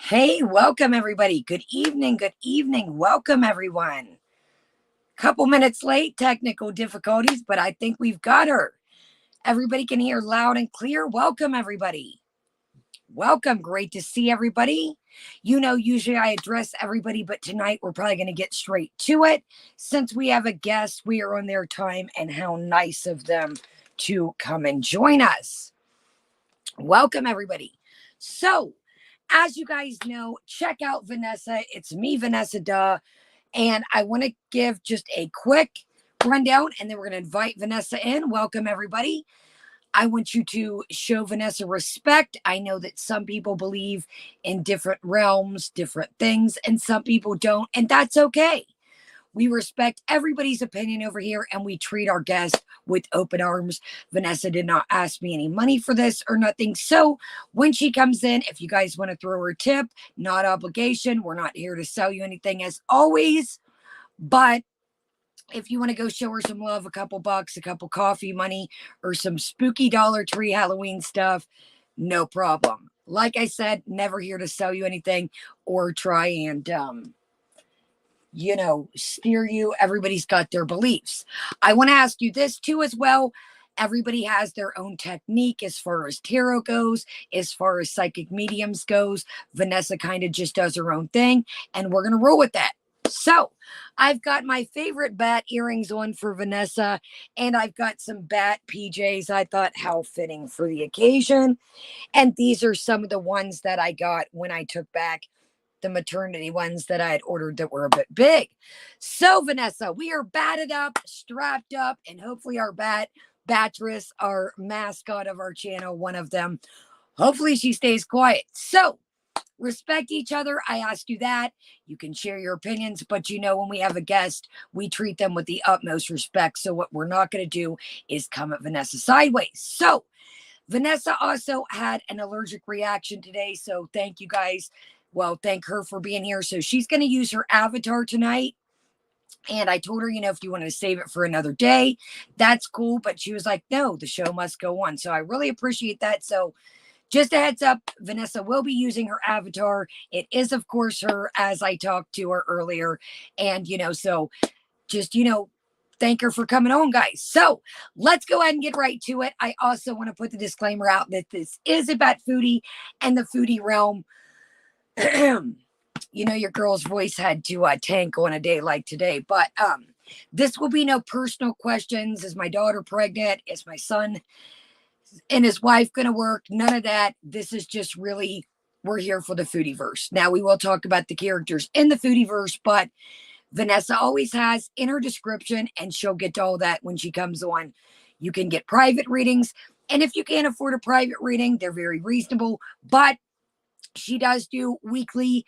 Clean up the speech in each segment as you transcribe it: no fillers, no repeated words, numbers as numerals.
Hey, welcome everybody. Good evening. Good evening. Welcome everyone. Couple minutes late, technical difficulties, but I think we've got her. Everybody can hear loud and clear. Welcome everybody. Welcome. Great to see everybody. You know, usually I address everybody, but tonight we're probably going to get straight to it. Since we have a guest, we are on their time, and how nice of them to come and join us. Welcome everybody. So, as you guys know, check out Vanessa. It's me, Vanessa, duh. And I want to give just a quick rundown, and then we're going to invite Vanessa in. Welcome, everybody. I want you to show Vanessa respect. I know that some people believe in different realms, different things, and some people don't, and that's okay. We respect everybody's opinion over here, and we treat our guests with open arms. Vanessa did not ask me any money for this or nothing. So when she comes in, if you guys want to throw her a tip, not obligation. We're not here to sell you anything as always. But if you want to go show her some love, a couple bucks, a couple coffee money, or some spooky Dollar Tree Halloween stuff, no problem. Like I said, never here to sell you anything or try and steer you. Everybody's got their beliefs. I want to ask you this too as well. Everybody has their own technique as far as tarot goes, as far as psychic mediums goes. Vanessa kind of just does her own thing, and we're going to roll with that. So I've got my favorite bat earrings on for Vanessa, and I've got some bat PJs. I thought how fitting for the occasion. And these are some of the ones that I got when I took back the maternity ones that I had ordered that were a bit big. So Vanessa, we are batted up, strapped up, and hopefully our Batress, our mascot of our channel, one of them, hopefully she stays quiet. So respect each other. I ask you that. You can share your opinions, but you know, when we have a guest, we treat them with the utmost respect. So what we're not going to do is come at Vanessa sideways. So Vanessa also had an allergic reaction today. So thank you guys. Well, thank her for being here. So she's going to use her avatar tonight. And I told her, if you want to save it for another day, that's cool. But she was like, no, the show must go on. So I really appreciate that. So just a heads up, Vanessa will be using her avatar. It is, of course, her, as I talked to her earlier. And, so just, thank her for coming on, guys. So let's go ahead and get right to it. I also want to put the disclaimer out that this is about foodie and the foodie realm. Your girl's voice had to tank on a day like today, but this will be no personal questions. Is my daughter pregnant? Is my son and his wife going to work? None of that. This is just really, we're here for the Foodieverse. Now we will talk about the characters in the Foodieverse, but Vanessa always has in her description, and she'll get to all that when she comes on. You can get private readings, and if you can't afford a private reading, they're very reasonable, but she does do weekly,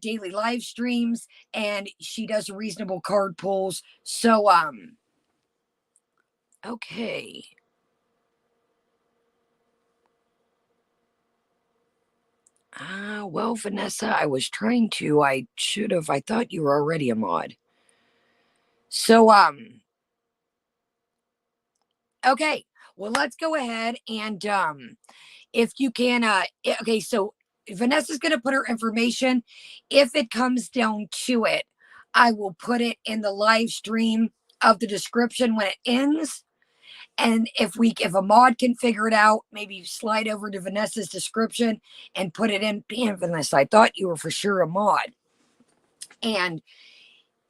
daily live streams, and she does reasonable card pulls. So, okay. Well, Vanessa, I thought you were already a mod. So, okay. Well, let's go ahead and, if you can, okay, so Vanessa's going to put her information. If it comes down to it, I will put it in the live stream of the description when it ends. And if a mod can figure it out, maybe slide over to Vanessa's description and put it in. Damn, Vanessa, I thought you were for sure a mod. And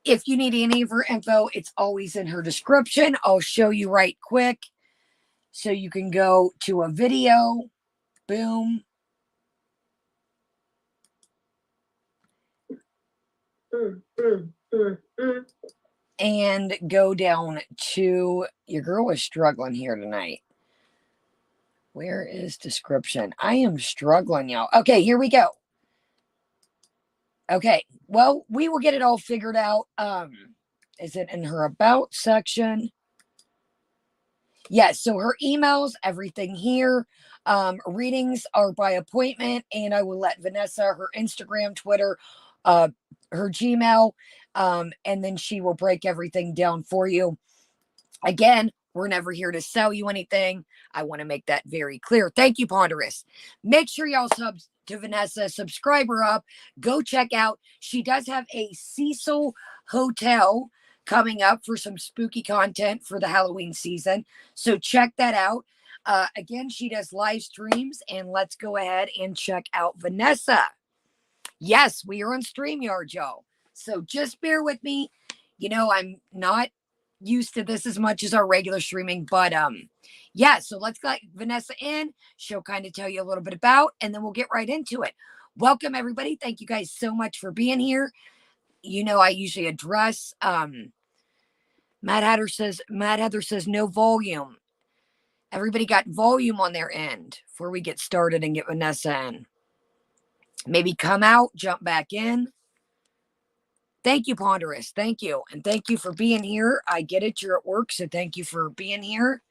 if you need any of her info, it's always in her description. I'll show you right quick. So you can go to a video. Boom. And go down to, your girl is struggling here tonight. Where is description? I am struggling, y'all. Okay, here we go. Okay, well, we will get it all figured out. Is it in her about section? Yes, so her emails, everything here. Readings are by appointment, and I will let Vanessa, her Instagram, Twitter, her Gmail, and then she will break everything down for you. Again, We're never here to sell you anything. I want to make that very clear. Thank you, Ponderous. Make sure y'all sub to Vanessa, subscribe her up. Go check out. She does have a Cecil Hotel coming up for some spooky content for the Halloween season. So check that out. Again, she does live streams, and let's go ahead and check out Vanessa. Yes, we are on StreamYard, y'all. So just bear with me. You know, I'm not used to this as much as our regular streaming, but yeah, so let's get Vanessa in. She'll kind of tell you a little bit about, and then we'll get right into it. Welcome, everybody. Thank you guys so much for being here. You know, I usually address Mad Hatter says no volume. Everybody got volume on their end before we get started and get Vanessa in. Maybe come out, jump back in. Thank you, Ponderous. Thank you. And thank you for being here. I get it. You're at work, so thank you for being here.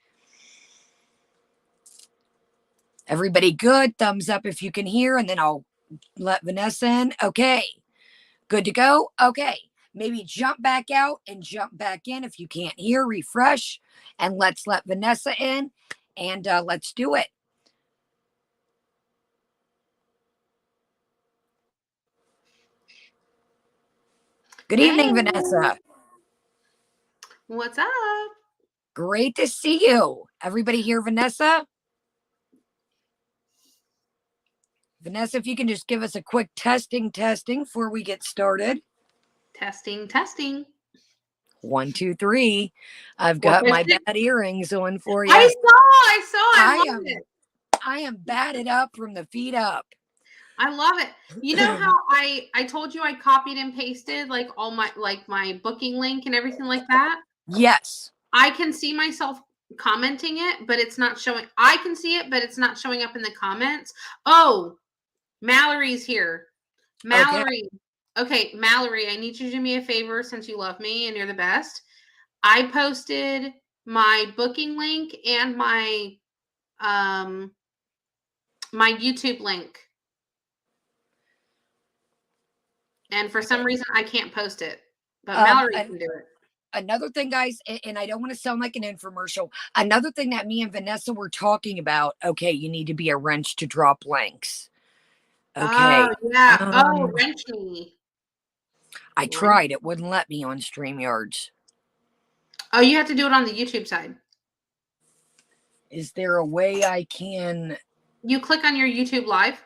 Everybody good? Thumbs up if you can hear, and then I'll let Vanessa in. Okay. Good to go? Okay. Maybe jump back out and jump back in. If you can't hear, refresh. And let's let Vanessa in, and let's do it. Good evening, Vanessa. What's up? Great to see you. Everybody hear Vanessa? Vanessa, if you can just give us a quick testing before we get started. Testing. 1, 2, 3. I've got my bad earrings on for you. I saw. I am batted up from the feet up. I love it. You know how I told you I copied and pasted like all my booking link and everything like that? Yes. I can see myself commenting it, but it's not showing. I can see it, but it's not showing up in the comments. Oh, Mallory's here. Mallory. Okay, Mallory, I need you to do me a favor since you love me and you're the best. I posted my booking link and my my YouTube link. And for some reason, I can't post it. But Mallory can do it. Another thing, guys, and I don't want to sound like an infomercial. Another thing that me and Vanessa were talking about, okay, you need to be a wrench to drop links. Okay. Oh, yeah. Wrench me. I tried. It wouldn't let me on StreamYards. Oh, you have to do it on the YouTube side. Is there a way I can... You click on your YouTube live.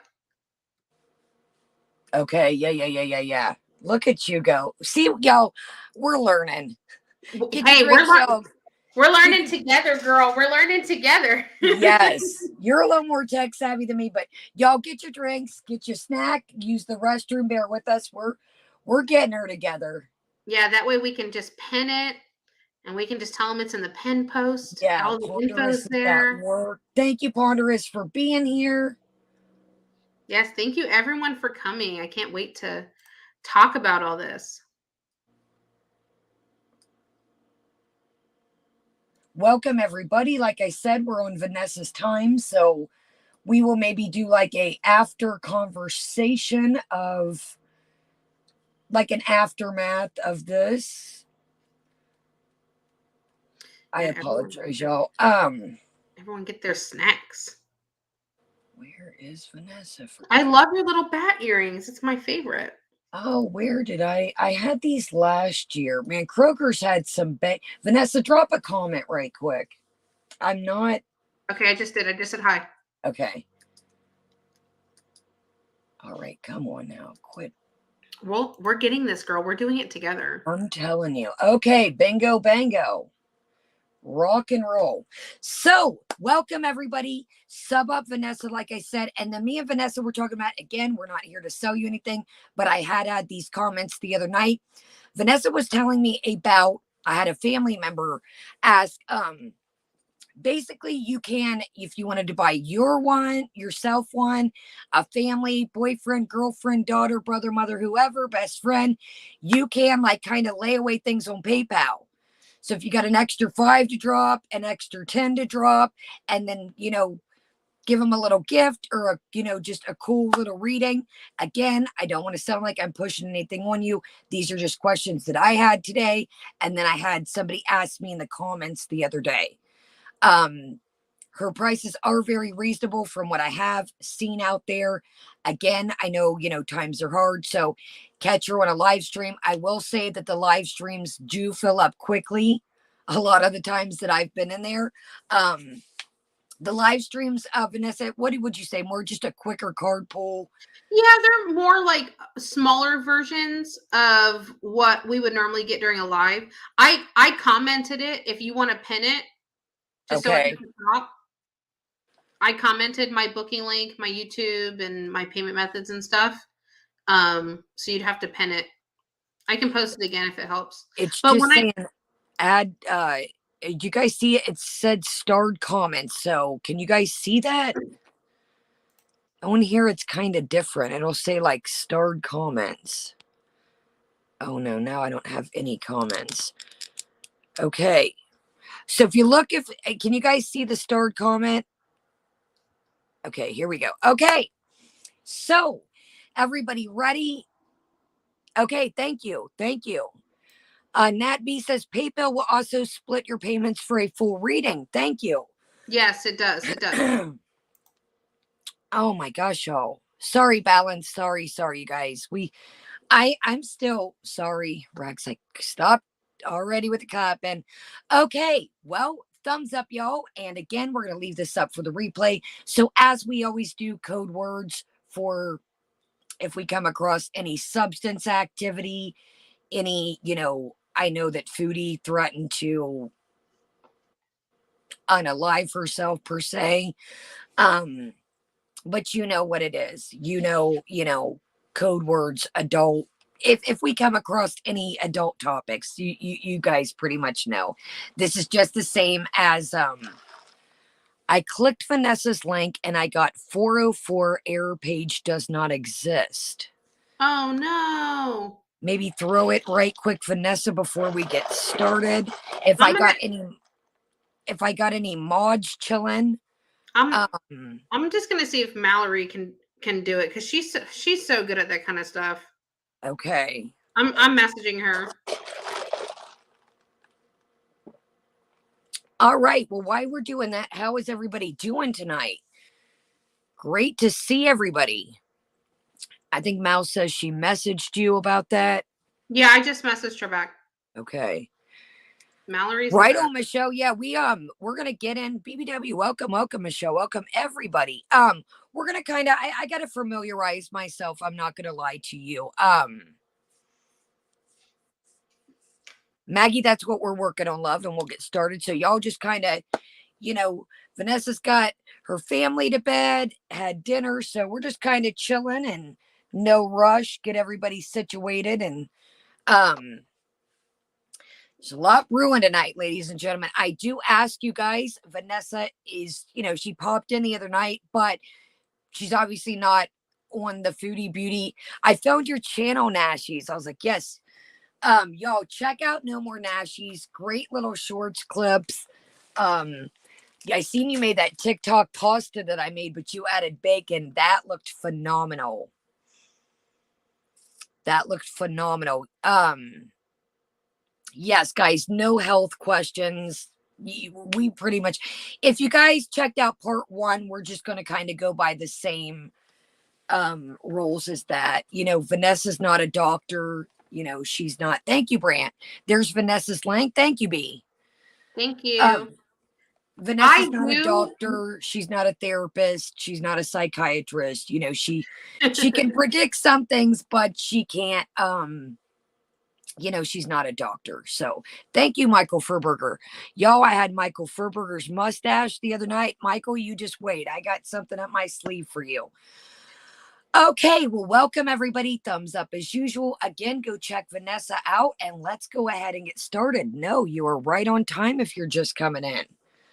Okay, yeah. Look at you go. See, y'all, we're learning. Hey, we're learning together, girl. We're learning together. Yes. You're a little more tech savvy than me, but y'all get your drinks, get your snack, use the restroom, bear with us. We're getting her together. Yeah, that way we can just pin it and we can just tell them it's in the pin post. Yeah, all the info's there. Thank you, Ponderous, for being here. Yes, thank you everyone for coming. I can't wait to talk about all this. Welcome, everybody. Like I said, we're on Vanessa's time, so we will maybe do like a after conversation of like an aftermath of this. I apologize, y'all. Everyone get their snacks. Where is Vanessa? I love your little bat earrings. It's my favorite. Oh, where did I had these last year. Man, Kroger's had some Vanessa, drop a comment right quick. I'm not. Okay, I just said hi. Okay. All right, come on now. Quit. Well, we're getting this, girl. We're doing it together. I'm telling you. Okay, bingo, bango. Rock and roll. So, welcome everybody. Sub up Vanessa, like I said. And then me and Vanessa were talking about, again, we're not here to sell you anything, but I had these comments the other night. Vanessa was telling me about, I had a family member ask, basically you can, if you wanted to buy yourself one, a family, boyfriend, girlfriend, daughter, brother, mother, whoever, best friend, you can like kind of lay away things on PayPal. So if you got an extra 5 to drop, an extra 10 to drop, and then, you know, give them a little gift or, just a cool little reading. Again, I don't want to sound like I'm pushing anything on you. These are just questions that I had today. And then I had somebody ask me in the comments the other day. Her prices are very reasonable from what I have seen out there. Again, I know, times are hard, so catch her on a live stream. I will say that the live streams do fill up quickly a lot of the times that I've been in there. The live streams, Vanessa, what would you say? More just a quicker card pull? Yeah, they're more like smaller versions of what we would normally get during a live. I commented it. If you want to pin it, just so it doesn't drop. I commented my booking link, my YouTube, and my payment methods and stuff. So you'd have to pin it. I can post it again if it helps. It's but just saying add you guys see it? It said starred comments. So can you guys see that? On here it's kind of different. It'll say like starred comments. Oh no, now I don't have any comments. Okay. So if you look, can you guys see the starred comment? Okay, here we go. Okay. So everybody ready? Okay, thank you. Thank you. Nat B says PayPal will also split your payments for a full reading. Thank you. Yes, it does. It does. Oh my gosh, y'all. Sorry, Balance. Sorry, you guys. I'm still sorry. Rag's like, stop already with the cop. And okay, well, thumbs up, y'all. And again, we're gonna leave this up for the replay. So as we always do, code words for if we come across any substance activity, any, I know that Foodie threatened to unalive herself per se. But you know what it is. Code words, adult. If we come across any adult topics, you guys pretty much know. This is just the same as I clicked Vanessa's link and I got 404 error page does not exist. Oh no. Maybe throw it right quick, Vanessa, before we get started. If I got any mods chilling. I'm just gonna see if Mallory can do it because she's so good at that kind of stuff. Okay. I'm messaging her. All right. Well, while we're doing that, how is everybody doing tonight? Great to see everybody. I think Mal says she messaged you about that. Yeah, I just messaged her back. Okay. Mallory's right on, Michelle. Yeah, we're gonna get in. BBW, welcome, Michelle. Welcome everybody. We're gonna kind of I gotta familiarize myself. I'm not gonna lie to you. Maggie, that's what we're working on, love, and we'll get started. So y'all just kind of, Vanessa's got her family to bed, had dinner, so we're just kind of chilling and no rush, get everybody situated. And there's a lot brewing tonight, ladies and gentlemen. I do ask you guys, Vanessa is, she popped in the other night, but she's obviously not on the Foodie Beauty. I found your channel, Nashies. I was like, yes. Y'all check out No More Nashies. Great little shorts clips. I seen you made that TikTok pasta that I made, but you added bacon. That looked phenomenal. Yes, guys, no health questions. We pretty much, if you guys checked out part 1, we're just going to kind of go by the same rules as that. Vanessa's not a doctor. She's not. Thank you, Brant. There's Vanessa's link. Thank you, B. Thank you. Vanessa's not a doctor. She's not a therapist. She's not a psychiatrist. She can predict some things, but she can't, she's not a doctor. So thank you, Michael Furberger. Y'all, I had Michael Furberger's mustache the other night. Michael, you just wait. I got something up my sleeve for you. Okay, well, welcome everybody. Thumbs up as usual. Again, go check Vanessa out and let's go ahead and get started. No, you are right on time if you're just coming in.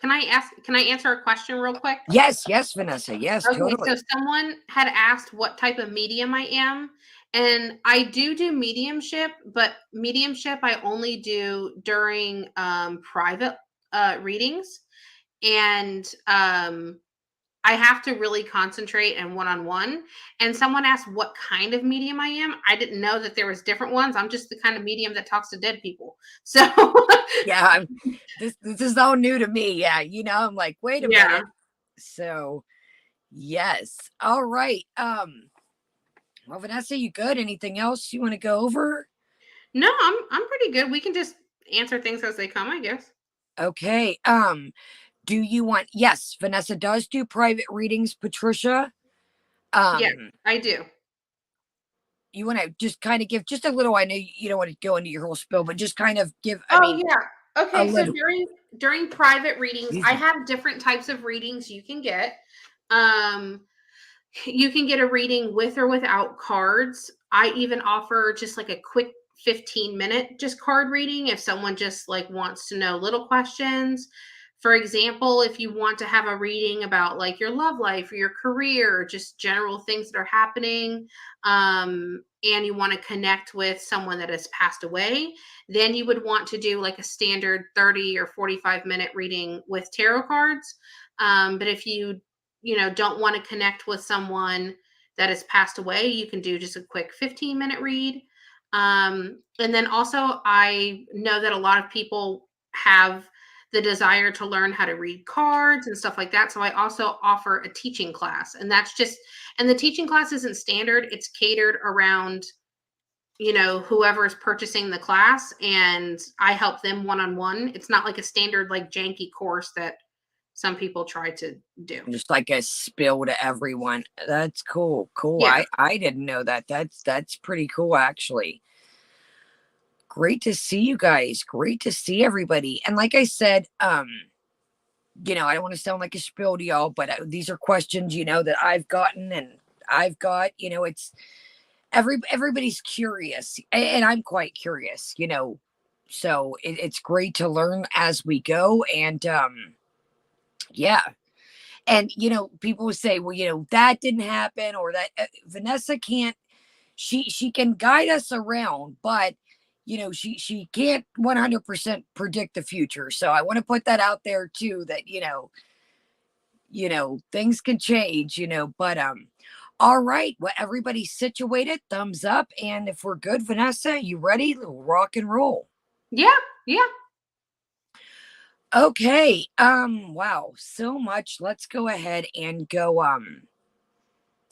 Can I answer a question real quick? Yes, Vanessa. Yes, okay, totally. So someone had asked what type of medium I am. And I do mediumship, but mediumship I only do during private readings. And I have to really concentrate and one-on-one. And someone asked what kind of medium I am. I didn't know that there was different ones. I'm just the kind of medium that talks to dead people. So Yeah, this is all new to me. Yeah, I'm like, wait a yeah. minute. So, yes. All right. Well, Vanessa, you good? Anything else you want to go over? No, I'm pretty good. We can just answer things as they come, I guess. Okay. Do you want, yes, Vanessa does do private readings, Patricia. Yeah, Um, I do. you want to just kind of give just a little, I know you don't want to go into your whole spill, but just kind of give, I Oh mean, yeah. a Okay, so little, during private readings, excuse I me. have different types of readings you can get. Um you can get a reading with or without cards. I even offer just like a quick 15-minute just card reading if someone just like wants to know little questions. For example, if you want to have a reading about like your love life or your career, just general things that are happening, and you want to connect with someone that has passed away, then you would want to do like a standard 30 or 45-minute reading with tarot cards. But if you don't want to connect with someone that has passed away, you can do just a quick 15-minute read. And then also, I know that a lot of people have the desire to learn how to read cards and stuff like that. So I also offer a teaching class, and and the teaching class isn't standard, it's catered around whoever is purchasing the class, and I help them one-on-one. It's not like a standard like janky course that some people try to do. Just like a spill to everyone. That's cool. Cool. Yeah. I didn't know that. That's pretty cool actually. Great to see you guys. Great to see everybody. And like I said, I don't want to sound like a spill to y'all, but these are questions, that I've gotten and I've got, it's everybody's curious and I'm quite curious, so it's great to learn as we go. And, yeah. And, people would say, well, that didn't happen or that Vanessa can't, she can guide us around, but she can't 100% predict the future. So I want to put that out there too, that things can change, but all right, well, everybody's situated, thumbs up. And if we're good, Vanessa, you ready? Rock and roll. Yeah. Yeah. Okay. Wow, so much. Let's go ahead and go.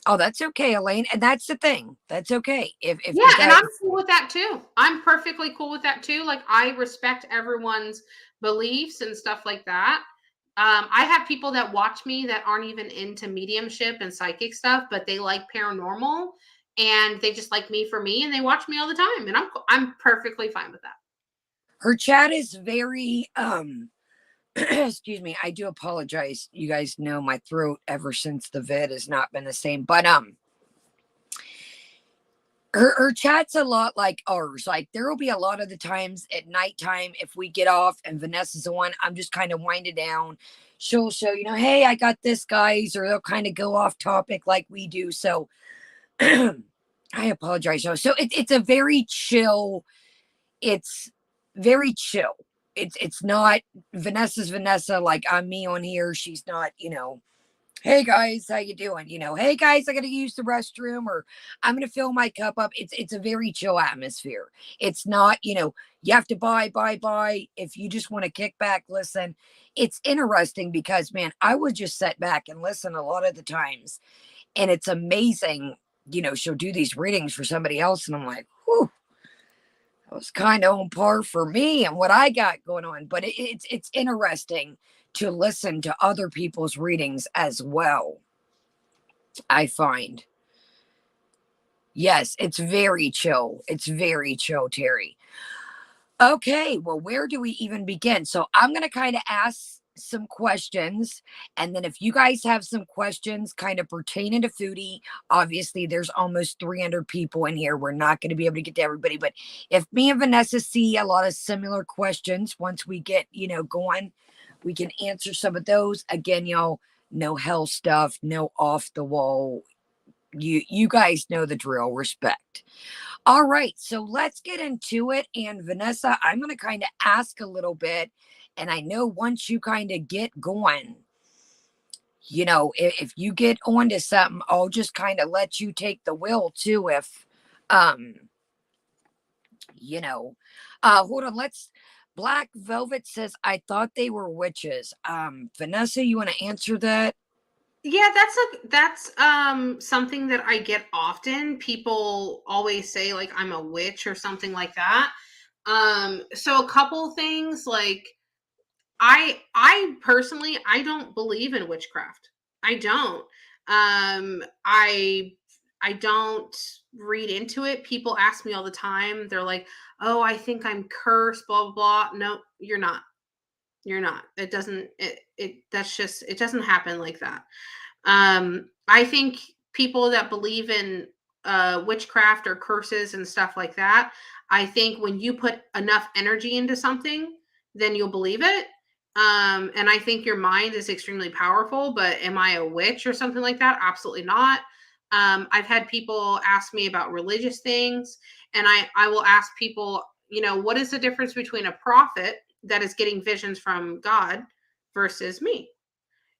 Oh, that's okay, Elaine. And that's the thing. That's okay. If Yeah, you and guys, I'm cool with that too. I'm perfectly cool with that too. Like I respect everyone's beliefs and stuff like that. I have people that watch me that aren't even into mediumship and psychic stuff, but they like paranormal and they just like me for me and they watch me all the time and I'm perfectly fine with that. her chat is very excuse me, I do apologize. You guys know my throat ever since the vid has not been the same. But her chat's a lot like ours. Like there will be a lot of the times at nighttime if we get off and Vanessa's on, I'm just kind of winding down. She'll show, hey, I got this, guys, or they'll kind of go off topic like we do. So I apologize. So it's a very chill. It's very chill. It's not Vanessa's Vanessa like I'm me on here. She's not, hey guys, how you doing? Hey guys, I gotta use the restroom or I'm gonna fill my cup up. It's a very chill atmosphere. It's not, you have to buy. If you just want to kick back, listen. It's interesting because man, I would just sit back and listen a lot of the times. And it's amazing, she'll do these readings for somebody else, and I'm like, whew, that was kind of on par for me and what I got going on. But it's interesting to listen to other people's readings as well. I find, yes, it's very chill. It's very chill, Terry. Okay, well, where do we even begin? So I'm going to kind of ask some questions. And then if you guys have some questions kind of pertaining to Foodie, obviously there's almost 300 people in here. We're not going to be able to get to everybody. But if me and Vanessa see a lot of similar questions, once we get, going, we can answer some of those. Again, y'all, no hell stuff, no off the wall. You guys know the drill. Respect. All right, so let's get into it. And Vanessa, I'm going to kind of ask a little bit. And I know once you kind of get going, you know, if you get onto something, I'll just kind of let you take the wheel too. If, um, you know, hold on. Black Velvet says, I thought they were witches. Vanessa, you want to answer that? Yeah, that's something that I get often. People always say like I'm a witch or something like that. So a couple things, like I personally I don't believe in witchcraft. I don't. I don't read into it. People ask me all the time. They're like, "Oh, I think I'm cursed, blah blah blah." No, you're not. You're not. It doesn't that's just it doesn't happen like that. I think people that believe in witchcraft or curses and stuff like that, I think when you put enough energy into something, then you'll believe it. And I think your mind is extremely powerful, but am I a witch or something like that? Absolutely not. I've had people ask me about religious things, and I will ask people, you know, what is the difference between a prophet that is getting visions from God versus me?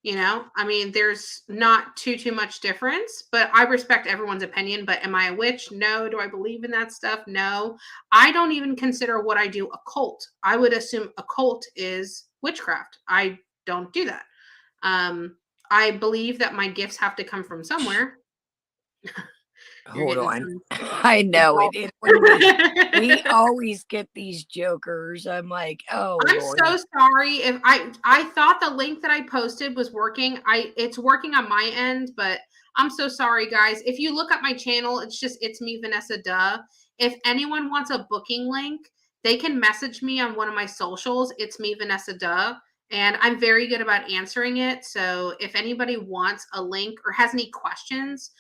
You know, I mean, there's not too much difference, but I respect everyone's opinion. But am I a witch? No. Do I believe in that stuff? No. I don't even consider what I do a cult. I would assume a cult is witchcraft. I don't do that. Um, I believe that my gifts have to come from somewhere. You're Hold getting on. some. I know it when we always get these jokers. I'm like, oh I'm Lord. so sorry if I thought the link that I posted was working. It's working on my end, but I'm so sorry guys. If you look at my channel, it's just it's me Vanessa duh. If anyone wants a booking link, they can message me on one of my socials. It's me Vanessa duh. And I'm very good about answering it. So if anybody wants a link or has any questions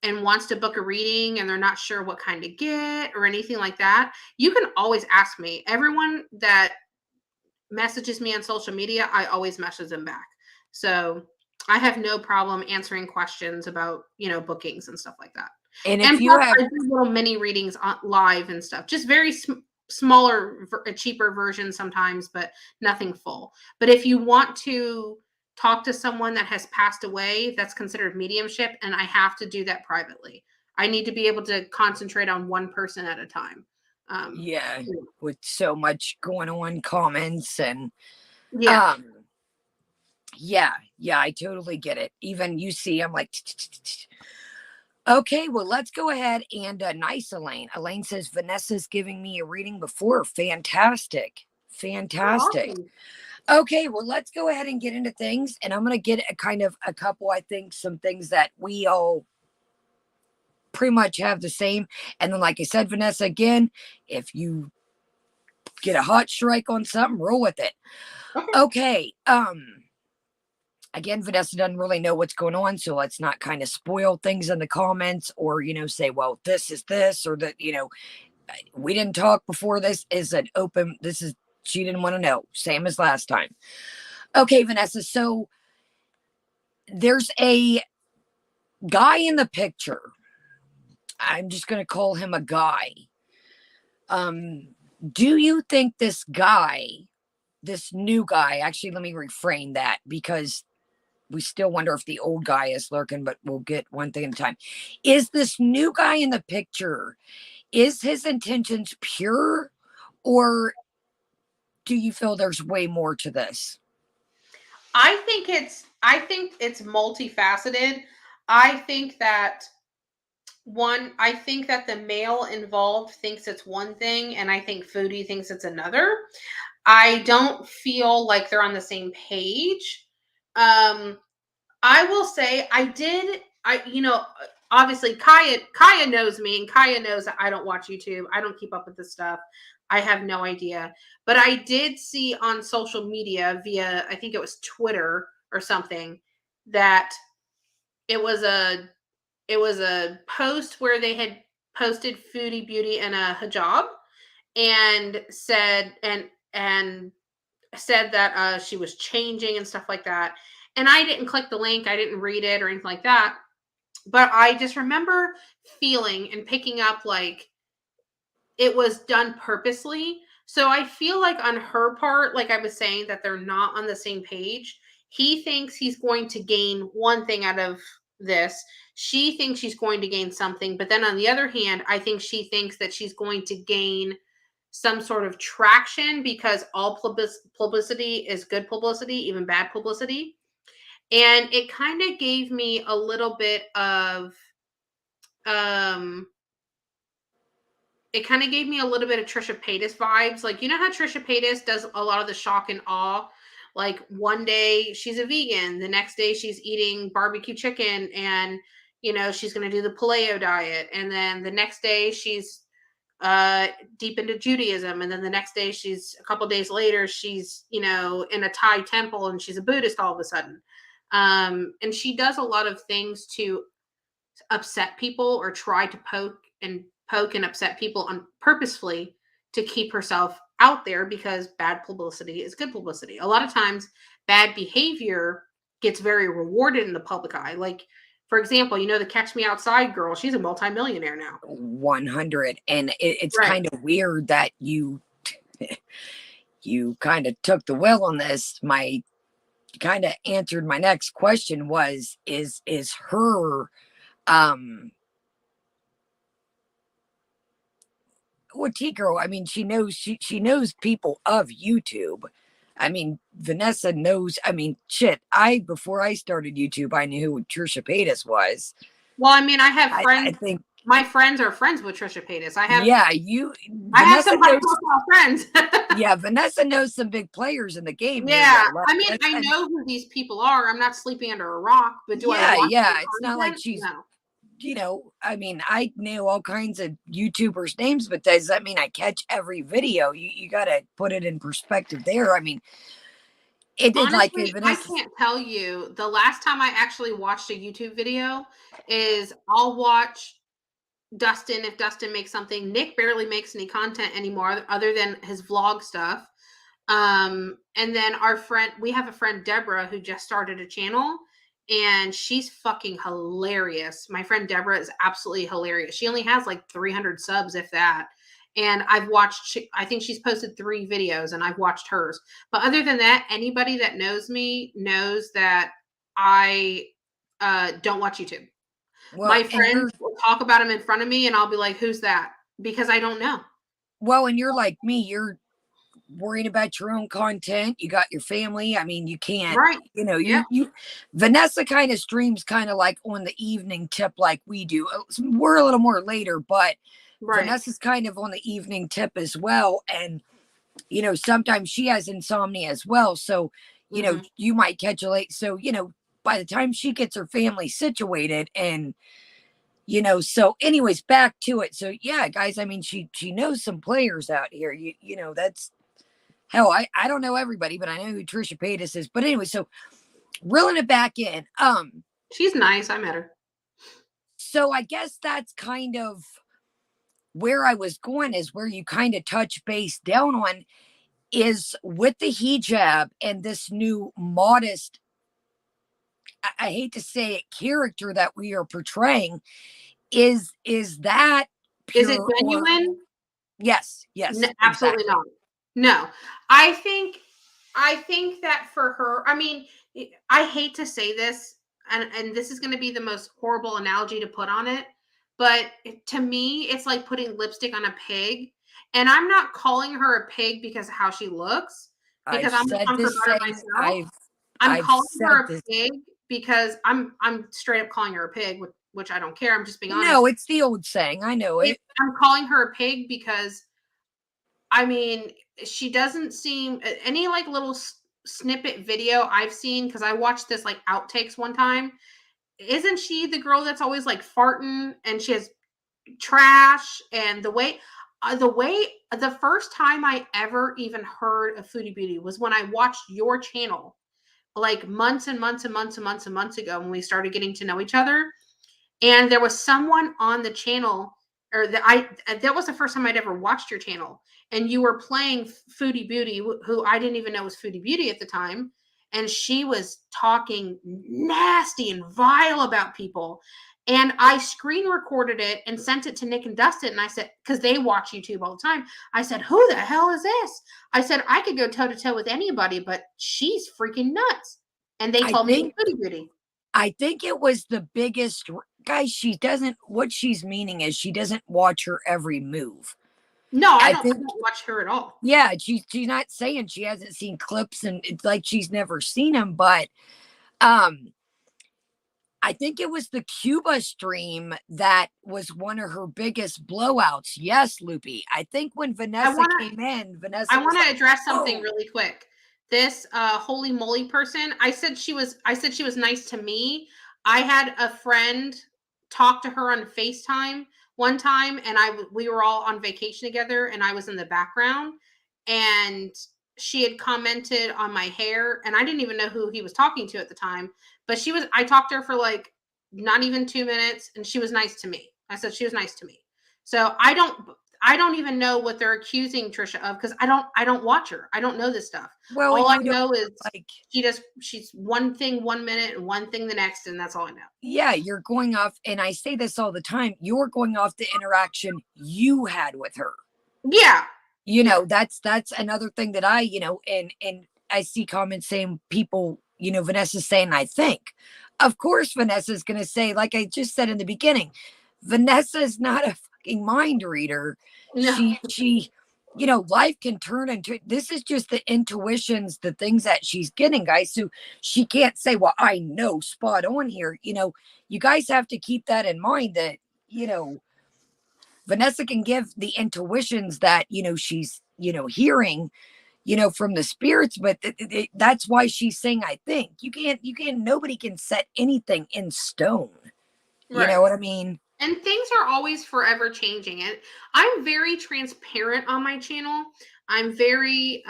and wants to book a reading and they're not sure what kind to get or anything like that, you can always ask me. Everyone that messages me on social media, I always message them back. So I have no problem answering questions about, you know, bookings and stuff like that. And And if you plus, have I do little mini readings on live and stuff, just very smaller, cheaper versions sometimes, but nothing full. But if you want to talk to someone that has passed away, that's considered mediumship, and I have to do that privately. I need to be able to concentrate on one person at a time. yeah, with so much going on comments and Yeah. um yeah, I totally get it. Even you see, I'm like, okay, well, let's go ahead and nice, Elaine. Elaine says Vanessa's giving me a reading before. Fantastic. Oh, Fantastic. awesome. Okay, well, let's go ahead and get into things. And I'm going to get a kind of a couple, I think, some things that we all pretty much have the same. And then, like I said, Vanessa, again, if you get a hot strike on something, roll with it. Okay. Okay. Again, Vanessa doesn't really know what's going on, so let's not kind of spoil things in the comments or, you know, say, well, this is this or that, you know, we didn't talk before. This is an open, this is, she didn't want to know, same as last time. Okay, Vanessa, so there's a guy in the picture. I'm just going to call him a guy. Do you think this guy, this new guy, actually, let me reframe that because we still wonder if the old guy is lurking, but we'll get one thing at a time. Is this new guy in the picture, is his intentions pure, or do you feel there's way more to this? I think it's multifaceted. I think that I think that the male involved thinks it's one thing, and I think Foodie thinks it's another. I don't feel like they're on the same page. Um, I will say obviously Kaya knows me, and Kaya knows that I don't watch YouTube. I don't keep up with this stuff. I have no idea. But I did see on social media via, I think it was Twitter or something, that it was a post where they had posted Foodie Beauty in a hijab and said that she was changing and stuff like that. And I didn't click the link, I didn't read it or anything like that. But I just remember feeling and picking up like it was done purposely. So I feel like on her part, like I was saying, that they're not on the same page. He thinks he's going to gain one thing out of this. She thinks she's going to gain something. But then on the other hand, I think she thinks that she's going to gain some sort of traction because all publicity is good publicity, even bad publicity. And it kind of gave me a little bit of it kind of gave me a little bit of Trisha Paytas vibes. Like, you know how Trisha Paytas does a lot of the shock and awe? Like, one day she's a vegan, the next day she's eating barbecue chicken, and, you know, she's going to do the paleo diet. And then the next day she's deep into Judaism. And then the next day a couple days later, she's, you know, in a Thai temple and she's a Buddhist all of a sudden. And she does a lot of things to upset people or try to poke and upset people purposefully to keep herself out there, because bad publicity is good publicity. A lot of times bad behavior gets very rewarded in the public eye. Like, for example, you know, the Catch Me Outside girl, she's a multimillionaire now. 100. And it's Right. kind of weird that you kind of took the wheel on this. My kind of answered my next question was, is her, well, T-Girl, I mean, she knows people of YouTube. I mean, Vanessa knows, I mean, shit, before I started YouTube, I knew who Trisha Paytas was. Well, I mean, I have friends. I think my friends are friends with Trisha Paytas. I have some high profile friends. Yeah, Vanessa knows some big players in the game. Yeah, I mean, I know who these people are. I'm not sleeping under a rock, but do I watch it's not like she's, you know, I mean, I know all kinds of YouTubers' names, but does that mean I catch every video? You got to put it in perspective there. I mean, it did. Honestly, I can't tell you. The last time I actually watched a YouTube video is I'll watch Dustin if Dustin makes something. Nick barely makes any content anymore other than his vlog stuff. And then we have a friend, Deborah, who just started a channel, and she's fucking hilarious. My friend Deborah is absolutely hilarious. She only has like 300 subs, if that. And I think she's posted 3 videos and I've watched hers. But other than that, anybody that knows me knows that I don't watch YouTube. Well, my friends will talk about him in front of me and I'll be like, who's that? Because I don't know. Well, and you're like me, you're worried about your own content. You got your family. I mean, you can't, you know, you Vanessa kind of streams kind of like on the evening tip like we do. We're a little more later, but Vanessa's kind of on the evening tip as well. And, you know, sometimes she has insomnia as well. So, you know, you might catch a late. So, you know, by the time she gets her family situated and, you know, so anyways, back to it. So yeah, guys, I mean, she knows some players out here. You know, that's hell. I don't know everybody, but I know who Trisha Paytas is. But anyway, so reeling it back in. She's nice. I met her. So I guess that's kind of where I was going, is where you kind of touch base down on, is with the hijab and this new modest, I hate to say it, character that we are portraying. Is that pure, is it genuine? Yes. No, absolutely not. No, I think that for her, I mean, I hate to say this, and this is going to be the most horrible analogy to put on it, but to me, it's like putting lipstick on a pig. And I'm not calling her a pig because of how she looks, because I'm myself. I'm calling her a pig because I'm straight up calling her a pig, which I don't care. I'm just being honest. No, it's the old saying. I know it. I'm calling her a pig because, I mean, she doesn't seem, any like little snippet video I've seen, because I watched this like outtakes one time. Isn't she the girl that's always like farting and she has trash? And the first time I ever even heard of Foodie Beauty was when I watched your channel, like months and months and months and months and months ago, when we started getting to know each other. And there was someone on the channel, or that was the first time I'd ever watched your channel. And you were playing Foodie Beauty, who I didn't even know was Foodie Beauty at the time. And she was talking nasty and vile about people. And I screen recorded it and sent it to Nick and Dustin. And I said, because they watch YouTube all the time, I said, who the hell is this? I said, I could go toe to toe with anybody, but she's freaking nuts. And they I told me it think was Foodie Beauty. I think it was the biggest guys. She doesn't. What she's meaning is she doesn't watch her every move. No, I I don't. I think. don't watch her at all. Yeah, she's not saying she hasn't seen clips and it's like she's never seen them, but um I think it was the Cuba stream that was one of her biggest blowouts. Yes, Loopy. I think when I Vanessa want to. came in, I Vanessa was want to like, address something "Oh, really quick. This holy moly person. I said she was. I said she was nice to me. I had a friend talk to her on FaceTime one time, and we were all on vacation together, and I was in the background, and she had commented on my hair, and I didn't even know who he was talking to at the time, but she was. I talked to her for like not even 2 minutes, and she was nice to me. I said she was nice to me. So I don't even know what they're accusing Trisha of because I don't watch her. I don't know this stuff. well, All and I you don't know is like." she's one thing 1 minute and one thing the next, and that's all I know. Yeah, you're going off, and I say this all the time. You're going off the interaction you had with her. Yeah. That's another thing that I, and I see comments saying people, Vanessa's saying, I think. Of course, Vanessa's going to say, like I just said in the beginning, Vanessa is not a fucking mind reader. No. Life can turn into, this is just the intuitions, the things that she's getting, guys. So she can't say, well, I know spot on here. You guys have to keep that in mind that, Vanessa can give the intuitions that, she's, hearing, from the spirits, but that's why she's saying, I think nobody can set anything in stone. You Right. know what I mean? And things are always forever changing. And I'm very transparent on my channel. I'm very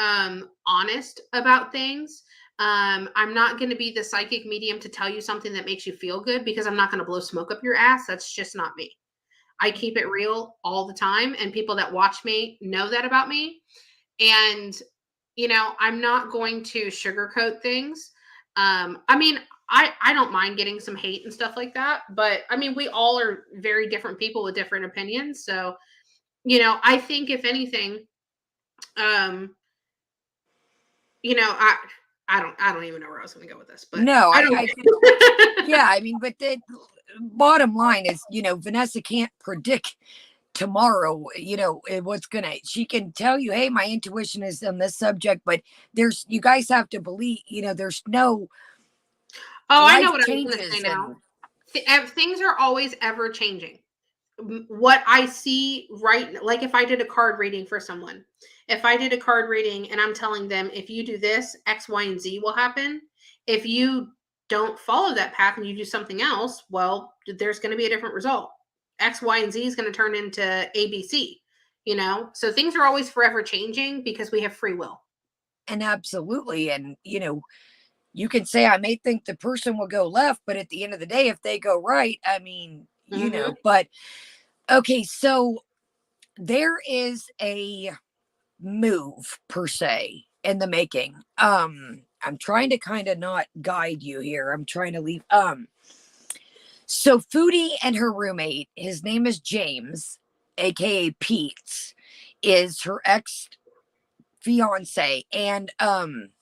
honest about things. I'm not going to be the psychic medium to tell you something that makes you feel good because I'm not going to blow smoke up your ass. That's just not me. I keep it real all the time, and people that watch me know that about me. And I'm not going to sugarcoat things. I mean, I don't mind getting some hate and stuff like that, but I mean, we all are very different people with different opinions. So, I think if anything, um, I don't even know where I was going to go with this, but No, I don't. I think, yeah, I mean, but the bottom line is, Vanessa can't predict tomorrow, what's gonna, she can tell you, hey, my intuition is on this subject, but you guys have to believe, there's no Oh, I life know what I was going to say changes now. and Things are always ever changing. What I see right, like if I did a card reading for someone, if I did a card reading and I'm telling them, if you do this, X, Y, and Z will happen. If you don't follow that path and you do something else, well, there's going to be a different result. X, Y, and Z is going to turn into ABC, So things are always forever changing because we have free will. and absolutely, and you can say, I may think the person will go left, but at the end of the day, if they go right, I mean, but okay, so there is a move per se in the making. I'm trying to kind of not guide you here. I'm trying to leave. So Foodie and her roommate, his name is James, aka Pete, is her ex fiance, and I'm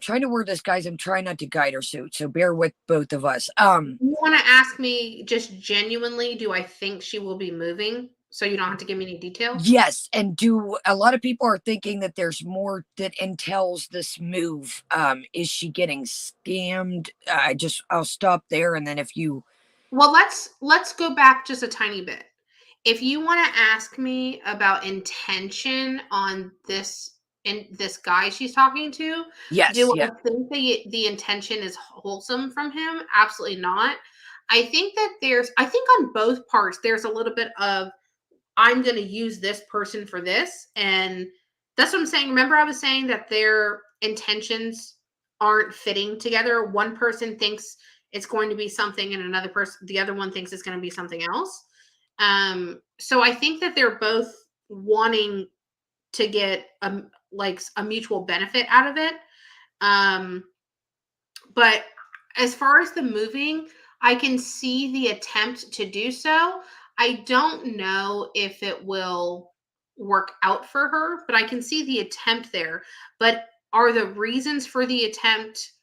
trying to word this, guys. I'm trying not to guide her, so bear with both of us. You want to ask me just genuinely, do I think she will be moving? So you don't have to give me any details? Yes, and do a lot of people are thinking that there's more that entails this move? Is she getting scammed? I'll stop there, and then if you, Well, let's go back just a tiny bit. If you want to ask me about intention on this guy she's talking to, yes, do yeah, I think the intention is wholesome from him? Absolutely not. I think on both parts there's a little bit of I'm going to use this person for this, and that's what I'm saying. Remember I was saying that their intentions aren't fitting together. One person thinks it's going to be something and the other one thinks it's going to be something else. So I think that they're both wanting to get like a mutual benefit out of it. But as far as the moving, I can see the attempt to do so. I don't know if it will work out for her, but I can see the attempt there. But are the reasons for the attempt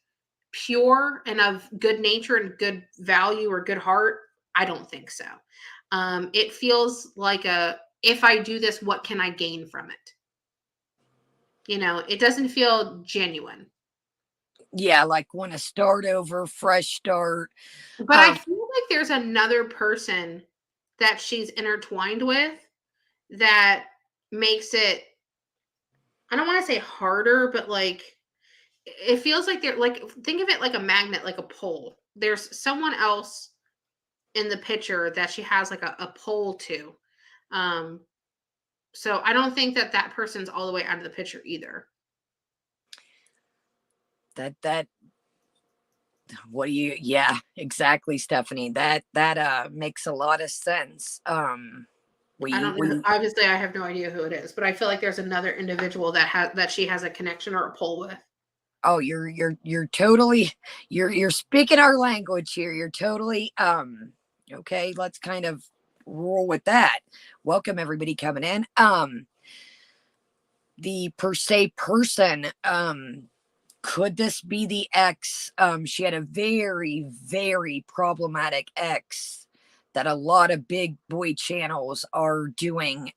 pure and of good nature and good value or good heart? I don't think so. It feels like if I do this, what can I gain from it? It doesn't feel genuine. Yeah, like want to start over, fresh start. But I feel like there's another person that she's intertwined with that makes it, I don't want to say harder, but like it feels like they're like, think of it like a magnet, like a pole. There's someone else in the picture that she has like a pole to. So I don't think that person's all the way out of the picture either. That what do you, yeah, exactly, Stephanie. That makes a lot of sense. I don't know. Obviously, I have no idea who it is, but I feel like there's another individual that she has a connection or a pull with. Oh, you're totally you're speaking our language here. You're totally okay. Let's kind of roll with that. Welcome everybody coming in. The per se person, could this be the ex? She had a very, very problematic ex that a lot of big boy channels are doing.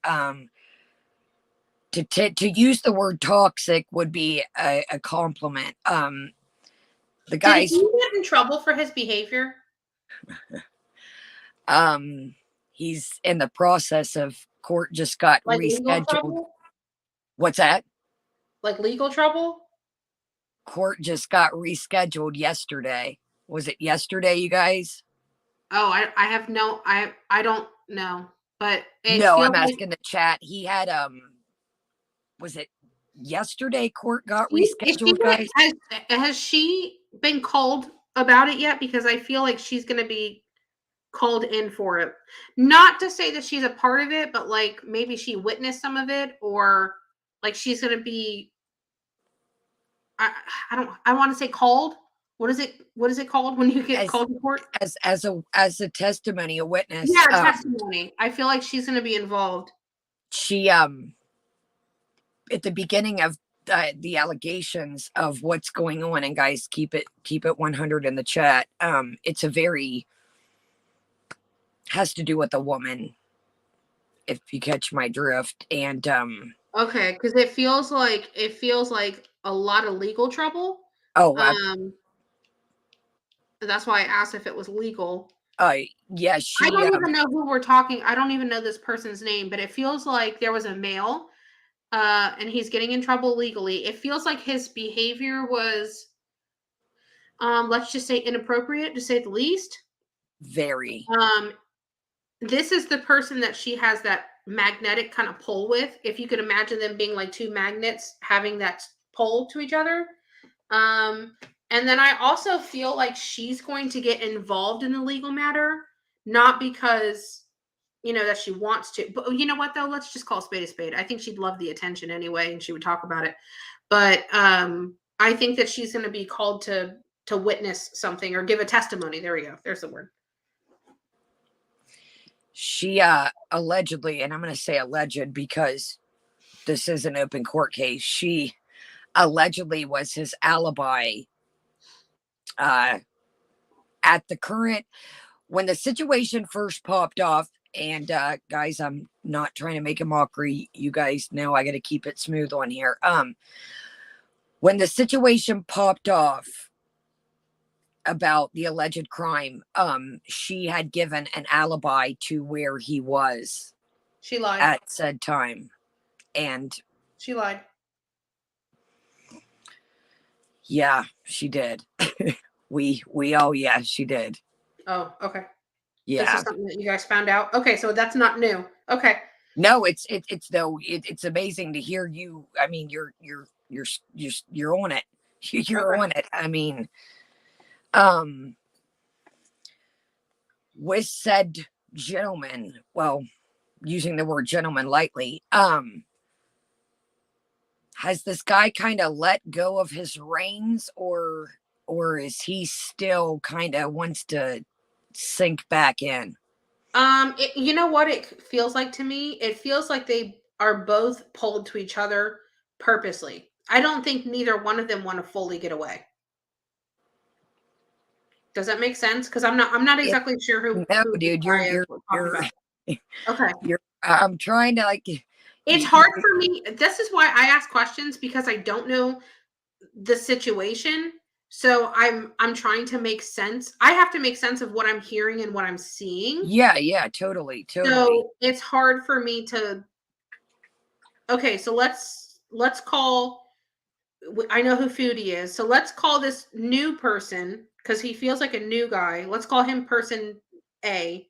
To use the word toxic would be a compliment. The guy's, did he get in trouble for his behavior? He's in the process of court, just got like rescheduled. What's that? Like legal trouble? Court just got rescheduled yesterday. Was it yesterday, you guys? Oh, I have no, I don't know, but no, I'm asking the chat. He had was it yesterday court got rescheduled, guys? Has she been called about it yet? Because I feel like she's going to be called in for it. Not to say that she's a part of it, but like maybe she witnessed some of it, or like she's going to be, I want to say called. What is it called when you get called to court? As a testimony, a witness. Yeah, testimony. I feel like she's going to be involved. She at the beginning of the allegations of what's going on, and guys, keep it 100 in the chat. It's a very, has to do with a woman, if you catch my drift. And okay, because it feels like a lot of legal trouble. That's why I asked if it was legal. Yeah, I don't even know who we're talking. I don't even know this person's name, but it feels like there was a male, and he's getting in trouble legally. It feels like his behavior was, let's just say, inappropriate, to say the least. Very. This is the person that she has that magnetic kind of pull with. If you could imagine them being like two magnets having that pull to each other. And then I also feel like she's going to get involved in the legal matter, not because, that she wants to. But you know what, though? Let's just call a spade a spade. I think she'd love the attention anyway, and she would talk about it. But I think that she's going to be called to witness something or give a testimony. There we go. There's the word. She allegedly, and I'm going to say alleged because this is an open court case, she allegedly was his alibi at the current, when the situation first popped off. And guys, I'm not trying to make a mockery. You guys know I got to keep it smooth on here. When the situation popped off about the alleged crime, she had given an alibi to where he was. She lied at said time. And she lied. Yeah, she did. we all, yeah, she did. Oh, okay. Yeah. This is something that you guys found out. Okay, so that's not new. Okay. No, it's amazing to hear you. I mean, you're on it. You're on it. I mean, with said gentleman, well, using the word gentleman lightly, has this guy kind of let go of his reins, or is he still kind of wants to sink back in? You know what it feels like to me? It feels like they are both pulled to each other purposely. I don't think neither one of them want to fully get away. Does that make sense? Because I'm not exactly sure who No, who the dude, guy is we're talking about. Okay. I'm trying to like. It's hard for me. This is why I ask questions, because I don't know the situation. So I'm trying to make sense. I have to make sense of what I'm hearing and what I'm seeing. Yeah, totally. So it's hard for me to. Okay, so let's call. I know who Foodie is. So let's call this new person, because he feels like a new guy. Let's call him person A.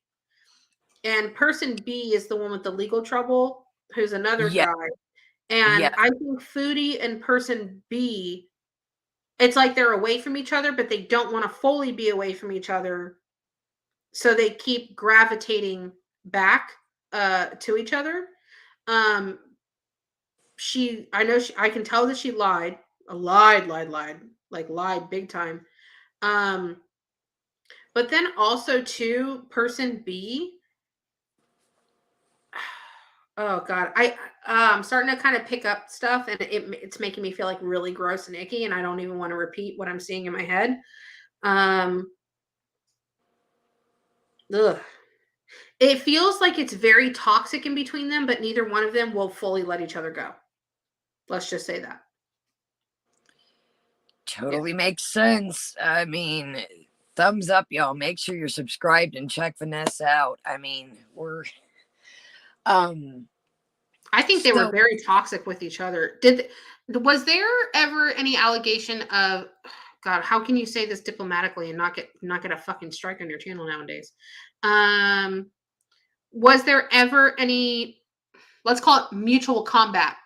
And person B is the one with the legal trouble, who's another Yeah, guy. And yeah, I think Foodie and person B, it's like they're away from each other, but they don't want to fully be away from each other. So they keep gravitating back to each other. Um, I can tell that she lied, like lied big time. Um, but then also too, person B, oh God, I'm starting to kind of pick up stuff, and it's making me feel like really gross and icky, and I don't even want to repeat what I'm seeing in my head. Ugh. It feels like it's very toxic in between them, but neither one of them will fully let each other go. Let's just say that. totally makes sense. I mean, thumbs up, y'all. Make sure you're subscribed and check Vanessa out. I mean, I think they were so very toxic with each other. Was there ever any allegation of, God, how can you say this diplomatically and not get a fucking strike on your channel nowadays? Was there ever any, let's call it mutual combat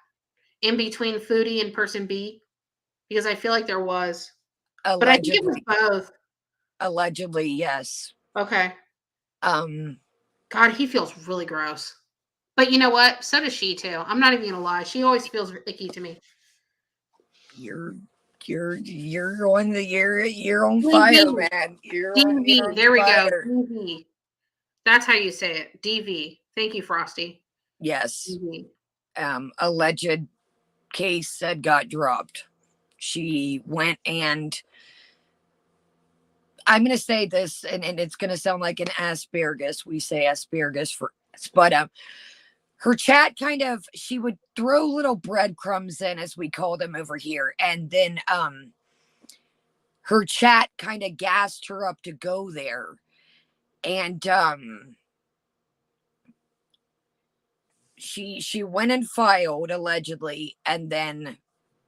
in between Foodie and person B? Because I feel like there was. But I think it was both. Allegedly, yes. Okay. Um, God, he feels really gross. But you know what? So does she too. I'm not even gonna lie. She always feels icky to me. you're you're on fire, man. You're DV. on There we fire. go. DV. That's how you say it. DV. Thank you, Frosty. Yes. DV. Alleged case said got dropped. She went and I'm going to say this, and it's going to sound like an asparagus. We say asparagus for, but her chat kind of, she would throw little breadcrumbs in, as we call them over here, and then her chat kind of gassed her up to go there, and she went and filed allegedly, and then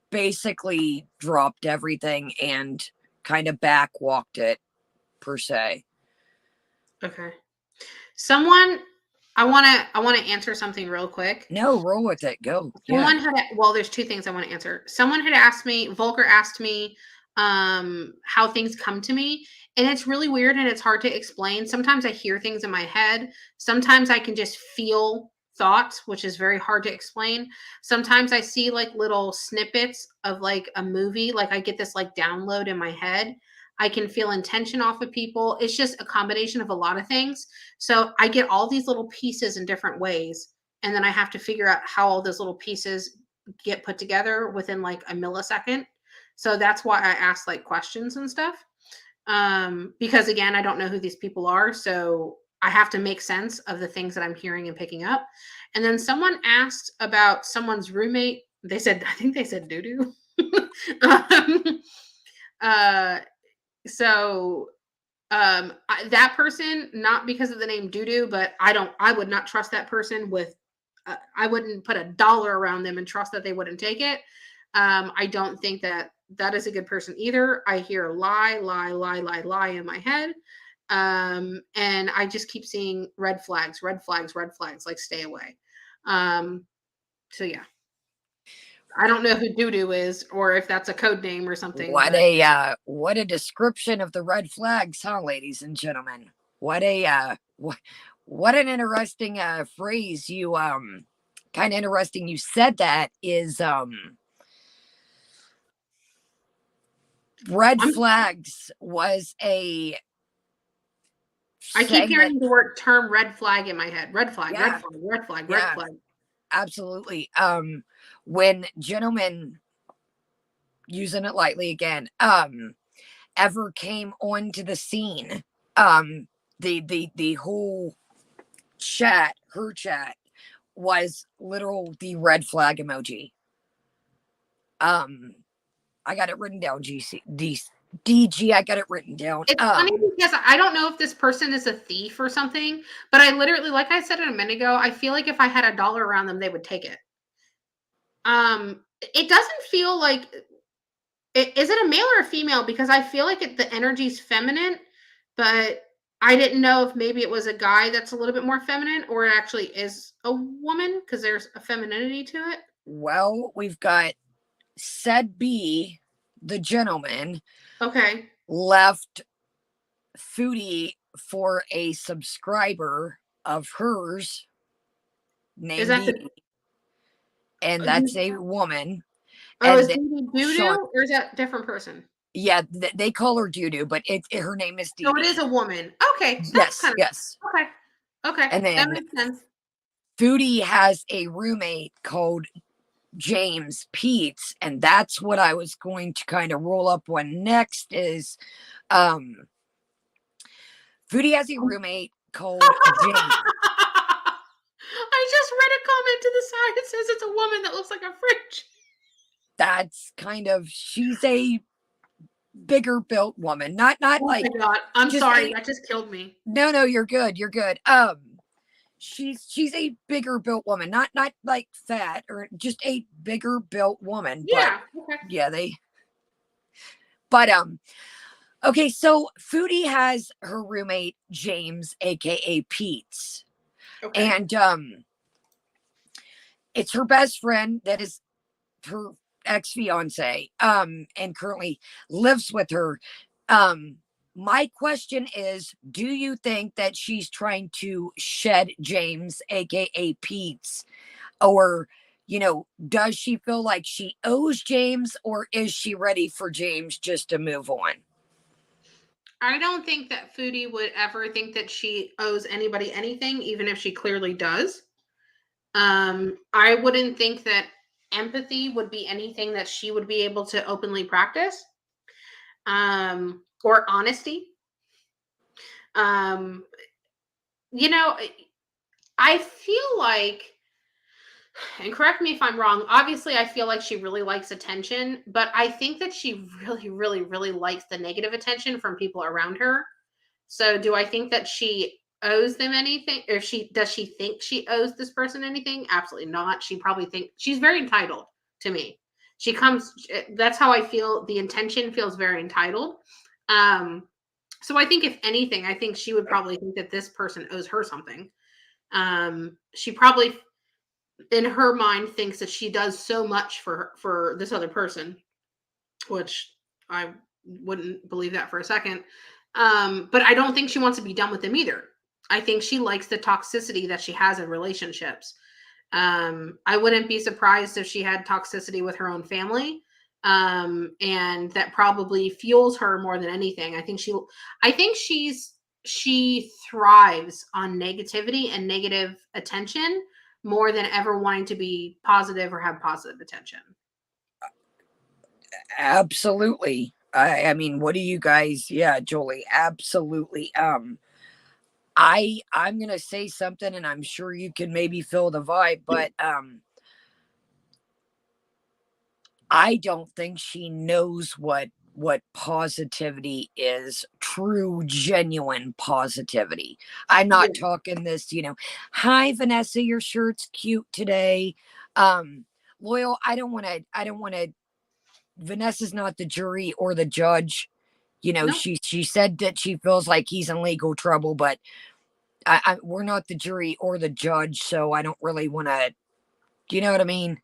basically dropped everything and kind of backwalked it per se. Okay. Someone, I want to answer something real quick. No, roll with it. Go. Someone there's two things I want to answer. Someone had asked me, Volker asked me, how things come to me. And it's really weird and it's hard to explain. Sometimes I hear things in my head. Sometimes I can just feel thoughts, which is very hard to explain. Sometimes I see like little snippets of like a movie. Like I get this like download in my head. I can feel intention off of people. It's just a combination of a lot of things. So I get all these little pieces in different ways. And then I have to figure out how all those little pieces get put together within like a millisecond. So that's why I ask like questions and stuff. Because again, I don't know who these people are. So I have to make sense of the things that I'm hearing and picking up. And then someone asked about someone's roommate. They said, I think they said doo-doo. That person, not because of the name doo-doo, but I would not trust that person with, I wouldn't put $1 around them and trust that they wouldn't take it. I don't think that is a good person either. I hear lie in my head. And I just keep seeing red flags, like stay away. So yeah. I don't know who doo-doo is or if that's a code name or something. What a description of the red flags, huh, ladies and gentlemen? What an interesting phrase. You kind of interesting you said that. Is red flags was a I keep hearing the word term red flag in my head. Red flag, yeah. red flag. Absolutely. When gentlemen using it lightly again, ever came onto the scene. The whole chat, her chat, was literal the red flag emoji. I got it written down. DG, I got it written down. It's funny because I don't know if this person is a thief or something, but I literally, like I said a minute ago, I feel like if I had $1 around them, they would take it. It doesn't feel like is it a male or a female? Because I feel like the energy's feminine, but I didn't know if maybe it was a guy that's a little bit more feminine, or it actually is a woman because there's a femininity to it. Well, we've got said B, the gentleman, Okay, left Foodie for a subscriber of hers named is that Dee, and that's a woman. oh, And is then Doo Sean, Doo, or is that a different person? yeah, they call her Doo, but her name is Dee. So it is a woman. Okay, that's Yes, kind of yes. okay. Okay, And that then makes sense. Foodie has a roommate called James Peets, and that's what I was going to kind of roll up on next is Foodie has a roommate called James. I just read a comment to the side. It says it's a woman that looks like a fridge. That's kind of, she's a bigger built woman, not Oh like, my god, I'm sorry, that just killed me. no, you're good, she's a bigger built woman, not like fat, or just a bigger built woman. Yeah, But okay. yeah, but okay, so Foodie has her roommate James, aka Pete's. Okay. And it's her best friend that is her ex-fiance, and currently lives with her. My question is, do you think that she's trying to shed James, aka Pete's, or does she feel like she owes James, or is she ready for James just to move on? I don't think that Foodie would ever think that she owes anybody anything, even if she clearly does. I wouldn't think that empathy would be anything that she would be able to openly practice. Or honesty. Um, you know, I feel like, and correct me if I'm wrong, obviously I feel like she really likes attention, but I think that she really, really, really likes the negative attention from people around her. So do I think that she owes them anything? Or does she think she owes this person anything? Absolutely not. She probably thinks she's very entitled to me. That's how I feel. The intention feels very entitled. So I think if anything, I think she would probably think that this person owes her something. She probably in her mind thinks that she does so much for this other person, which I wouldn't believe that for a second. But I don't think she wants to be done with them either. I think she likes the toxicity that she has in relationships. I wouldn't be surprised if she had toxicity with her own family. And that probably fuels her more than anything. I think she thrives on negativity and negative attention more than ever wanting to be positive or have positive attention. Absolutely. I mean, what do you guys? Yeah, Jolie, absolutely. I'm gonna say something, and I'm sure you can maybe feel the vibe, but I don't think she knows what positivity is, true, genuine positivity. I'm not talking this, hi Vanessa, your shirt's cute today. Loyal, I don't want to. Vanessa's not the jury or the judge. No. She said that she feels like he's in legal trouble, but we're not the jury or the judge, so I don't really want to. You know what I mean?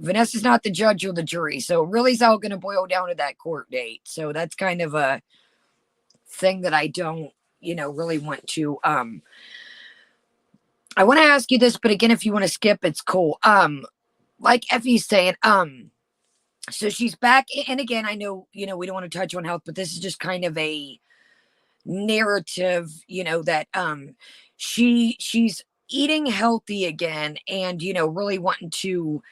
Vanessa's not the judge or the jury, so it really is all going to boil down to that court date. So that's kind of a thing that I don't, really want to. I want to ask you this, but again, if you want to skip, it's cool. Like Effie's saying, so she's back, and again, I know, we don't want to touch on health, but this is just kind of a narrative, that she's eating healthy again, and really wanting to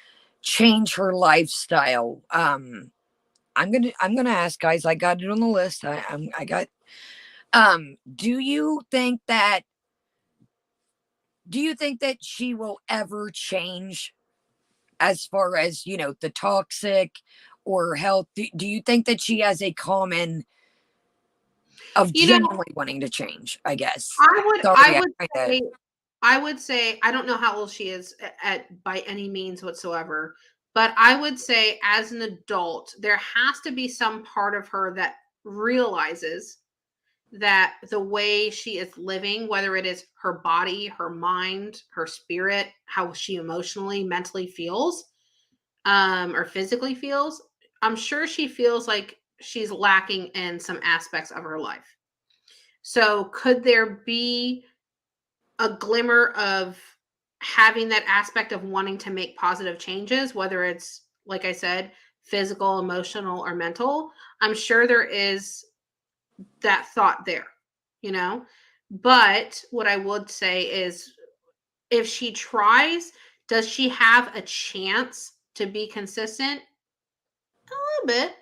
change her lifestyle. I'm gonna ask, guys. I got it on the list. I got. Do you think that she will ever change as far as, the toxic or health? Do you think that she has a common of genuinely wanting to change? I guess. Sorry, I would say I don't know how old she is at by any means whatsoever, but I would say as an adult, there has to be some part of her that realizes that the way she is living, whether it is her body, her mind, her spirit, how she emotionally, mentally feels, or physically feels, I'm sure she feels like she's lacking in some aspects of her life. So could there be a glimmer of having that aspect of wanting to make positive changes, whether it's, like I said, physical, emotional, or mental? I'm sure there is that thought there, you know? But what I would say is if she tries, does she have a chance to be consistent? A little bit.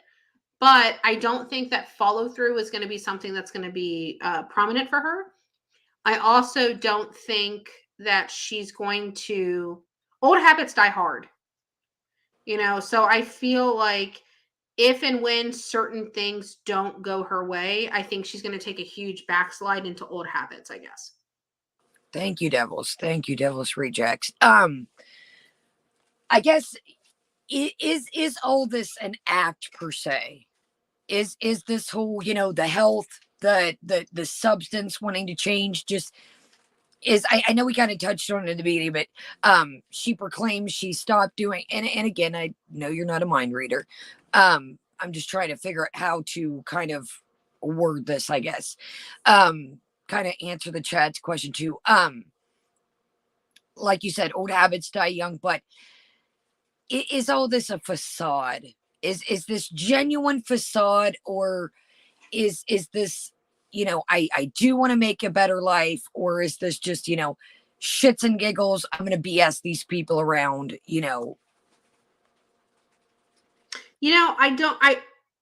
But I don't think that follow through is going to be something that's going to be prominent for her. I also don't think that she's going to, old habits die hard, so I feel like if and when certain things don't go her way, I think she's going to take a huge backslide into old habits, I guess. Thank you, Devils. Thank you, Devils Rejects. I guess is all this an act per se? Is this whole, the health, the substance wanting to change, just is, I know we kind of touched on it in the beginning, but she proclaims she stopped doing, and again, I know you're not a mind reader. I'm just trying to figure out how to kind of word this, I guess. Kind of answer the chat's question too. Like you said, old habits die young, but is all this a facade? Is this genuine facade, or is this, I do want to make a better life, or is this just, shits and giggles, I'm gonna BS these people around?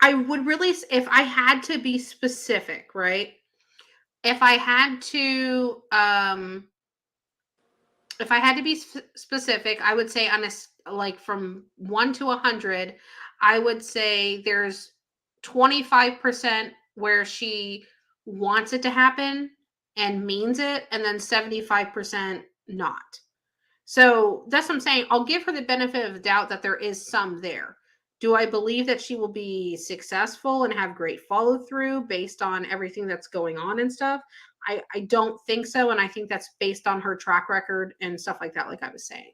I would really, if I had to be specific, right? If I had to be specific, I would say on like from 1 to 100, I would say there's 25% where she wants it to happen and means it, and then 75% not. So that's what I'm saying. I'll give her the benefit of the doubt that there is some there. Do I believe that she will be successful and have great follow through based on everything that's going on and stuff? I don't think so. And I think that's based on her track record and stuff like that, like I was saying.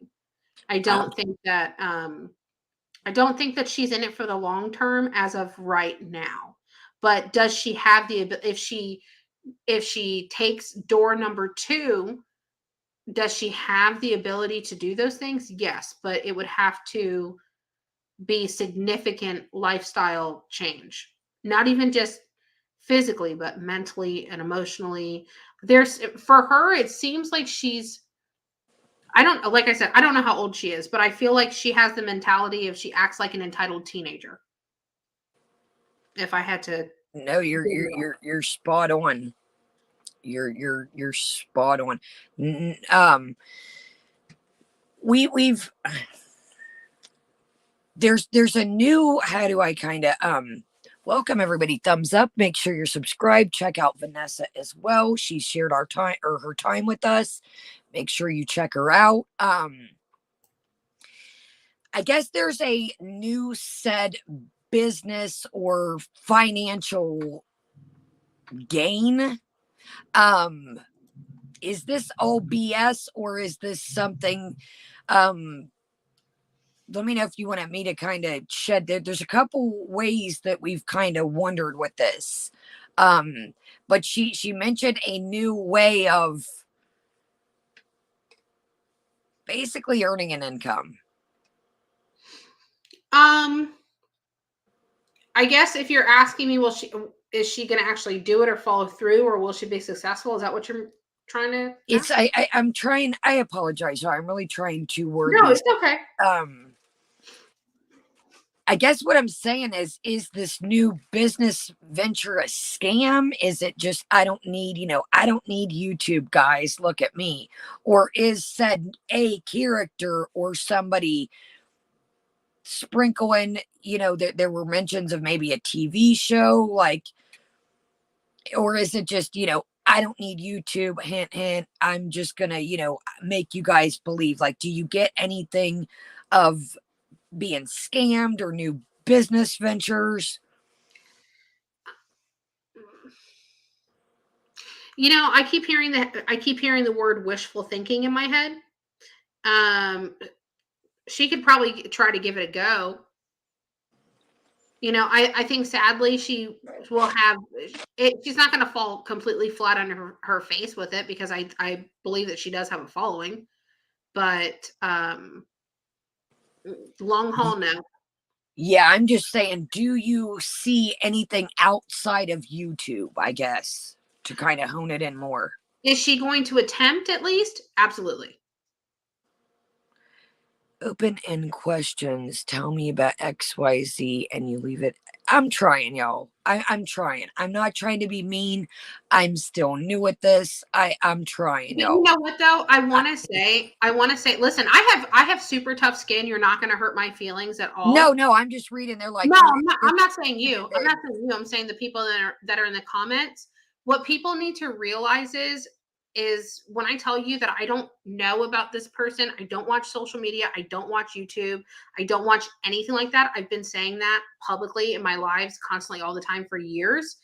I don't think that she's in it for the long term as of right now. But does she have the ability, if she takes door number 2, does she have the ability to do those things? Yes, but it would have to be significant lifestyle change. Not even just physically, but mentally and emotionally. For her, it seems like like I said, I don't know how old she is, but I feel like she has the mentality of she acts like an entitled teenager. If I had to. No, you're spot on. You're spot on. We've there's a new, how do I kind of welcome everybody, thumbs up, make sure you're subscribed, check out Vanessa as well. She shared her time with us. Make sure you check her out. I guess there's a new said business or financial gain. Is this all BS, or is this something? Let me know if you want me to kind of shed that. There's a couple ways that we've kind of wondered with this. But she mentioned a new way of basically earning an income. I guess if you're asking me, is she going to actually do it or follow through, or will she be successful? Is that what you're trying to ask? I'm trying, I apologize. I'm really trying to word No, these. it's okay. I guess what I'm saying is this new business venture a scam? Is it just, I don't need, I don't need YouTube, guys, look at me? Or is said a character or somebody sprinkling, there were mentions of maybe a TV show, like, or is it just, I don't need YouTube, hint, hint, I'm just gonna, make you guys believe? Like, do you get anything of being scammed or new business ventures? I keep hearing the word wishful thinking in my head. She could probably try to give it a go. I think sadly she will have it. She's not going to fall completely flat on her face with it, because I believe that she does have a following, but long haul, no. Yeah, I'm just saying, do you see anything outside of YouTube, I guess, to kind of hone it in more? Is she going to attempt at least? Absolutely. Open-end questions. Tell me about XYZ and you leave it. I'm trying, y'all. I'm trying. I'm not trying to be mean. I'm still new at this. I'm trying, But you y'all. know what though? I want to say, listen, I have super tough skin. You're not going to hurt my feelings at all. No, I'm just reading. They're like, No, you're I'm not saying you. I'm not saying you. I'm saying the people that are in the comments. What people need to realize is when I tell you that I don't know about this person, I don't watch social media, I don't watch YouTube, I don't watch anything like that. I've been saying that publicly in my lives constantly all the time for years.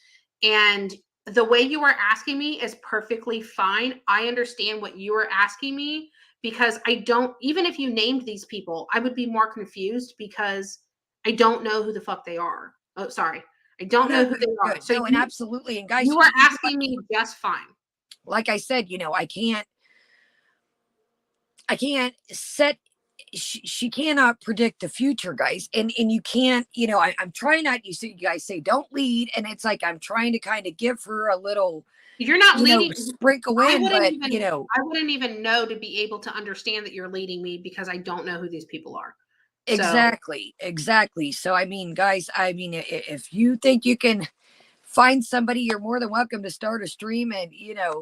And the way you are asking me is perfectly fine. I understand what you are asking me, because I don't, even if you named these people, I would be more confused because I don't know who the fuck they are. Oh, sorry. I don't know who they are. good. So No, and absolutely. And guys, you are asking me just fine. like I said, I can't set, she cannot predict the future, guys. And you can't, I'm trying not, you guys say don't lead. And it's like, I'm trying to kind of give her a little, You're not leading. sprinkle in, but I wouldn't even know to be able to understand that you're leading me, because I don't know who these people are. Exactly. So, I mean, guys, if you think you can find somebody, you're more than welcome to start a stream. And,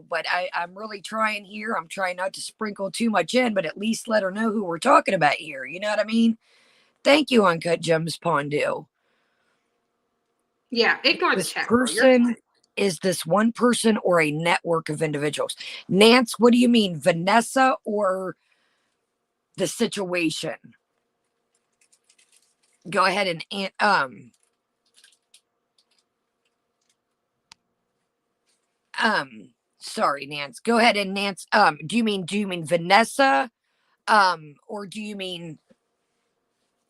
but I'm really trying here. I'm trying not to sprinkle too much in, but at least let her know who we're talking about here. You know what I mean? Thank you, Uncut Gems Pondu. Yeah, ignore the chat. Person, is this one person or a network of individuals? Nance, what do you mean? Vanessa or the situation? Go ahead and sorry, Nance. Go ahead and Nance. Do you mean Vanessa? Or do you mean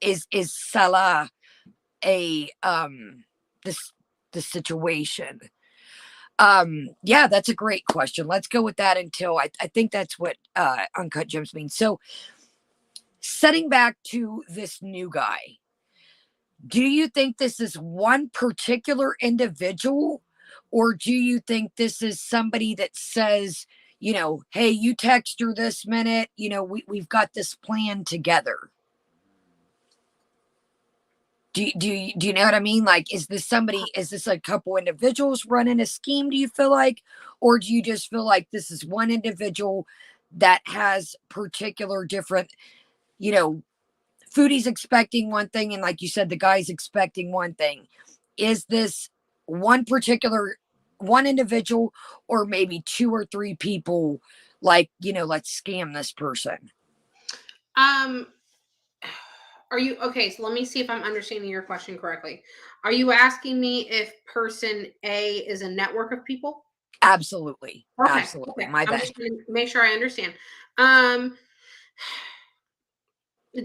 is Salah a this the situation? Yeah, that's a great question. Let's go with that until I think that's what Uncut Gems means. So setting back to this new guy, do you think this is one particular individual, or do you think this is somebody that says, hey, you text her this minute, we've got this plan together? Do you know what I mean? Like, is this a couple individuals running a scheme, do you feel like? Or do you just feel like this is one individual that has particular different, Foodie's expecting one thing, and like you said, the guy's expecting one thing. Is this one individual, or maybe two or three people, like, let's scam this person? Are you okay? So let me see if I'm understanding your question correctly. Are you asking me if person A is a network of people? Absolutely. Okay. Absolutely. Okay. My I'm bad. just going to make sure I understand.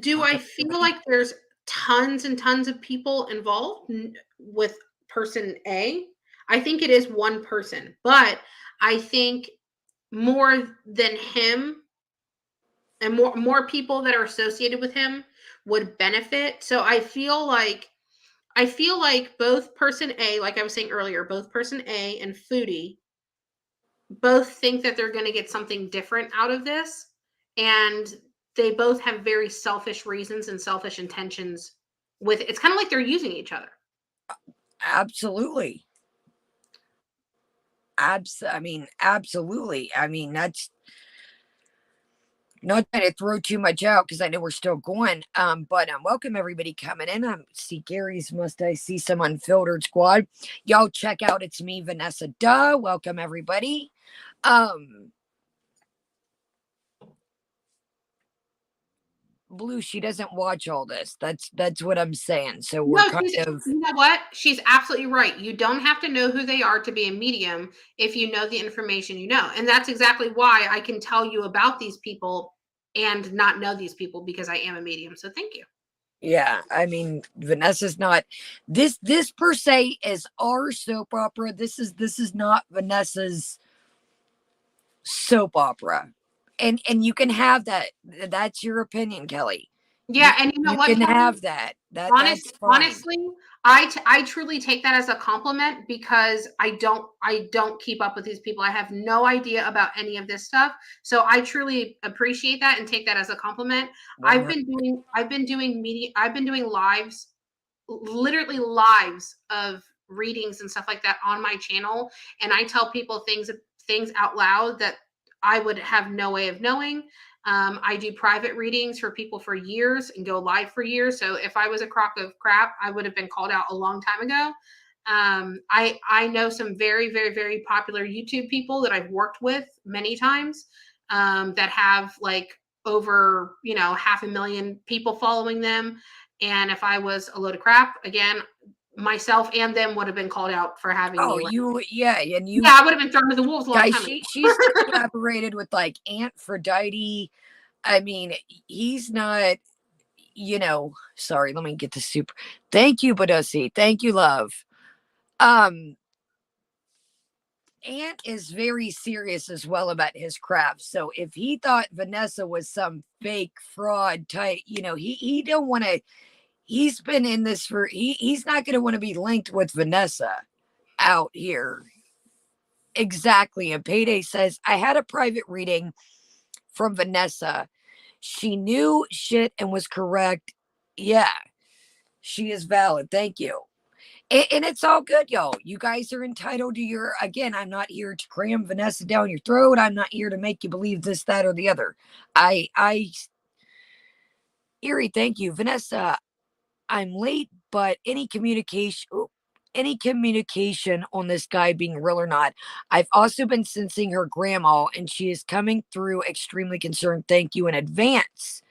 Do I feel like there's tons and tons of people involved with person A? I think it is one person, but I think more than him and more people that are associated with him would benefit. So I feel like both person A, like I was saying earlier, both person A and Foodie both think that they're going to get something different out of this, and they both have very selfish reasons and selfish intentions with, it's kind of like they're using each other. Absolutely. Absolutely. I mean, that's not trying to throw too much out because I know we're still going. But welcome everybody coming in. See Gary's Must I See Some Unfiltered Squad. Y'all check out It's Me, Vanessa. Duh. Welcome everybody. Blue, she doesn't watch all this. That's what I'm saying. So we're No, kind of, you know what? She's absolutely right. You don't have to know who they are to be a medium if you know the information you know. And that's exactly why I can tell you about these people and not know these people, because I am a medium. So thank you. yeah. I mean, Vanessa's not this per se is our soap opera. This is not Vanessa's soap opera. And you can have that. That's your opinion, Kelly. Yeah, and you know what, can Kelly? have that. That's fine. Honestly, I truly take that as a compliment, because I don't keep up with these people. I have no idea about any of this stuff. So I truly appreciate that and take that as a compliment. I've been doing lives, literally lives of readings and stuff like that on my channel, and I tell people things out loud that I would have no way of knowing. I do private readings for people for years and go live for years. So if I was a crock of crap, I would have been called out a long time ago. I know some very, very, very popular YouTube people that I've worked with many times, that have like over, 500,000 people following them. And if I was a load of crap, again, myself and them would have been called out for having me. Yeah, I would have been thrown to the wolves a long guys, time ago. she's collaborated with like Aphrodite. I mean, he's not, sorry, let me get the super. Thank you, Badusi. Thank you, love. Ant is very serious as well about his craft. So if he thought Vanessa was some fake fraud type, he don't want to. He's been in this for. He's not going to want to be linked with Vanessa out here. Exactly. And Payday says, I had a private reading from Vanessa. She knew shit and was correct. Yeah, she is valid. Thank you. And it's all good, y'all. You guys are entitled to your, again, I'm not here to cram Vanessa down your throat. I'm not here to make you believe this, that, or the other. Erie, thank you. Vanessa, I'm late, but any communication on this guy being real or not. I've also been sensing her grandma, and she is coming through extremely concerned. Thank you in advance.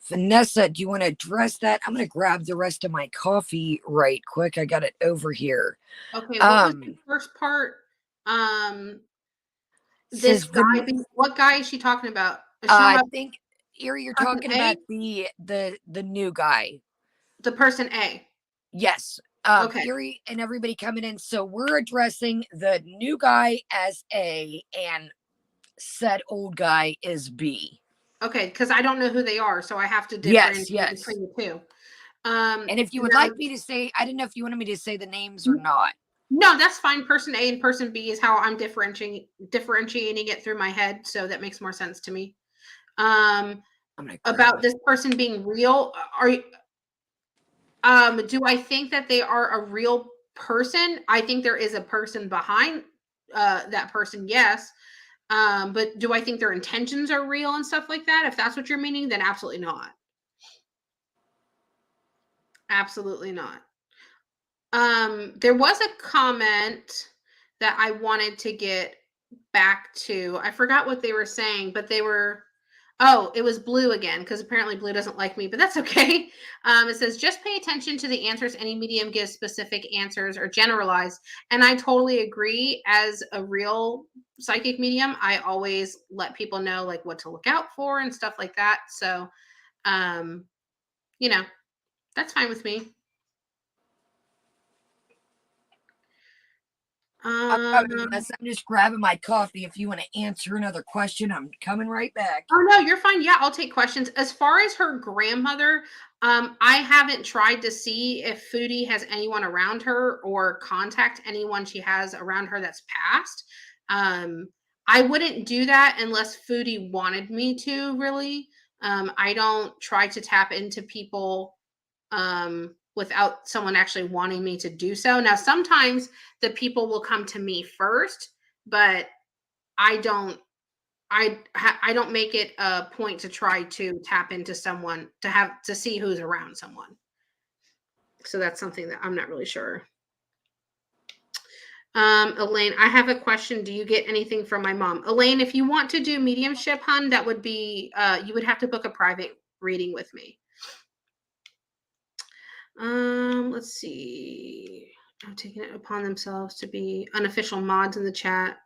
Vanessa, do you want to address that? I'm going to grab the rest of my coffee right quick. I got it over here. Okay, what was the first part? This guy, what guy is she talking about? I think, Erie, you're talking about the new guy. The person A. Yes. Okay. Erie and everybody coming in. So we're addressing the new guy as A, and said old guy is B. Okay, because I don't know who they are, so I have to differentiate between the two. And if you would like me to say, I didn't know if you wanted me to say the names or not. No, that's fine. Person A and person B is how I'm differentiating it through my head, so that makes more sense to me. About this person being real, are you? Do I think that they are a real person? I think there is a person behind that person, yes. But do I think their intentions are real and stuff like that? If that's what you're meaning, then absolutely not. Absolutely not. There was a comment that I wanted to get back to. I forgot what they were saying, but they were, it was Blue again, because apparently Blue doesn't like me, but that's okay. It says, just pay attention to the answers. Any medium gives specific answers or generalized. And I totally agree. As a real psychic medium, I always let people know like what to look out for and stuff like that. So, that's fine with me. I'm just grabbing my coffee. If you want to answer another question, I'm coming right back. Oh, no, you're fine. Yeah, I'll take questions. As far as her grandmother, I haven't tried to see if Foodie has anyone around her or contact anyone she has around her that's passed. I wouldn't do that unless Foodie wanted me to, really. I don't try to tap into people without someone actually wanting me to do so. Now, sometimes the people will come to me first, but I don't make it a point to try to tap into someone to see who's around someone. So that's something that I'm not really sure. Elaine, I have a question. Do you get anything from my mom? Elaine, if you want to do mediumship, hun, that would be, you would have to book a private reading with me. Let's see. I'm taking it upon themselves to be unofficial mods in the chat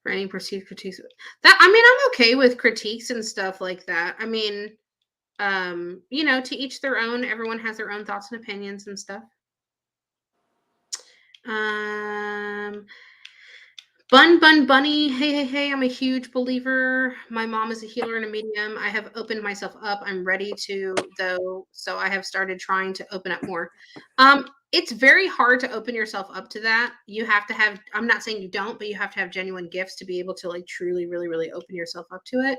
for any perceived critiques. That, I mean, I'm okay with critiques and stuff like that. I mean, you know, to each their own. Everyone has their own thoughts and opinions and stuff. Bunny. Hey. I'm a huge believer. My mom is a healer and a medium. I have opened myself up. I'm ready to, though. So I have started trying to open up more. It's very hard to open yourself up to that. You have to have, I'm not saying you don't, but you have to have genuine gifts to be able to like truly, really, really open yourself up to it.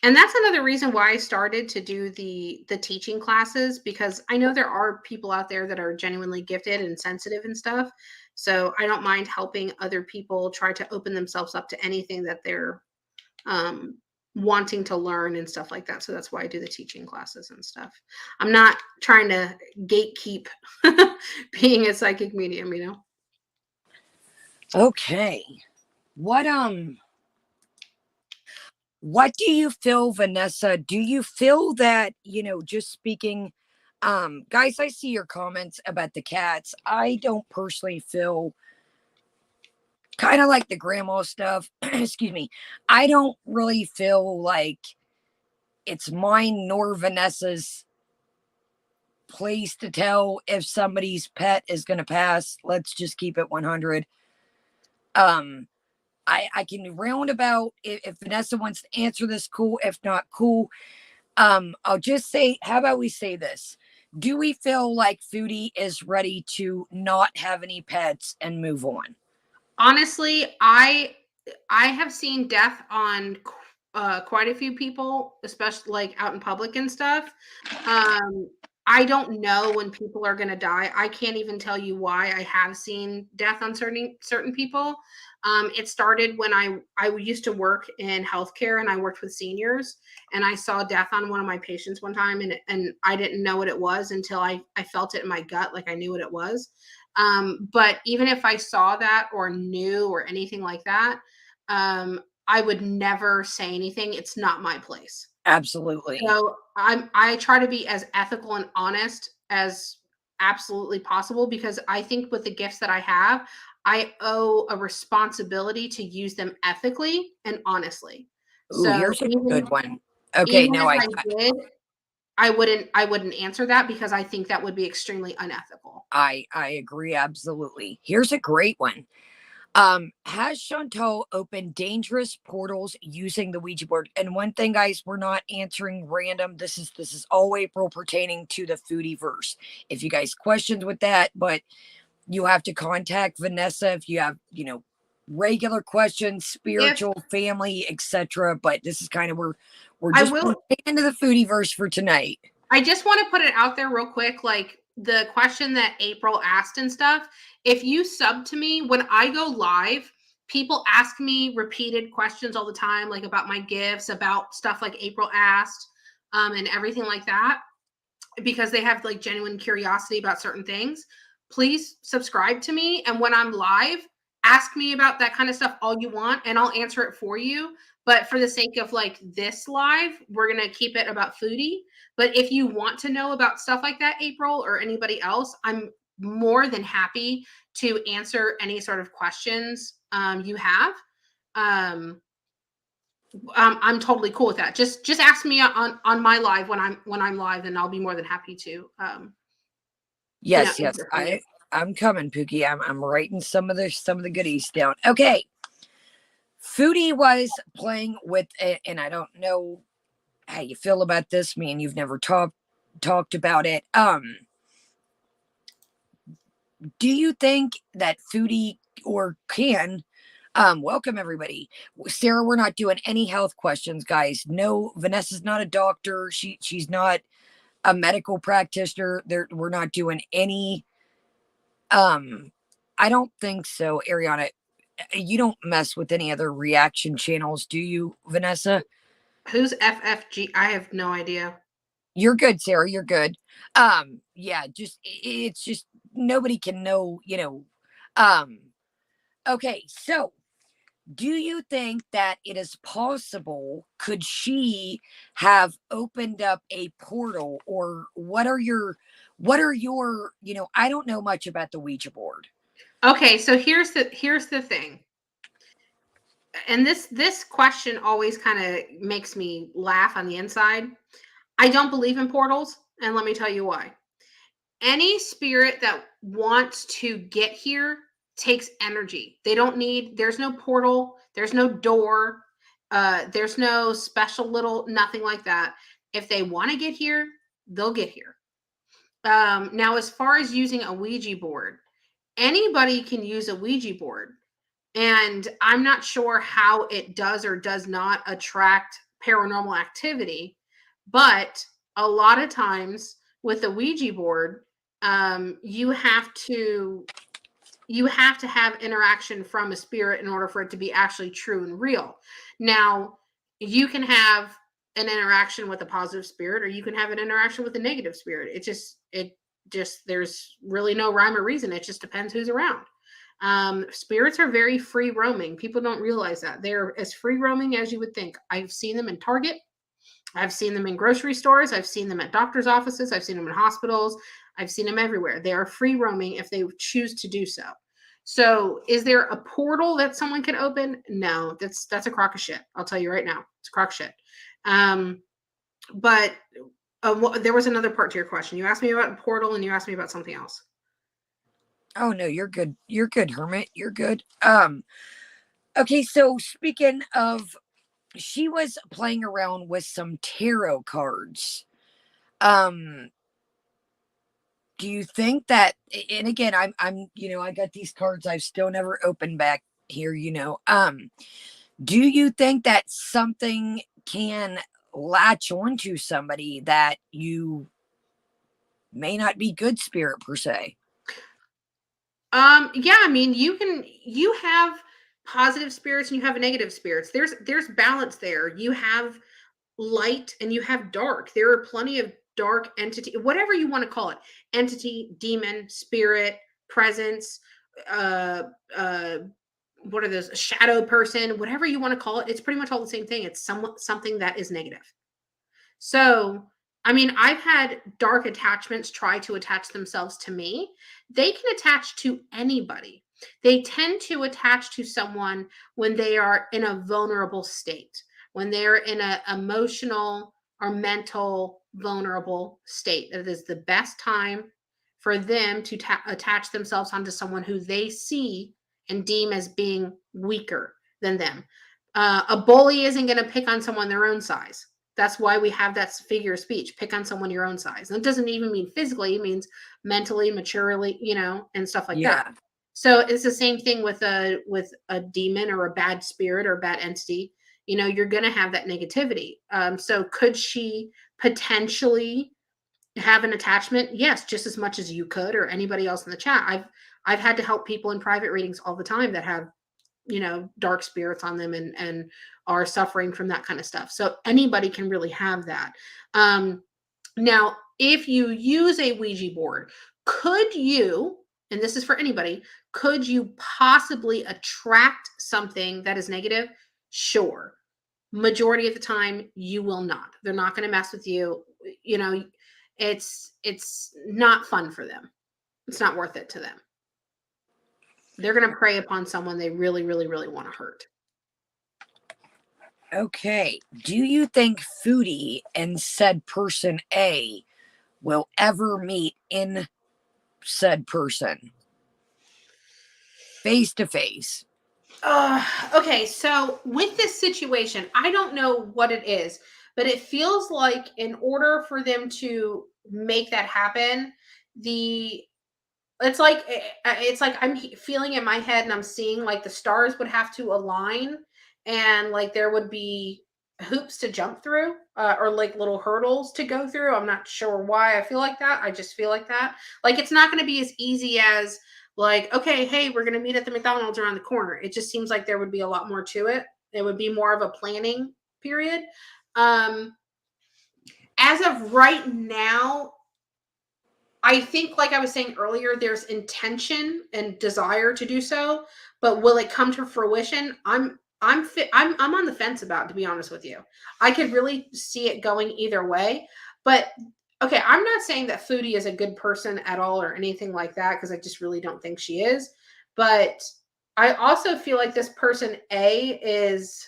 And that's another reason why I started to do the teaching classes, because I know there are people out there that are genuinely gifted and sensitive and stuff. So I don't mind helping other people try to open themselves up to anything that they're wanting to learn and stuff like that. So that's why I do the teaching classes and stuff. I'm not trying to gatekeep being a psychic medium, you know? Okay. What do you feel, Vanessa? Do you feel that, you know, just speaking, guys, I see your comments about the cats. I don't personally feel kind of like the grandma stuff. Excuse me. I don't really feel like it's mine nor Vanessa's place to tell if somebody's pet is going to pass. Let's just keep it 100. I can roundabout if Vanessa wants to answer this, cool. If not, cool. I'll just say, how about we say this? Do we feel like Foodie is ready to not have any pets and move on? Honestly, I have seen death on quite a few people, especially like out in public and stuff. I don't know when people are going to die. I can't even tell you why. I have seen death on certain people. It started when I used to work in healthcare and I worked with seniors, and I saw death on one of my patients one time, and I didn't know what it was until I felt it in my gut, like I knew what it was. But even if I saw that or knew or anything like that, I would never say anything. It's not my place. Absolutely. So I try to be as ethical and honest as absolutely possible, because I think with the gifts that I have, I owe a responsibility to use them ethically and honestly. Ooh, So here's a good one. Okay, even no, if I did, I wouldn't answer that, because I think that would be extremely unethical. I agree absolutely. Here's a great one. Has Chantal opened dangerous portals using the Ouija board? And one thing, guys, we're not answering random. This is all April pertaining to the Foodieverse. If you guys questions with that, but you have to contact Vanessa if you have, you know, regular questions, spiritual, family, etc. But this is kind of where we're just into the Foodieverse for tonight. I just want to put it out there real quick, like the question that April asked and stuff. If you sub to me, when I go live, people ask me repeated questions all the time, like about my gifts, about stuff like April asked, and everything like that, because they have like genuine curiosity about certain things. Please subscribe to me, and when I'm live, ask me about that kind of stuff all you want, and I'll answer it for you. But for the sake of like this live, we're going to keep it about Foodie. But if you want to know about stuff like that, April, or anybody else, I'm more than happy to answer any sort of questions you have. I'm totally cool with that. Just ask me on my live when I'm live, and I'll be more than happy to. Yes, I'm coming, Pookie. I'm writing some of the goodies down. Okay. Foodie was playing with it, and I don't know how you feel about this. Me and you've never talked about it. Do you think that Foodie or can welcome everybody? Sarah, we're not doing any health questions, guys. No, Vanessa's not a doctor. She's not a medical practitioner. We're not doing any. I don't think so, Ariana. You don't mess with any other reaction channels, do you, Vanessa? Who's FFG? I have no idea. You're good, Sarah. You're good. Yeah, it's just nobody can know, Okay, so do you think that it is possible? Could she have opened up a portal, or what are your, I don't know much about the Ouija board. Okay, so here's the thing. And this question always kind of makes me laugh on the inside. I don't believe in portals, and let me tell you why. Any spirit that wants to get here takes energy. There's no portal, there's no door, there's no special little nothing like that. If they want to get here, they'll get here. Now, as far as using a Ouija board, anybody can use a Ouija board. And I'm not sure how it does or does not attract paranormal activity, but a lot of times with the Ouija board, you have to have interaction from a spirit in order for it to be actually true and real. Now, you can have an interaction with a positive spirit, or you can have an interaction with a negative spirit. It just there's really no rhyme or reason. It just depends who's around. Spirits are very free roaming. People don't realize that they're as free roaming as you would think. I've seen them in Target. I've seen them in grocery stores. I've seen them at doctor's offices. I've seen them in hospitals. I've seen them everywhere. They are free roaming if they choose to do so. So is there a portal that someone can open? No, that's a crock of shit. I'll tell you right now. It's a crock of shit. But there was another part to your question. You asked me about a portal and you asked me about something else. Oh no, you're good. You're good, Hermit. You're good. Okay, so speaking of, she was playing around with some tarot cards. Do you think that, and again, I'm I got these cards I've still never opened back here, do you think that something can latch onto somebody that you may not be good spirit per se? Yeah, I mean, you have positive spirits and you have negative spirits. There's balance there. You have light and you have dark. There are plenty of dark entity, whatever you want to call it, entity, demon, spirit, presence, uh what are those, a shadow person, whatever you want to call it. It's pretty much all the same thing. It's something that is negative. So, I mean, I've had dark attachments try to attach themselves to me. They can attach to anybody. They tend to attach to someone when they are in a vulnerable state, when they're in an emotional or mental vulnerable state. It is the best time for them to attach themselves onto someone who they see and deem as being weaker than them. A bully isn't going to pick on someone their own size. That's why we have that figure of speech, pick on someone your own size. And it doesn't even mean physically, it means mentally, maturely, and stuff like that. So it's the same thing with a demon or a bad spirit or a bad entity. You're going to have that negativity. So could she potentially have an attachment? Yes, just as much as you could or anybody else in the chat. I've had to help people in private readings all the time that have dark spirits on them and are suffering from that kind of stuff. So anybody can really have that. Now, if you use a Ouija board, could you, and this is for anybody, could you possibly attract something that is negative? Sure. Majority of the time, you will not. They're not going to mess with you. It's not fun for them. It's not worth it to them. They're going to prey upon someone they really, really, really want to hurt. Okay. Do you think Foodie and said person A will ever meet in said person? Face to face. Okay, so with this situation, I don't know what it is, but it feels like in order for them to make that happen, it's like I'm feeling in my head and I'm seeing like the stars would have to align and like there would be hoops to jump through, or like little hurdles to go through. I'm not sure why I feel like that. I just feel like that. Like it's not going to be as easy as like, okay, hey, we're going to meet at the McDonald's around the corner. It just seems like there would be a lot more to it. It would be more of a planning period. As of right now, I think, like I was saying earlier, there's intention and desire to do so, but will it come to fruition? I'm on the fence about it, to be honest with you. I could really see it going either way. But okay, I'm not saying that Foodie is a good person at all or anything like that, because I just really don't think she is. But I also feel like this person A is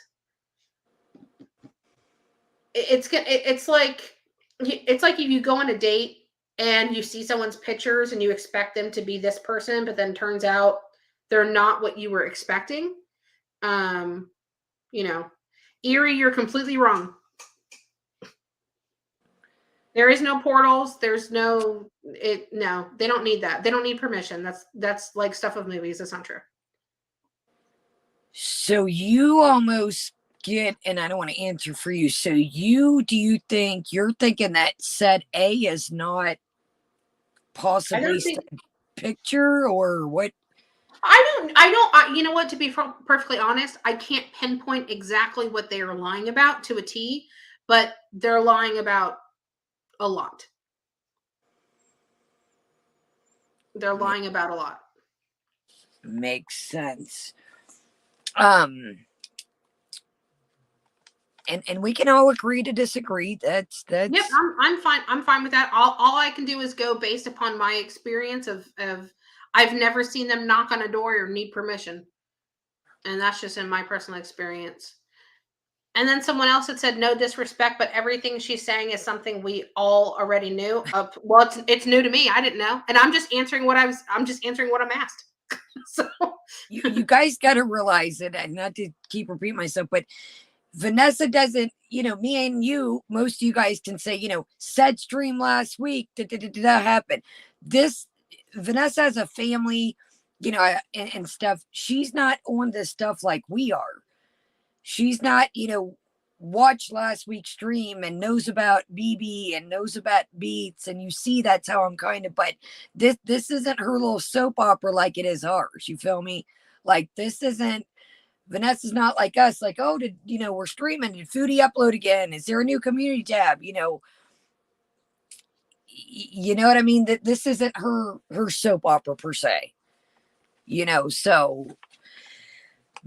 it's like if you go on a date and you see someone's pictures and you expect them to be this person, but then turns out they're not what you were expecting. You know, Erie, you're completely wrong. There is no portals. There's no no, they don't need that. They don't need permission. That's like stuff of movies. That's not true. So you almost get, and I don't want to answer for you. So do you think you're thinking that set A is not possibly Think, picture or what? you know what, to be perfectly honest, I can't pinpoint exactly what they are lying about to a T, but they're lying about a lot. They're lying about a lot. Makes sense. And we can all agree to disagree. That's Yep, I'm fine. I'm fine with that. All I can do is go based upon my experience of I've never seen them knock on a door or need permission. And that's just in my personal experience. And then someone else had said no disrespect, but everything she's saying is something we all already knew. Well, it's new to me. I didn't know, and I'm just answering what I'm just answering what I'm asked. So you guys got to realize it, and not to keep repeating myself, but Vanessa doesn't. Me and you, most of you guys can say, said stream last week. That happened. This Vanessa has a family, and stuff. She's not on this stuff like we are. She's not, watched last week's stream and knows about BB and knows about beats, and you see that's how I'm kind of. But this isn't her little soap opera like it is ours. You feel me? Like this isn't. Vanessa's not like us. Like, oh, we're streaming? Did Foodie upload again? Is there a new community tab? You know what I mean? That this isn't her soap opera per se. So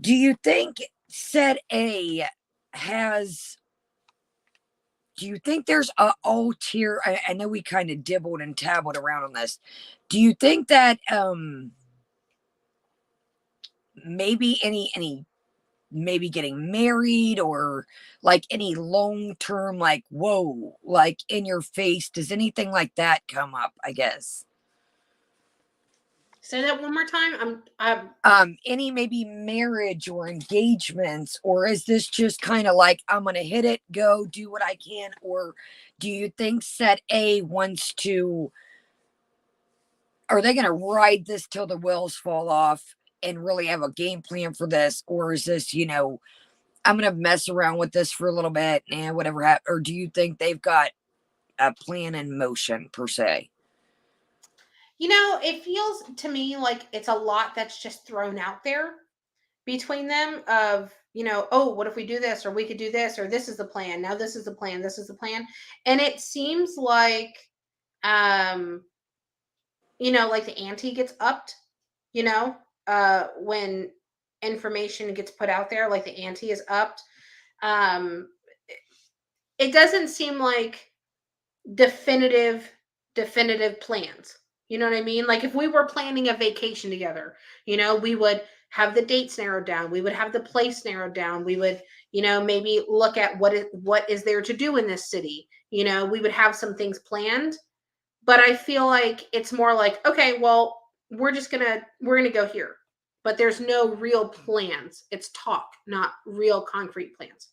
do you think set A has, do you think there's a alt tier? I know we kind of dibbled and tabbled around on this. Do you think that maybe any maybe getting married or like any long-term, like, whoa, like in your face, does anything like that come up? I guess. Say that one more time. Any maybe marriage or engagements, or is this just kind of like I'm gonna hit it, go do what I can? Or do you think set A wants to, are they gonna ride this till the wheels fall off and really have a game plan for this? Or is this, I'm gonna mess around with this for a little bit and whatever happens? Or do you think they've got a plan in motion per se? It feels to me like it's a lot that's just thrown out there between them of, oh, what if we do this, or we could do this, or this is the plan. Now this is the plan. This is the plan. And it seems like, like the ante gets upped, when information gets put out there, like the ante is upped. Um, it doesn't seem like definitive plans. You know what I mean? Like if we were planning a vacation together, we would have the dates narrowed down. We would have the place narrowed down. We would, maybe look at what is there to do in this city. We would have some things planned. But I feel like it's more like, okay, well, we're gonna go here. But there's no real plans. It's talk, not real concrete plans.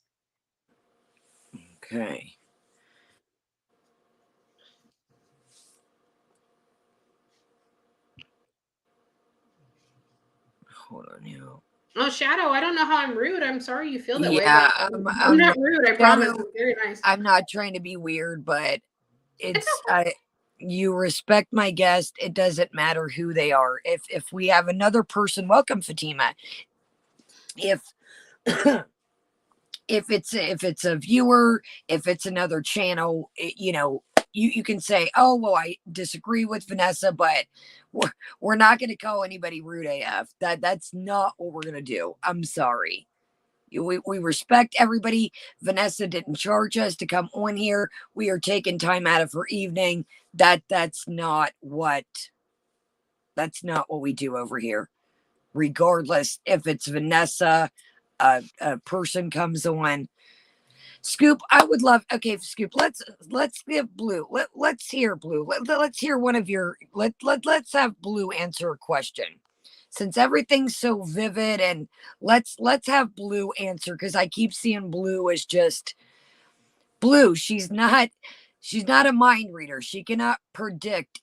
Okay. Hold on, Oh, Shadow, I don't know how I'm rude. I'm sorry you feel that way, Yeah, but I'm not rude. I promise. Shadow, I'm very nice. I'm not trying to be weird, but It's it's you respect my guest. It doesn't matter who they are. If we have another person, welcome Fatima. If if it's a viewer, if it's another channel, you know, you can say, oh well, I disagree with Vanessa, but we're not going to call anybody rude AF. That's not what we're going to do. I'm sorry. We respect everybody. Vanessa didn't charge us to come on here. We are taking time out of her evening. That's not what we do over here. Regardless if it's Vanessa, a person comes on. Scoop, I would love. Okay, Scoop, let's give Blue. Let's hear Blue. Let's hear one of your. Let's have Blue answer a question. Since everything's so vivid, and let's have Blue answer, because I keep seeing Blue as just Blue. She's not a mind reader. She cannot predict.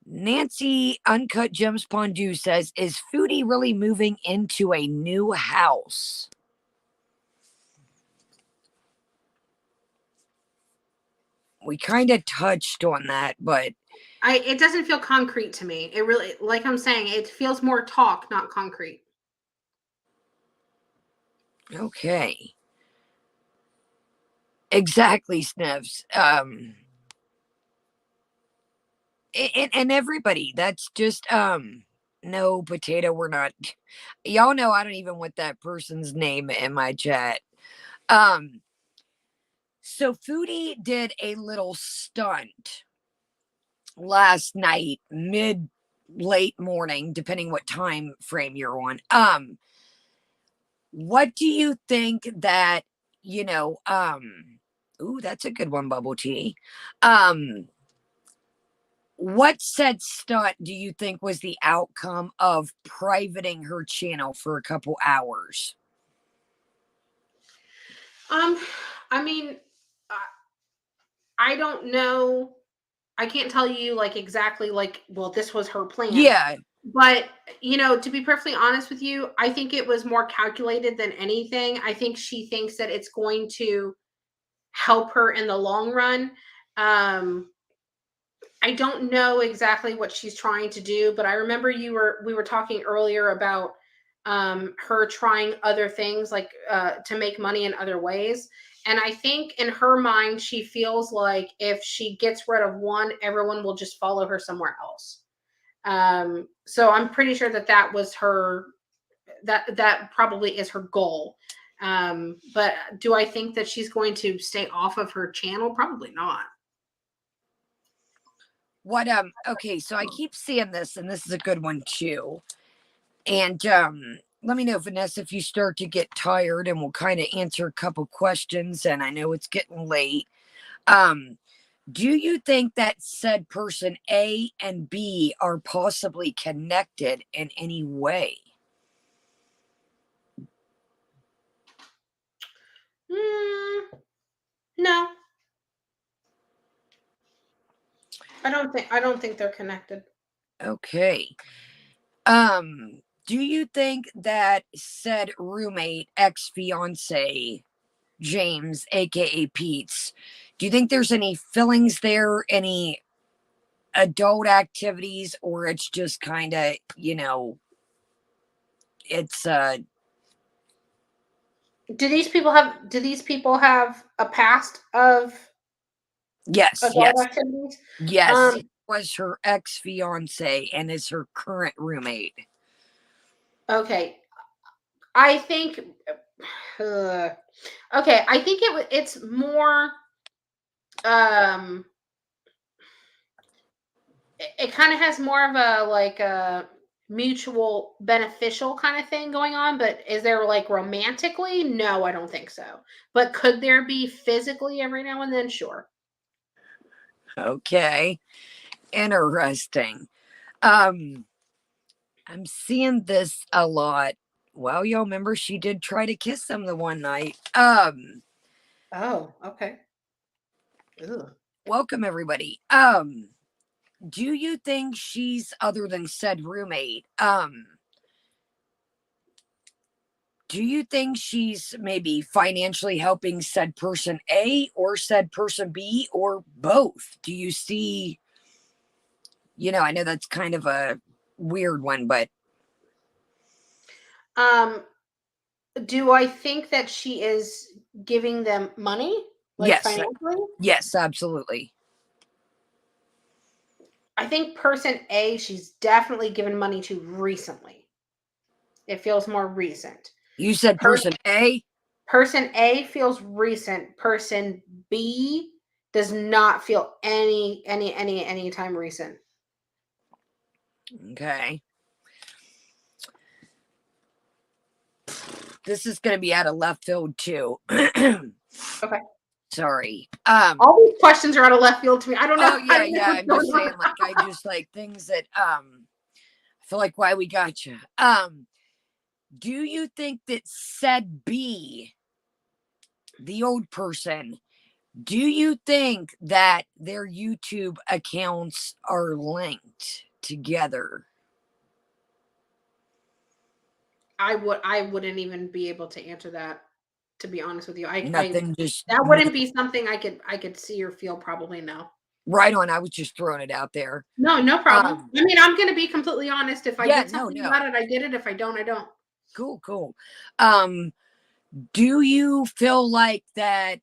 Nancy Uncut Gems Pondu says, is Foodie really moving into a new house? We kind of touched on that, but it doesn't feel concrete to me. It really, like I'm saying, it feels more talk, not concrete. okay. Exactly, Sniffs. And everybody, that's just no potato, we're not. Y'all know I don't even want that person's name in my chat. So Foodie did a little stunt last night, mid late morning, depending what time frame you're on. What do you think that, you know, ooh, that's a good one, Bubble Tea. What said stunt do you think was the outcome of privating her channel for a couple hours? I mean, I don't know. I can't tell you like exactly like, well, this was her plan. Yeah. But, you know, to be perfectly honest with you, I think it was more calculated than anything. I think she thinks that it's going to help her in the long run. I don't know exactly what she's trying to do, but I remember we were talking earlier about her trying other things like to make money in other ways. And I think in her mind, she feels like if she gets rid of one, everyone will just follow her somewhere else. So I'm pretty sure that was her, that probably is her goal. But do I think that she's going to stay off of her channel? Probably not. What okay, so I keep seeing this, and this is a good one too. And let me know, Vanessa, if you start to get tired, and we'll kind of answer a couple questions, and I know it's getting late. Do you think that said person A and B are possibly connected in any way? No. I don't think they're connected. Okay. Do you think that said roommate, ex-fiance, James, aka Pete's, do you think there's any feelings there, any adult activities, or it's just kind of, you know, it's Do these people have a past of yes, adult activities? yes, he was her ex-fiance and is her current roommate. Okay. I think okay, I think it's more it kind of has more of a like a mutual beneficial kind of thing going on, but is there like romantically? No, I don't think so. But could there be physically every now and then? Sure. Okay, interesting. I'm seeing this a lot. Well, y'all remember she did try to kiss him the one night. Oh, okay. Ugh. Welcome everybody. Do you think she's, other than said roommate, Do you think she's maybe financially helping said person A or said person B or both? Do you see, I know that's kind of a weird one, but Do I think that she is giving them money, like yes, financially? yes, absolutely. I think person A, she's definitely given money to recently. It feels more recent. You said person A? Person A feels recent. Person B does not feel any time recent. Okay. This is going to be out of left field too. Okay. Sorry. All these questions are out of left field to me. I don't know. Oh yeah. I'm just saying, like, I just like things that I feel like why we got you. Do you think that said B, the old person, do you think that their YouTube accounts are linked together? I wouldn't even be able to answer that, to be honest with you. Nothing, just that wouldn't be something I could see or feel, probably no. right on. I was just throwing it out there. No problem. I mean, I'm gonna be completely honest. If I did something about it, I did it. If I don't, I don't. Cool. Do you feel like that?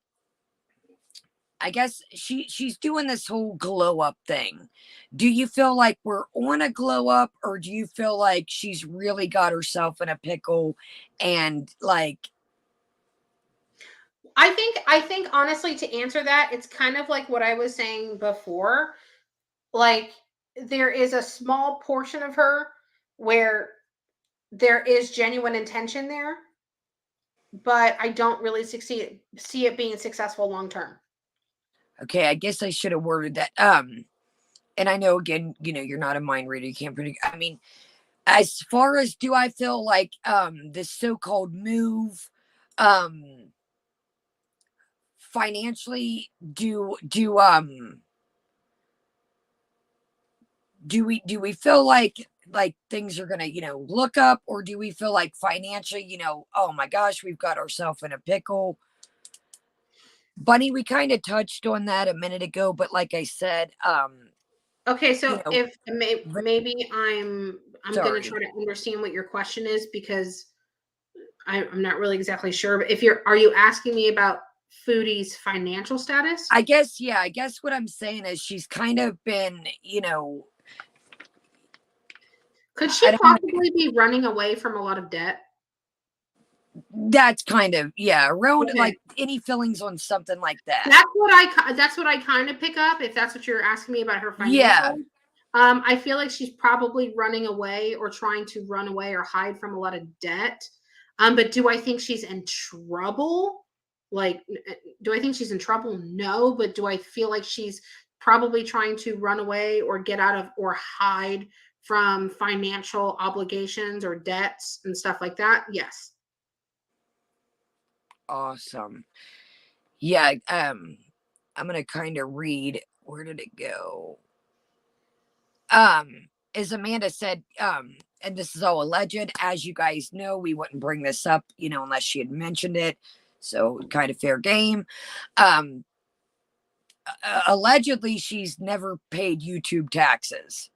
I guess she's doing this whole glow up thing. Do you feel like we're on a glow up, or do you feel like she's really got herself in a pickle and like I think honestly, to answer that, it's kind of like what I was saying before. Like, there is a small portion of her where there is genuine intention there, but I don't really see it being successful long term. okay, I guess I should have worded that. And I know again, you're not a mind reader, you can't predict. I mean, as far as do I feel like this so-called move financially do we feel like things are gonna look up, or do we feel like financially oh my gosh, we've got ourselves in a pickle? Bunny, we kind of touched on that a minute ago, but like I said, Okay, so if maybe I'm going to sorry, try to understand what your question is, because I'm not really exactly sure. But are you asking me about Foodie's financial status? I guess what I'm saying is she's kind of been Could she possibly be running away from a lot of debt? that's kind of around Okay. like any feelings on something like that. That's what I kind of pick up, if that's what you're asking me about her financial. Yeah. I feel like she's probably running away or trying to run away or hide from a lot of debt. But do I think she's in trouble? Like, do I think she's in trouble? No, but do I feel like she's probably trying to run away or get out of or hide from financial obligations or debts and stuff like that? Yes. Awesome. Yeah, I'm gonna kind of read, where did it go? As Amanda said, and this is all alleged, as you guys know, we wouldn't bring this up, unless she had mentioned it, so kind of fair game. Allegedly she's never paid YouTube taxes.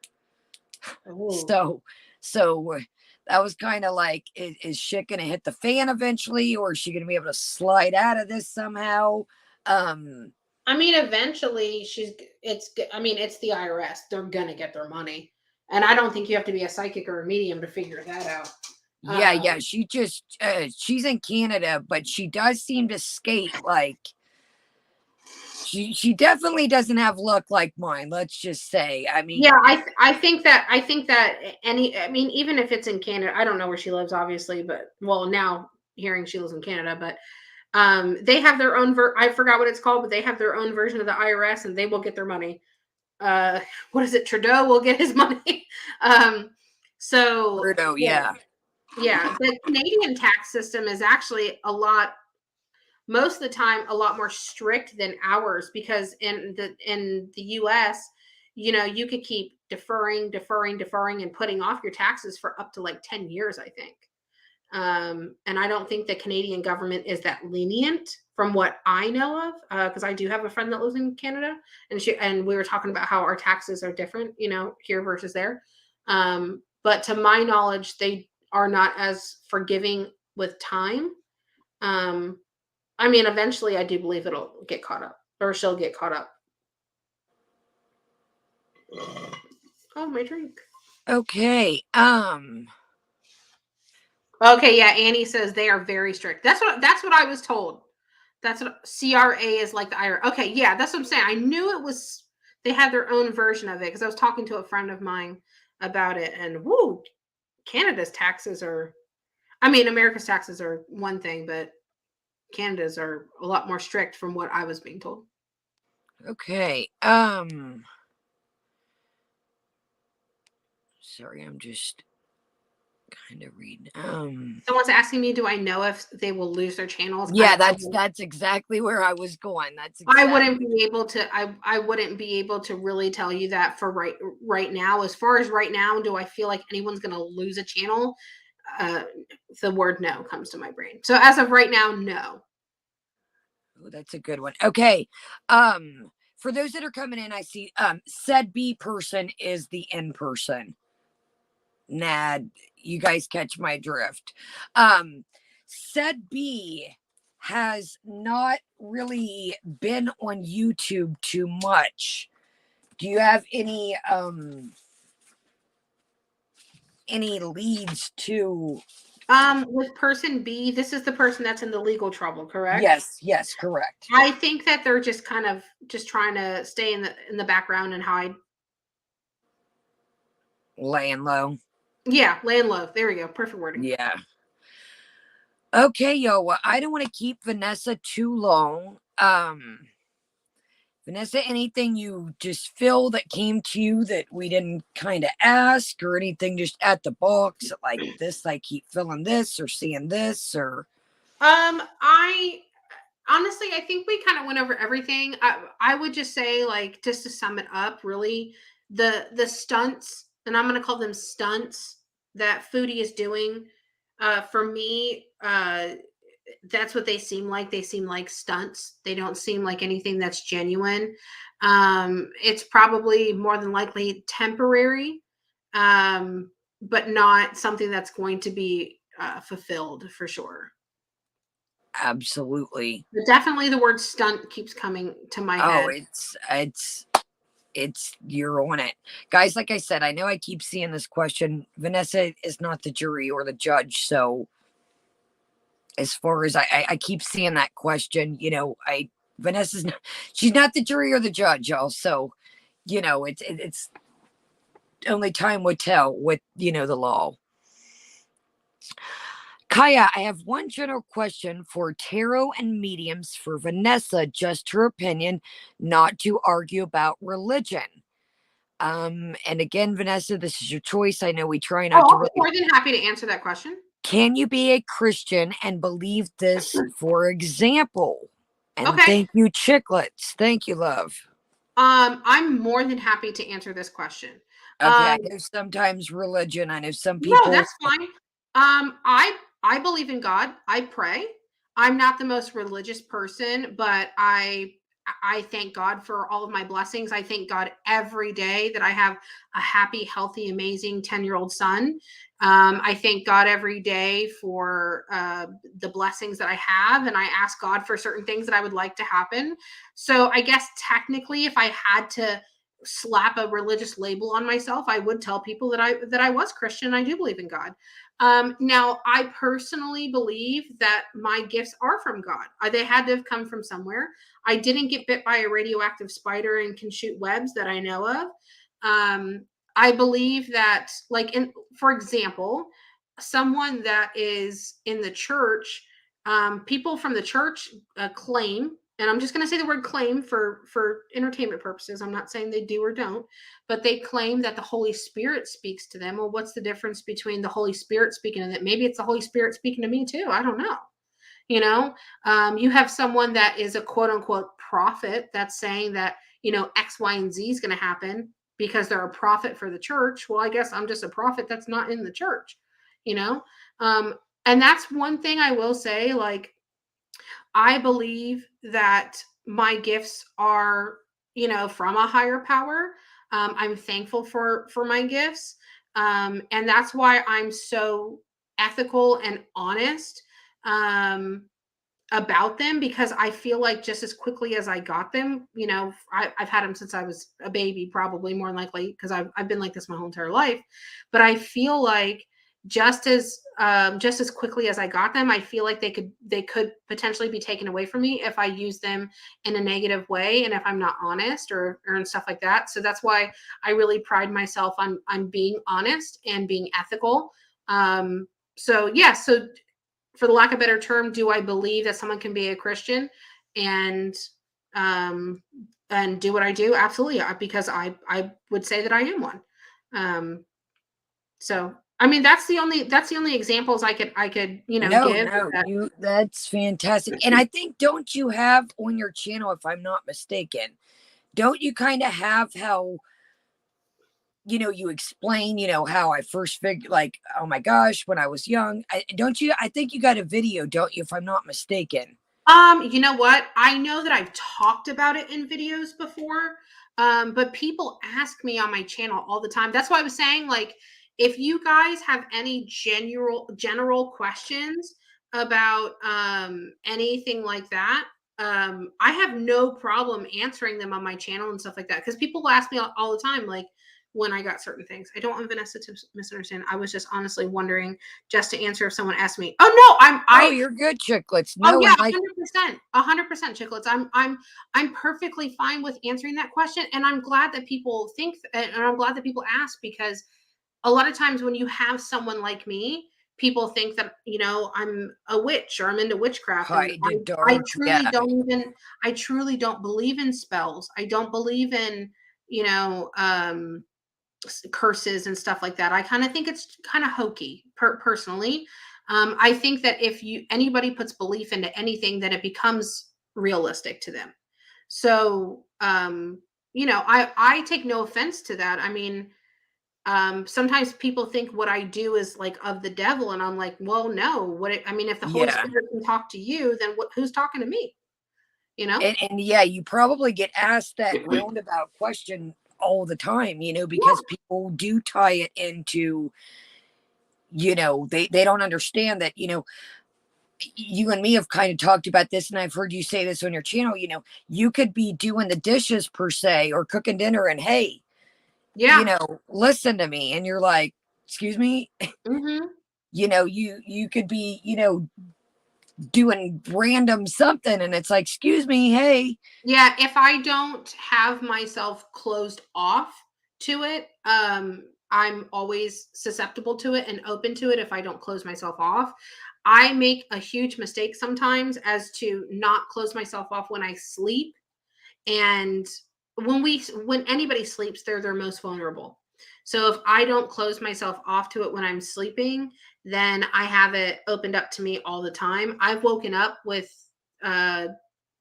Ooh. So that was kind of like, is shit gonna hit the fan eventually, or is she gonna be able to slide out of this somehow? I mean, eventually it's the IRS. They're gonna get their money. And I don't think you have to be a psychic or a medium to figure that out. Yeah, she just she's in Canada, but she does seem to skate like she definitely doesn't have luck like mine, let's just say. I mean, yeah, I think that even if it's in Canada, I don't know where she lives, obviously, but well, now hearing she lives in Canada, but they have their own I forgot what it's called, but they have their own version of the IRS, and they will get their money. What is it? Trudeau will get his money. So Trudeau, yeah. The Canadian tax system is actually most of the time a lot more strict than ours, because in the US, you could keep deferring and putting off your taxes for up to like 10 years, I think. And I don't think the Canadian government is that lenient from what I know of, because I do have a friend that lives in Canada, and we were talking about how our taxes are different, here versus there. But to my knowledge, they are not as forgiving with time. I mean, eventually, I do believe it'll get caught up, or she'll get caught up. Oh, my drink. Okay. Okay, yeah. Annie says they are very strict. That's what I was told. That's what CRA is like the IRA. Okay, yeah, that's what I'm saying. I knew it was they had their own version of it because I was talking to a friend of mine about it, and woo, Canada's taxes are. I mean, America's taxes are one thing, but Canada's are a lot more strict from what I was being told. Okay. Sorry, I'm just kind of reading. Someone's asking me, do I know if they will lose their channels? Yeah, that's exactly where I was going. That's exactly. I wouldn't be able to. I wouldn't be able to really tell you that for right now. As far as right now, do I feel like anyone's going to lose a channel? The word no comes to my brain. So as of right now, no. Oh, that's a good one. Okay. For those that are coming in, I see said B person is the in person. Nah, you guys catch my drift. Said B has not really been on YouTube too much. Do you have any leads to with person B, this is the person that's in the legal trouble, correct? Yes, correct. I think that they're just kind of just trying to stay in the background and hide. Laying low. Yeah, laying low. There we go. Perfect wording. Yeah. Okay, yo, well, I don't want to keep Vanessa too long. Vanessa, anything you just feel that came to you that we didn't kind of ask, or anything just at the box like this, I keep feeling this or seeing this, or I honestly, I think we kind of went over everything. I would just say, like, just to sum it up, really, the stunts, and I'm going to call them stunts that Foodie is doing. For me, that's what they seem like. They seem like stunts. They don't seem like anything that's genuine. It's probably more than likely temporary, but not something that's going to be fulfilled for sure. absolutely. But definitely the word stunt keeps coming to my head. It's you're on it, guys. Like I said, I know I keep seeing this question. Vanessa is not the jury or the judge, so as far as I keep seeing that question, Vanessa's not, she's not the jury or the judge, y'all. So, it's only time would tell with, the law. Kaya, I have one general question for tarot and mediums for Vanessa, just her opinion, not to argue about religion. And again, Vanessa, this is your choice. I know we try not to. I'm more than happy to answer that question. Can you be a Christian and believe this, for example? And okay. Thank you, Chicklets. Thank you, love. I'm more than happy to answer this question. Okay, I know sometimes religion. I know some people. No, that's fine. I believe in God. I pray. I'm not the most religious person, but I thank God for all of my blessings. I thank God every day that I have a happy, healthy, amazing 10-year-old son. I thank God every day for the blessings that I have, and I ask God for certain things that I would like to happen. So I guess technically, if I had to slap a religious label on myself, I would tell people that I was Christian. I do believe in God. Now, I personally believe that my gifts are from God. They had to have come from somewhere. I didn't get bit by a radioactive spider and can shoot webs that I know of. I believe that, for example, someone that is in the church, people from the church claim, and I'm just going to say the word claim for entertainment purposes. I'm not saying they do or don't, but they claim that the Holy Spirit speaks to them. Well, what's the difference between the Holy Spirit speaking to them? Maybe it's the Holy Spirit speaking to me too. I don't know. You have someone that is a quote unquote prophet that's saying that, X, Y, and Z is going to happen because they're a prophet for the church. Well, I guess I'm just a prophet that's not in the church, and And that's one thing I will say, like, I believe that my gifts are, from a higher power. I'm thankful for my gifts. And that's why I'm so ethical and honest about them, because I feel like just as quickly as I got them, I've had them since I was a baby, probably more than likely, because I've been like this my whole entire life. But I feel like just as quickly as I got them, I feel like they could potentially be taken away from me if I use them in a negative way, and if I'm not honest or and stuff like that. So that's why I really pride myself on being honest and being ethical. So yeah, so for the lack of a better term, do I believe that someone can be a Christian and um do what I do? Absolutely, because I would say that I am one. Um so I mean that's the only examples I could No, give. no, that's fantastic. And I think, don't you have on your channel, if I'm not mistaken, don't you kind of have how, you explain, how I first figured, like, oh my gosh, when I was young, don't you, I think you got a video, don't you, if I'm not mistaken? You know what? I know that I've talked about it in videos before, but people ask me on my channel all the time. That's why I was saying, like, if you guys have any general questions about anything like that, I have no problem answering them on my channel and stuff like that. Because people ask me all the time, like, when I got certain things. I don't want Vanessa to misunderstand. I was just honestly wondering, just to answer if someone asked me. Oh no, Oh, you're good, chicklets. Oh No, yeah, and like, 100%, chicklets. I'm perfectly fine with answering that question, and I'm glad that people and I'm glad that people ask, because a lot of times when you have someone like me, people think that I'm a witch or I'm into witchcraft, and hide the I dark, truly yeah. don't believe in spells. I don't believe in you know curses and stuff like that. I kind of think it's kind of hokey, personally. I think that if anybody puts belief into anything, then it becomes realistic to them. So, I take no offense to that. I mean, sometimes people think what I do is like of the devil, and I'm like, well, no. I mean, if the Holy Yeah. Spirit can talk to you, then who's talking to me? You know? And yeah, you probably get asked that roundabout question all the time, Yeah. because people do tie it into, they don't understand that, you and me have kind of talked about this, and I've heard you say this on your channel, you could be doing the dishes per se or cooking dinner, and hey, Yeah. listen to me. And you're like, excuse me, Hmm. you could be, doing random something, and it's like, excuse me, hey. Yeah, if I don't have myself closed off to it, I'm always susceptible to it and open to it if I don't close myself off. I make a huge mistake sometimes as to not close myself off when I sleep. And when anybody sleeps, they're their most vulnerable. So if I don't close myself off to it when I'm sleeping, then I have it opened up to me all the time. I've woken up with uh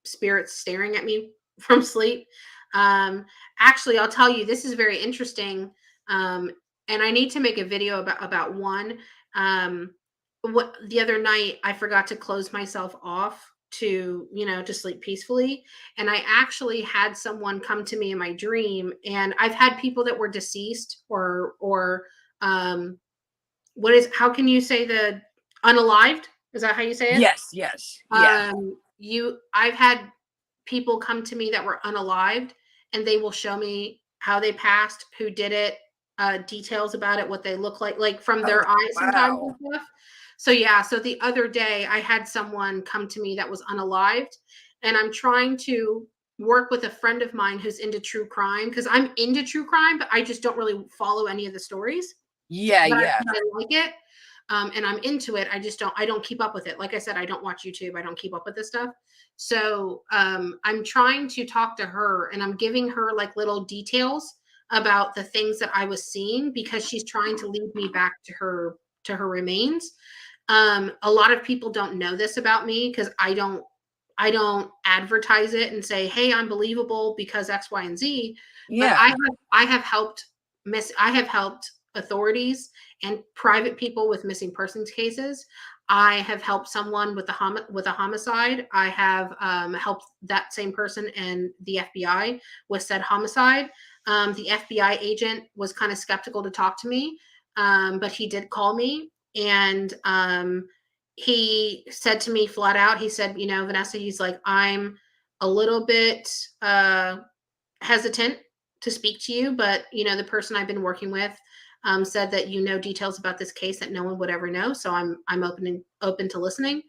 spirits staring at me from sleep. Um, Actually, I'll tell you, this is very interesting. Um, and I need to make a video about one. What the other night I forgot to close myself off to sleep peacefully, and I actually had someone come to me in my dream. And I've had people that were deceased or um how can you say the unalived? Is that how you say it? Yes, yes, yeah. I've had people come to me that were unalived, and they will show me how they passed, who did it, details about it, what they look like from Oh, their eyes sometimes and wow. stuff. So yeah, so the other day I had someone come to me that was unalived, and I'm trying to work with a friend of mine who's into true crime, because I'm into true crime, but I just don't really follow any of the stories. Yeah, But yeah. I like it, and I'm into it. I don't keep up with it. Like I said, I don't watch YouTube. I don't keep up with this stuff. So I'm trying to talk to her, and I'm giving her like little details about the things that I was seeing, because she's trying to lead me back to her remains. A lot of people don't know this about me, because I don't advertise it and say, hey, I'm believable because X, Y, and Z. But Yeah. I have helped authorities and private people with missing persons cases. I have helped someone with a homicide. I have helped that same person and the FBI with said homicide. The FBI agent was kind of skeptical to talk to me, but he did call me, and he said to me flat out, he said, Vanessa, he's like, I'm a little bit hesitant to speak to you, but the person I've been working with said that details about this case that no one would ever know. So I'm open to listening.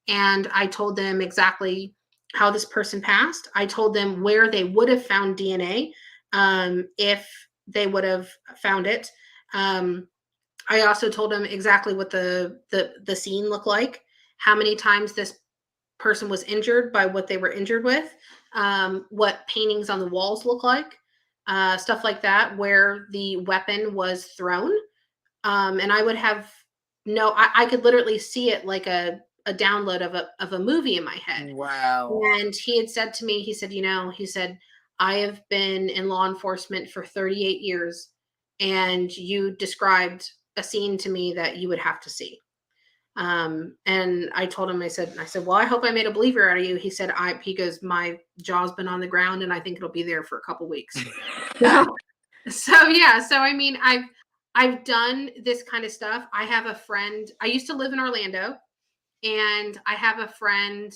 And I told them exactly how this person passed. I told them where they would have found DNA if they would have found it. I also told them exactly what the scene looked like, how many times this person was injured by what they were injured with, what paintings on the walls look like. Stuff like that, where the weapon was thrown. And I would have I could literally see it like a download of a movie in my head. Wow. And he had said to me, he said, he said, I have been in law enforcement for 38 years, and you described a scene to me that you would have to see. And I told him, I said, well, I hope I made a believer out of you. He said, he goes, my jaw's been on the ground and I think it'll be there for a couple weeks. So yeah. So, I mean, I've done this kind of stuff. I have a friend, I used to live in Orlando, and I have a friend,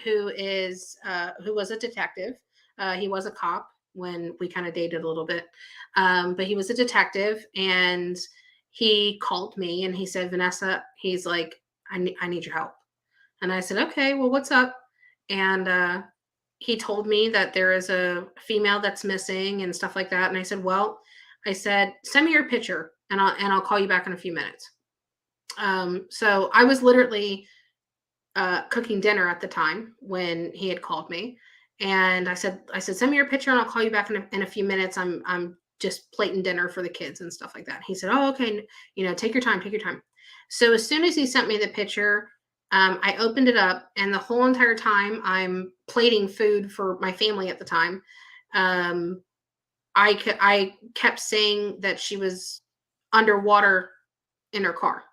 who was a detective. He was a cop when we kind of dated a little bit. But he was a detective, and he called me and he said, Vanessa, he's like, I need your help. And I said, okay, well, what's up? And he told me that there is a female that's missing and stuff like that. And I said, well, send me your picture and I'll call you back in a few minutes. So I was literally cooking dinner at the time when he had called me. And I said, send me your picture and I'll call you back in a few minutes. I'm just plating dinner for the kids and stuff like that. He said, oh, okay. Take your time. So as soon as he sent me the picture, I opened it up, and the whole entire time I'm plating food for my family at the time. I kept saying that she was underwater in her car.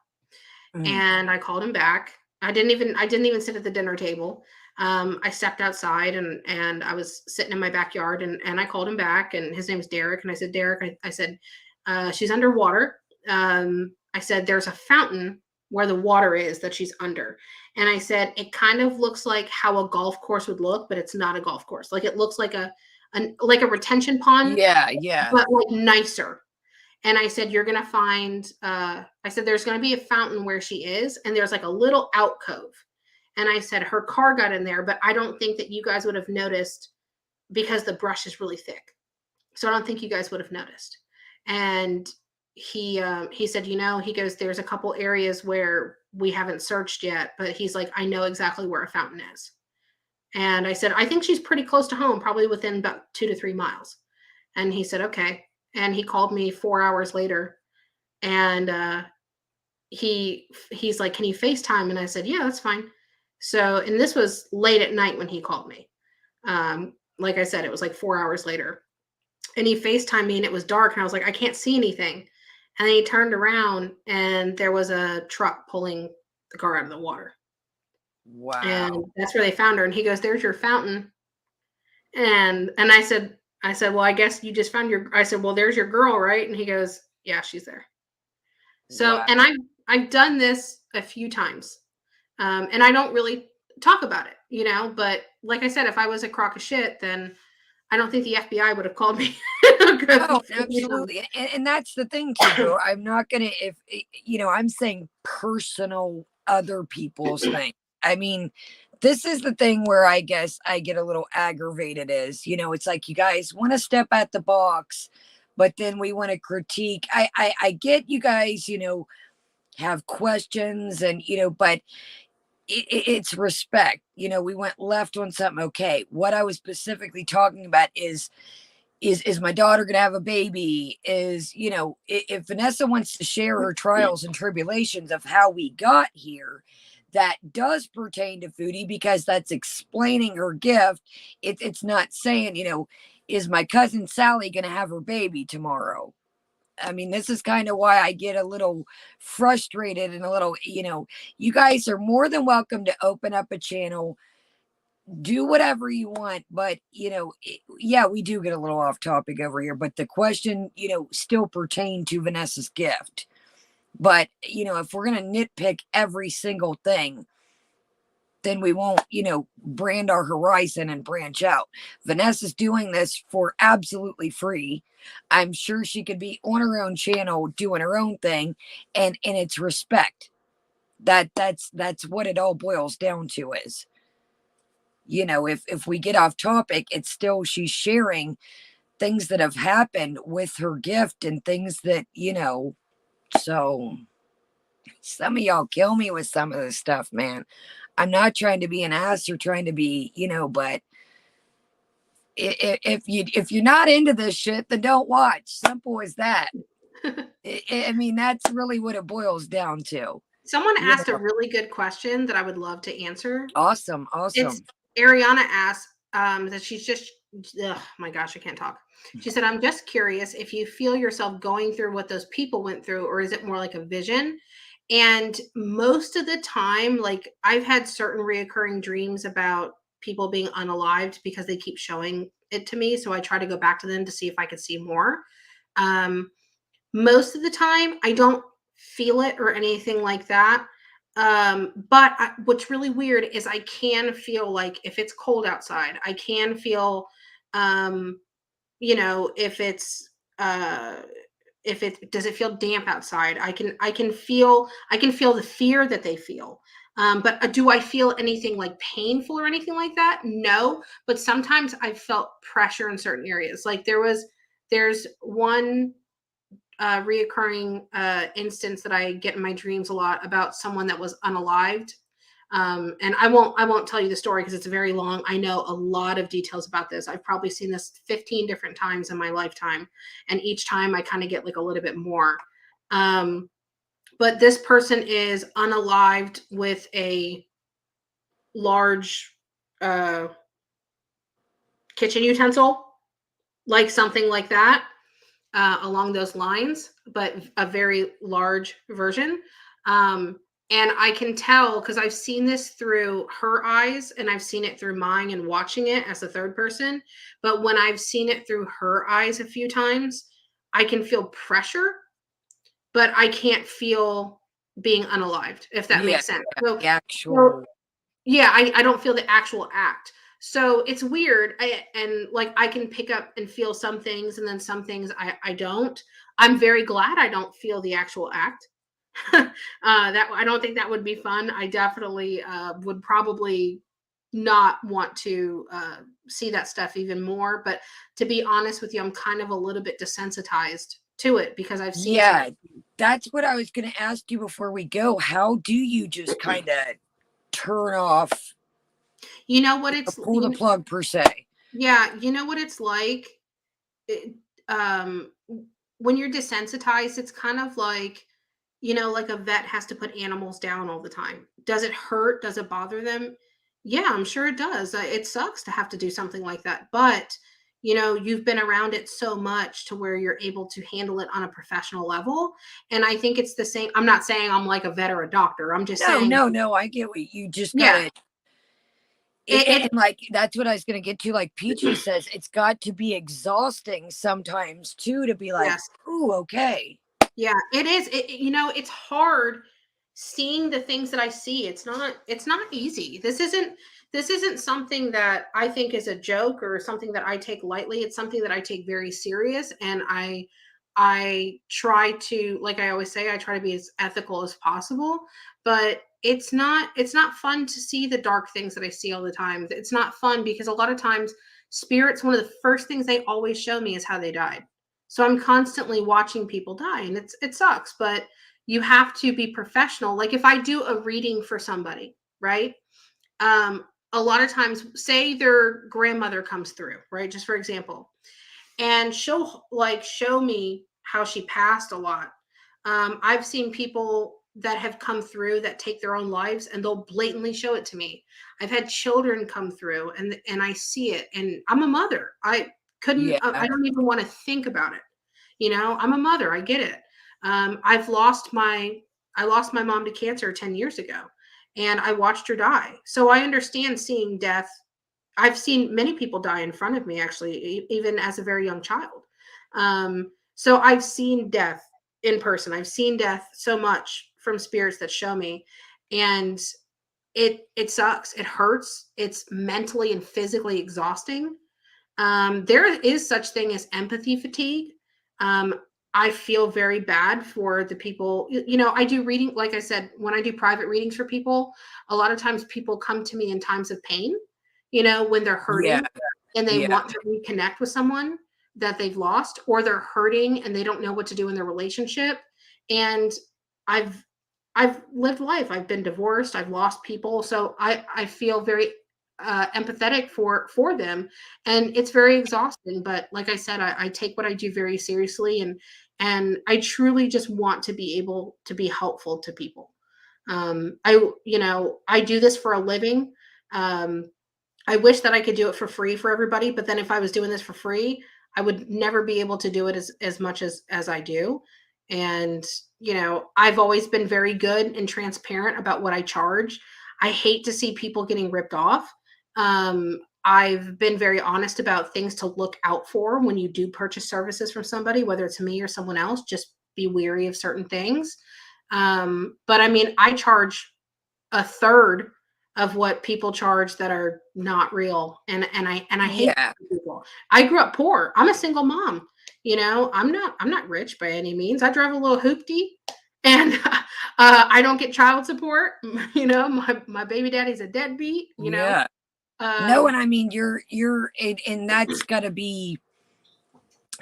And I called him back. I didn't even sit at the dinner table. I stepped outside and I was sitting in my backyard, and I called him back, and his name was Derek. And I said, Derek, I said, she's underwater. I said, there's a fountain where the water is that she's under. And I said, it kind of looks like how a golf course would look, but it's not a golf course. Like, it looks like a retention pond. Yeah. But like nicer. And I said, you're going to find, I said, there's going to be a fountain where she is, and there's like a little alcove. And I said, her car got in there, but I don't think that you guys would have noticed because the brush is really thick. So I don't think you guys would have noticed. And he said, he goes, there's a couple areas where we haven't searched yet, but he's like, I know exactly where a fountain is. And I said, I think she's pretty close to home, probably within about 2 to 3 miles. And he said, okay. And he called me 4 hours later, and he's like, can you FaceTime? And I said, yeah, that's fine. So, and this was late at night when he called me. Like I said, it was like 4 hours later, and he FaceTimed me, and it was dark, and I was like, I can't see anything. And then he turned around, and there was a truck pulling the car out of the water. Wow. And that's where they found her. And he goes, there's your fountain. And I said, well, I guess you just found I said, well, there's your girl, right? And he goes, yeah, she's there. So, wow. And I've done this a few times. And I don't really talk about it, but like I said, if I was a crock of shit, then I don't think the FBI would have called me. Oh, absolutely. And that's the thing too. I'm not going to, I'm saying personal other people's thing. I mean, this is the thing where I guess I get a little aggravated is, it's like you guys want to step at the box, but then we want to critique. I get you guys, have questions and, but it's respect. We went left on something. Okay. What I was specifically talking about is my daughter going to have a baby? If Vanessa wants to share her trials and tribulations of how we got here, that does pertain to Foodie, because that's explaining her gift. It's not saying, is my cousin Sally going to have her baby tomorrow? I mean, this is kind of why I get a little frustrated and a little, you guys are more than welcome to open up a channel, do whatever you want. But, yeah, we do get a little off topic over here, but the question, still pertain to Vanessa's gift. But, if we're going to nitpick every single thing, then we won't, brand our horizon and branch out. Vanessa's doing this for absolutely free. I'm sure she could be on her own channel doing her own thing, and it's respect. That's what it all boils down to is, if we get off topic, it's still she's sharing things that have happened with her gift and things that, so some of y'all kill me with some of this stuff, man. I'm not trying to be an ass or trying to be, but if you're not into this shit, then don't watch. Simple as that. I mean, that's really what it boils down to. Someone asked a really good question that I would love to answer. Awesome. It's Ariana asked that she's just, oh my gosh, I can't talk. She said, I'm just curious if you feel yourself going through what those people went through, or is it more like a vision? And most of the time, like I've had certain reoccurring dreams about people being unalived because they keep showing it to me. So I try to go back to them to see if I could see more. Most of the time, I don't feel it or anything like that. But what's really weird is I can feel like if it's cold outside, I can feel, if it does it feel damp outside, I can feel the fear that they feel. But do I feel anything like painful or anything like that? No, but sometimes I've felt pressure in certain areas. Like there's one reoccurring instance that I get in my dreams a lot about someone that was unalived. And I won't tell you the story because it's very long. I know a lot of details about this. I've probably seen this 15 different times in my lifetime. And each time I kind of get like a little bit more. But this person is unalived with a large kitchen utensil, like something like that. Along those lines, but a very large version. And I can tell because I've seen this through her eyes and I've seen it through mine and watching it as a third person. But when I've seen it through her eyes a few times, I can feel pressure, but I can't feel being unalived, if that makes sense. So, I don't feel the actual act. So it's weird. And like I can pick up and feel some things and then some things I don't. I'm very glad I don't feel the actual act. That I don't think that would be fun. I definitely would probably not want to see that stuff even more. But to be honest with you, I'm kind of a little bit desensitized to it because I've seen. Yeah, that's what I was going to ask you before we go. How do you just kind of turn off? You know what it's pull the plug per se. Yeah, you know what it's like. When you're desensitized, it's kind of like, like a vet has to put animals down all the time. Does it hurt? Does it bother them? Yeah, I'm sure it does. It sucks to have to do something like that, but you've been around it so much to where you're able to handle it on a professional level. And I think it's the same. I'm not saying I'm like a vet or a doctor. I'm just saying. No, I get what you just got. And like that's what I was going to get to. Like Peachy says, it's got to be exhausting sometimes too to be like, yes. Ooh, okay. Yeah, it is. It's hard seeing the things that I see. It's not easy. This isn't something that I think is a joke or something that I take lightly. It's something that I take very serious, and I try to, like I always say, I try to be as ethical as possible. But it's not fun to see the dark things that I see all the time. It's not fun because a lot of times spirits, one of the first things they always show me is how they died. So I'm constantly watching people die, and it sucks, but you have to be professional. Like if I do a reading for somebody, right? A lot of times, say their grandmother comes through, right? Just for example, and she'll like show me how she passed a lot. I've seen people that have come through that take their own lives and they'll blatantly show it to me. I've had children come through and I see it, and I'm a mother. I don't even want to think about it. You know, I'm a mother. I get it. I lost my mom to cancer 10 years ago, and I watched her die. So I understand seeing death. I've seen many people die in front of me, actually, even as a very young child. So I've seen death in person. I've seen death so much from spirits that show me, and it sucks. It hurts. It's mentally and physically exhausting. There is such thing as empathy fatigue. Um, I feel very bad for the people. You know, I do reading, like I said, when I do private readings for people, a lot of times people come to me in times of pain, you know, when they're Yeah. hurting and they Yeah. want to reconnect with someone that they've lost, or they're hurting and they don't know what to do in their relationship. And I've I've lived life. I've been divorced. I've lost people. So I feel very empathetic for them, and it's very exhausting. But like I said, I take what I do very seriously, and I truly just want to be able to be helpful to people. I do this for a living. Um, I wish that I could do it for free for everybody, but then if I was doing this for free, I would never be able to do it as much as I do. And, you know, I've always been very good and transparent about what I charge. I hate to see people getting ripped off. I've been very honest about things to look out for when you do purchase services from somebody, whether it's me or someone else. Just be weary of certain things. But I mean, I charge a third of what people charge that are not real. And I hate Yeah. people. I grew up poor. I'm a single mom. You know, I'm not rich by any means. I drive a little hoopty, and I don't get child support. You know, my baby daddy's a deadbeat, you know. Yeah. No, Um and I mean and that's gotta be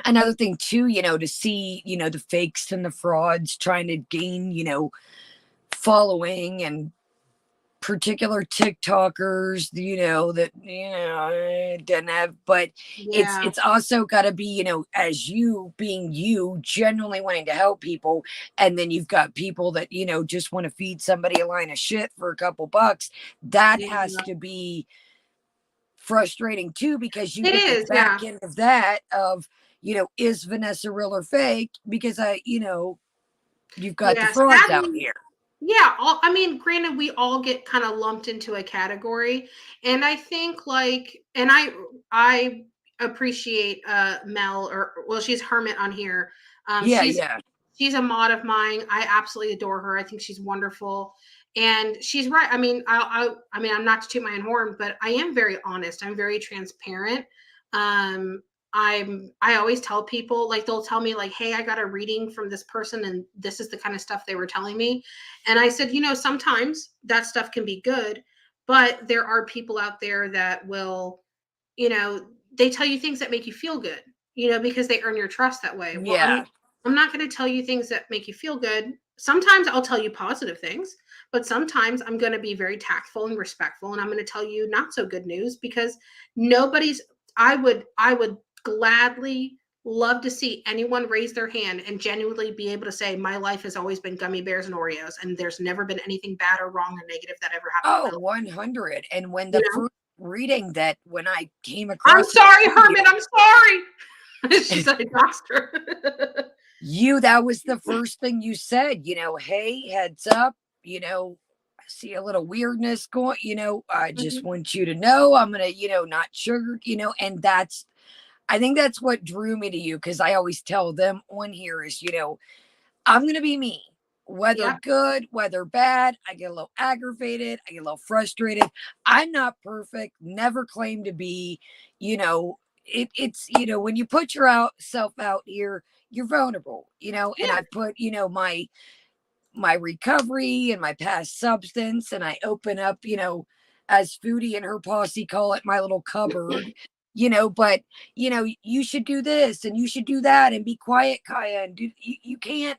another thing too, to see, the fakes and the frauds trying to gain, following and particular TikTokers, that didn't have, but it's yeah. it's also got to be, as you being you, genuinely wanting to help people, and then you've got people that just want to feed somebody a line of shit for a couple bucks. That has Yeah. to be frustrating too, because you It get the is, back yeah. end of that of, is Vanessa real or fake? Because you've got the Yeah, frauds out sadly. here. Yeah, I mean, granted, we all get kind of lumped into a category, and I think and I appreciate Mel, or well, she's Hermit on here. Um, Yeah, she's yeah. she's a mod of mine. I absolutely adore her. I think she's wonderful, and she's right. I mean, I mean, I'm not to toot my own horn, but I am very honest. I'm very transparent. Um, I always tell people, like, they'll tell me like, hey, I got a reading from this person and this is the kind of stuff they were telling me. And I said, sometimes that stuff can be good, but there are people out there that will, they tell you things that make you feel good, because they earn your trust that way. Well, Yeah. I'm not going to tell you things that make you feel good. Sometimes I'll tell you positive things, but sometimes I'm going to be very tactful and respectful, and I'm going to tell you not so good news, because nobody's I would gladly love to see anyone raise their hand and genuinely be able to say, my life has always been gummy bears and Oreos, and there's never been anything bad or wrong or negative that ever happened in Oh, my life. 100. And when You the know, first reading that when I came I'm across sorry, you, Herman. I'm sorry. She said, I doxed her. that was the first thing you said, hey, heads up, I see a little weirdness going, I just Mhm. want you to know I'm going to, not sugar, and I think that's what drew me to you. Cause I always tell them on here is, I'm going to be me, whether Yep. good, whether bad. I get a little aggravated. I get a little frustrated. I'm not perfect. Never claim to be, it's, when you put yourself out here, you're vulnerable, and Yeah. I put, my recovery and my past substance, and I open up, as Foodie and her posse call it, my little cupboard, but you should do this and you should do that and be quiet, Kaya, and you can't.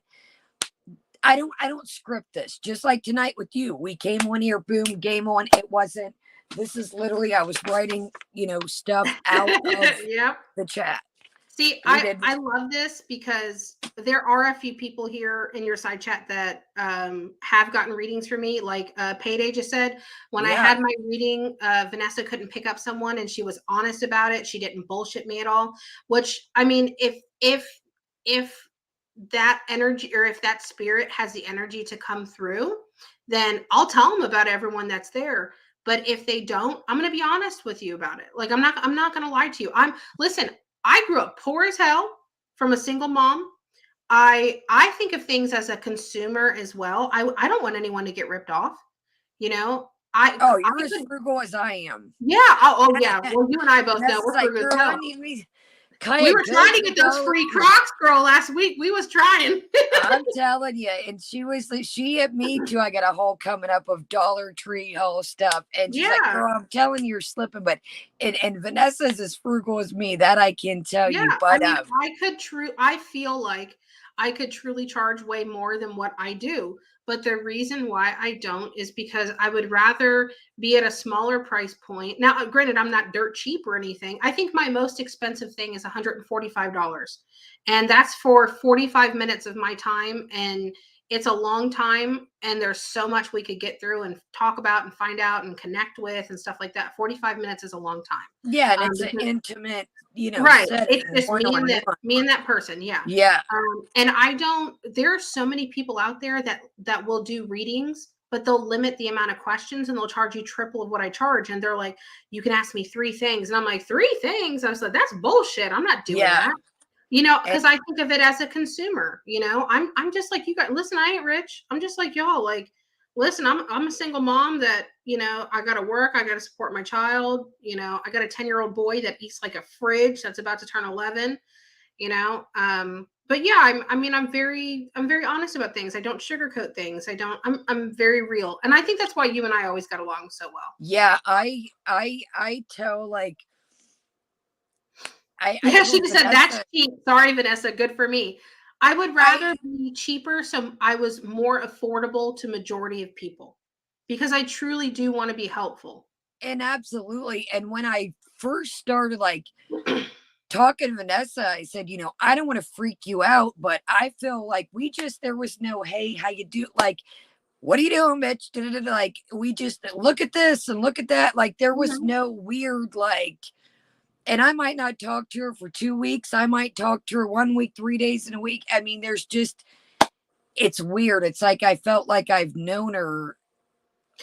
I don't script this. Just like tonight with you, we came on here, boom, game on. It wasn't. This is literally I was writing, stuff out of Yep. the chat. See, We I did. I love this because there are a few people here in your side chat that have gotten readings from me. Like Payday just said, when I Yeah, had my reading, Vanessa couldn't pick up someone, and she was honest about it. She didn't bullshit me at all. Which, I mean, if if that energy, or if that spirit has the energy to come through, then I'll tell them about everyone that's there. But if they don't, I'm going to be honest with you about it. Like, I'm not going to lie to you. Listen, I grew up poor as hell from a single mom. I think of things as a consumer as well. I don't want anyone to get ripped off. You know, you're as frugal as I am. Yeah. Oh yeah. Well, you and I both know we're frugal as hell. We were trying to get those free Crocs, girl, last week. We was trying. I'm telling you. And she hit me too. I got a haul coming up of Dollar Tree haul stuff. And she's like, girl, I'm telling you, you're slipping. But, and Vanessa's as frugal as me. That I can tell you. But I mean, I feel like I could truly charge way more than what I do. But the reason why I don't is because I would rather be at a smaller price point. Now, granted, I'm not dirt cheap or anything. I think my most expensive thing is $145. And that's for 45 minutes of my time. And it's a long time. And there's so much we could get through and talk about and find out and connect with and stuff like that. 45 minutes is a long time. Yeah. And it's an intimate, right. It's just me and that person. Yeah. Yeah. And there are so many people out there that will do readings, but they'll limit the amount of questions and they'll charge you triple of what I charge. And they're like, you can ask me 3 things. And I'm like, 3 things? I was like, that's bullshit. I'm not doing that. Because I think of it as a consumer. I'm just like you guys. Listen, I ain't rich. I'm just like y'all. Like, listen, I'm a single mom that, I got to work. I got to support my child. I got a 10-year-old boy that eats like a fridge that's about to turn 11, but yeah, I'm very honest about things. I don't sugarcoat things. I'm very real. And I think that's why you and I always got along so well. Yeah. I tell like, she just said that's cheap. Sorry, Vanessa. Good for me. I would rather be cheaper, so I was more affordable to majority of people, because I truly do want to be helpful. And absolutely. And when I first started like talking to Vanessa, I said, I don't want to freak you out, but I feel like there was no, hey, how you do? Like, what are you doing, bitch? Like, we just look at this and look at that. Like, there was no weird, like, and I might not talk to her for 2 weeks. I might talk to her 1 week, 3 days in a week. I mean, it's weird. It's like, I felt like I've known her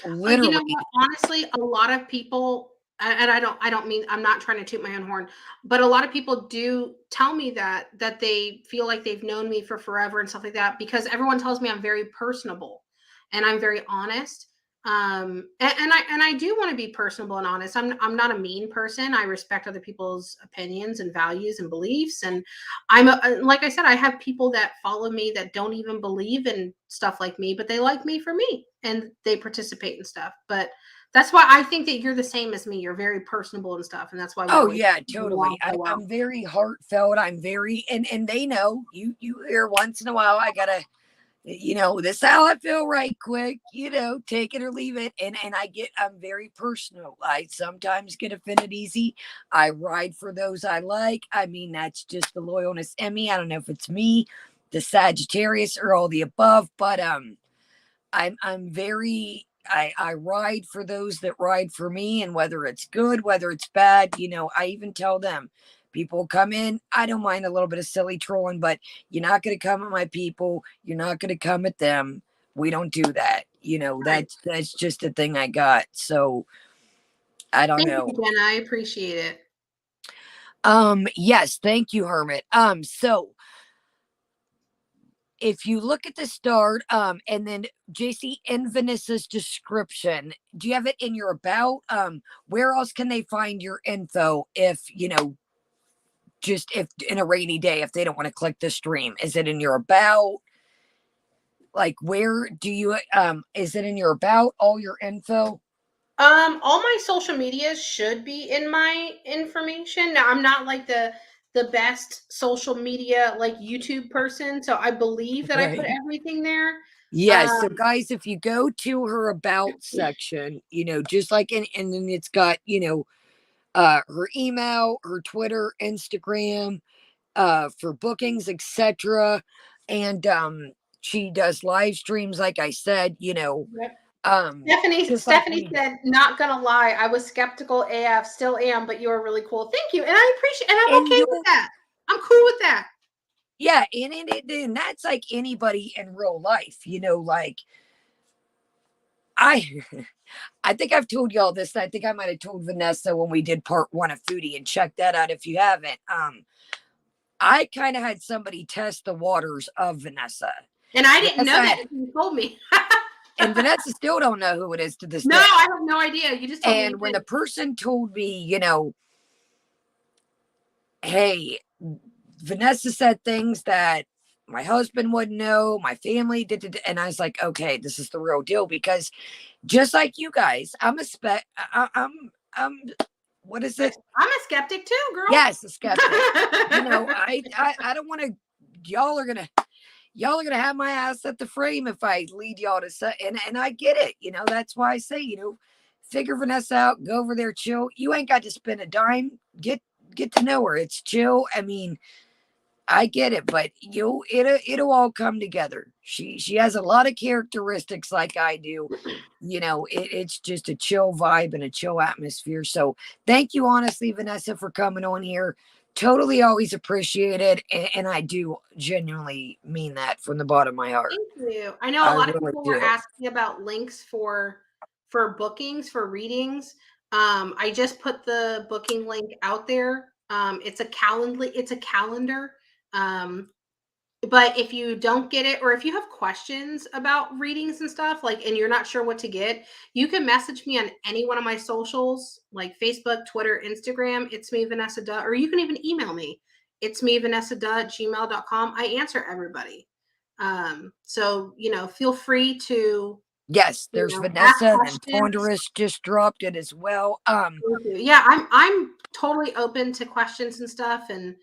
literally. What? Honestly, a lot of people, and I don't mean, I'm not trying to toot my own horn, but a lot of people do tell me that they feel like they've known me for forever and stuff like that, because everyone tells me I'm very personable and I'm very honest. And I do want to be personable and honest. I'm not a mean person. I respect other people's opinions and values and beliefs. And like I said, I have people that follow me that don't even believe in stuff like me, but they like me for me and they participate in stuff. But that's why I think that you're the same as me. You're very personal and stuff. And that's why. Oh yeah, totally. I'm very heartfelt. I'm very, and they know you hear once in a while, I gotta, this is how I feel right quick, take it or leave it. And I'm very personal. I sometimes get offended easy. I ride for those I like. I mean, that's just the loyalness in me. I don't know if it's me, the Sagittarius, or all the above, but I'm very, I ride for those that ride for me, and whether it's good, whether it's bad, I even tell them, people come in, I don't mind a little bit of silly trolling, but you're not going to come at my people. You're not going to come at them. We don't do that. That's just the thing I got. So I don't know. Thank you, Jenna. I appreciate it. Yes. Thank you, Hermit. So if you look at the start, and then JC in Vanessa's description, do you have it in your about? Where else can they find your info if, just if in a rainy day, if they don't want to click the stream? Is it in your about? Like, where do you, is it in your about, all your info? All my social media should be in my information. Now, I'm not like the best social media, like YouTube person. So I believe that I put everything there. Yes. So guys, if you go to her about section, just like, and then it's got, her email, her Twitter, Instagram, for bookings, etc. And she does live streams, like I said, Yep. Stephanie said, not gonna lie, I was skeptical AF, still am, but you are really cool. Thank you. And I appreciate, and I'm okay with that. I'm cool with that. Yeah, and that's like anybody in real life, like I I think I've told y'all this. I think I might have told Vanessa when we did part 1 of Foodie, and check that out if you haven't. I kind of had somebody test the waters of Vanessa. And I didn't know Vanessa that until you told me. and Vanessa still don't know who it is to this No, day. I have no idea. You just told me. And when the person told me, hey, Vanessa said things that my husband wouldn't know, my family did, and I was like, okay, this is the real deal, because just like you guys, I'm what is it? I'm a skeptic too, girl. Yes, a skeptic. I don't want to. Y'all are gonna have my ass at the frame if I lead y'all to say, and I get it. That's why I say, figure Vanessa out, go over there, chill. You ain't got to spend a dime. Get to know her. It's chill. I mean, I get it, but it'll all come together. She has a lot of characteristics like I do. It's just a chill vibe and a chill atmosphere. So thank you, honestly, Vanessa, for coming on here. Totally always appreciate it. And I do genuinely mean that from the bottom of my heart. Thank you. I know a lot of people were asking about links for bookings, for readings. I just put the booking link out there. It's a calendar. But if you don't get it, or if you have questions about readings and stuff, and you're not sure what to get, you can message me on any one of my socials, like Facebook, Twitter, Instagram. It's me, Vanessa Duh, or you can even email me. It's me, Vanessa Duh, at gmail.com. I answer everybody. So, feel free to. Yes, there's Vanessa, and Ponderous just dropped it as well. Yeah, I'm totally open to questions and stuff. And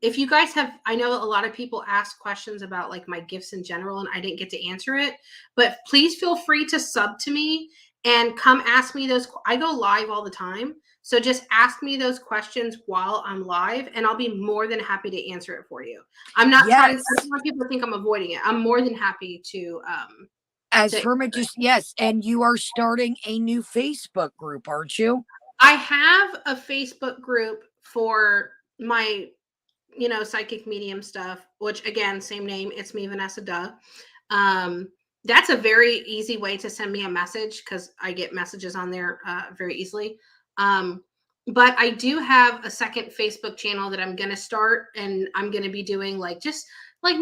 if you guys have, I know a lot of people ask questions about my gifts in general, and I didn't get to answer it, but please feel free to sub to me and come ask me those. I go live all the time. So just ask me those questions while I'm live, and I'll be more than happy to answer it for you. I'm not trying. I don't want people to think I'm avoiding it. I'm more than happy to. As Hermit yes, and you are starting a new Facebook group, aren't you? I have a Facebook group for my, psychic medium stuff, which again, same name. It's me, Vanessa Duh. That's a very easy way to send me a message, because I get messages on there very easily. But I do have a second Facebook channel that I'm going to start, and I'm going to be doing just my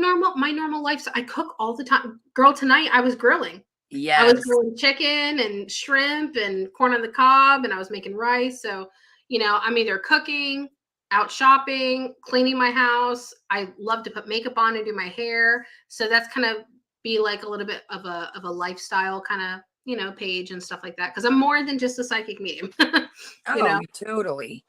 normal life. I cook all the time. Girl, tonight I was grilling. Yes. I was grilling chicken and shrimp and corn on the cob, and I was making rice. So, I'm either cooking, out shopping, cleaning my house. I love to put makeup on and do my hair. So that's kind of be a little bit of a lifestyle kind of, page and stuff like that. Because I'm more than just a psychic medium. Totally.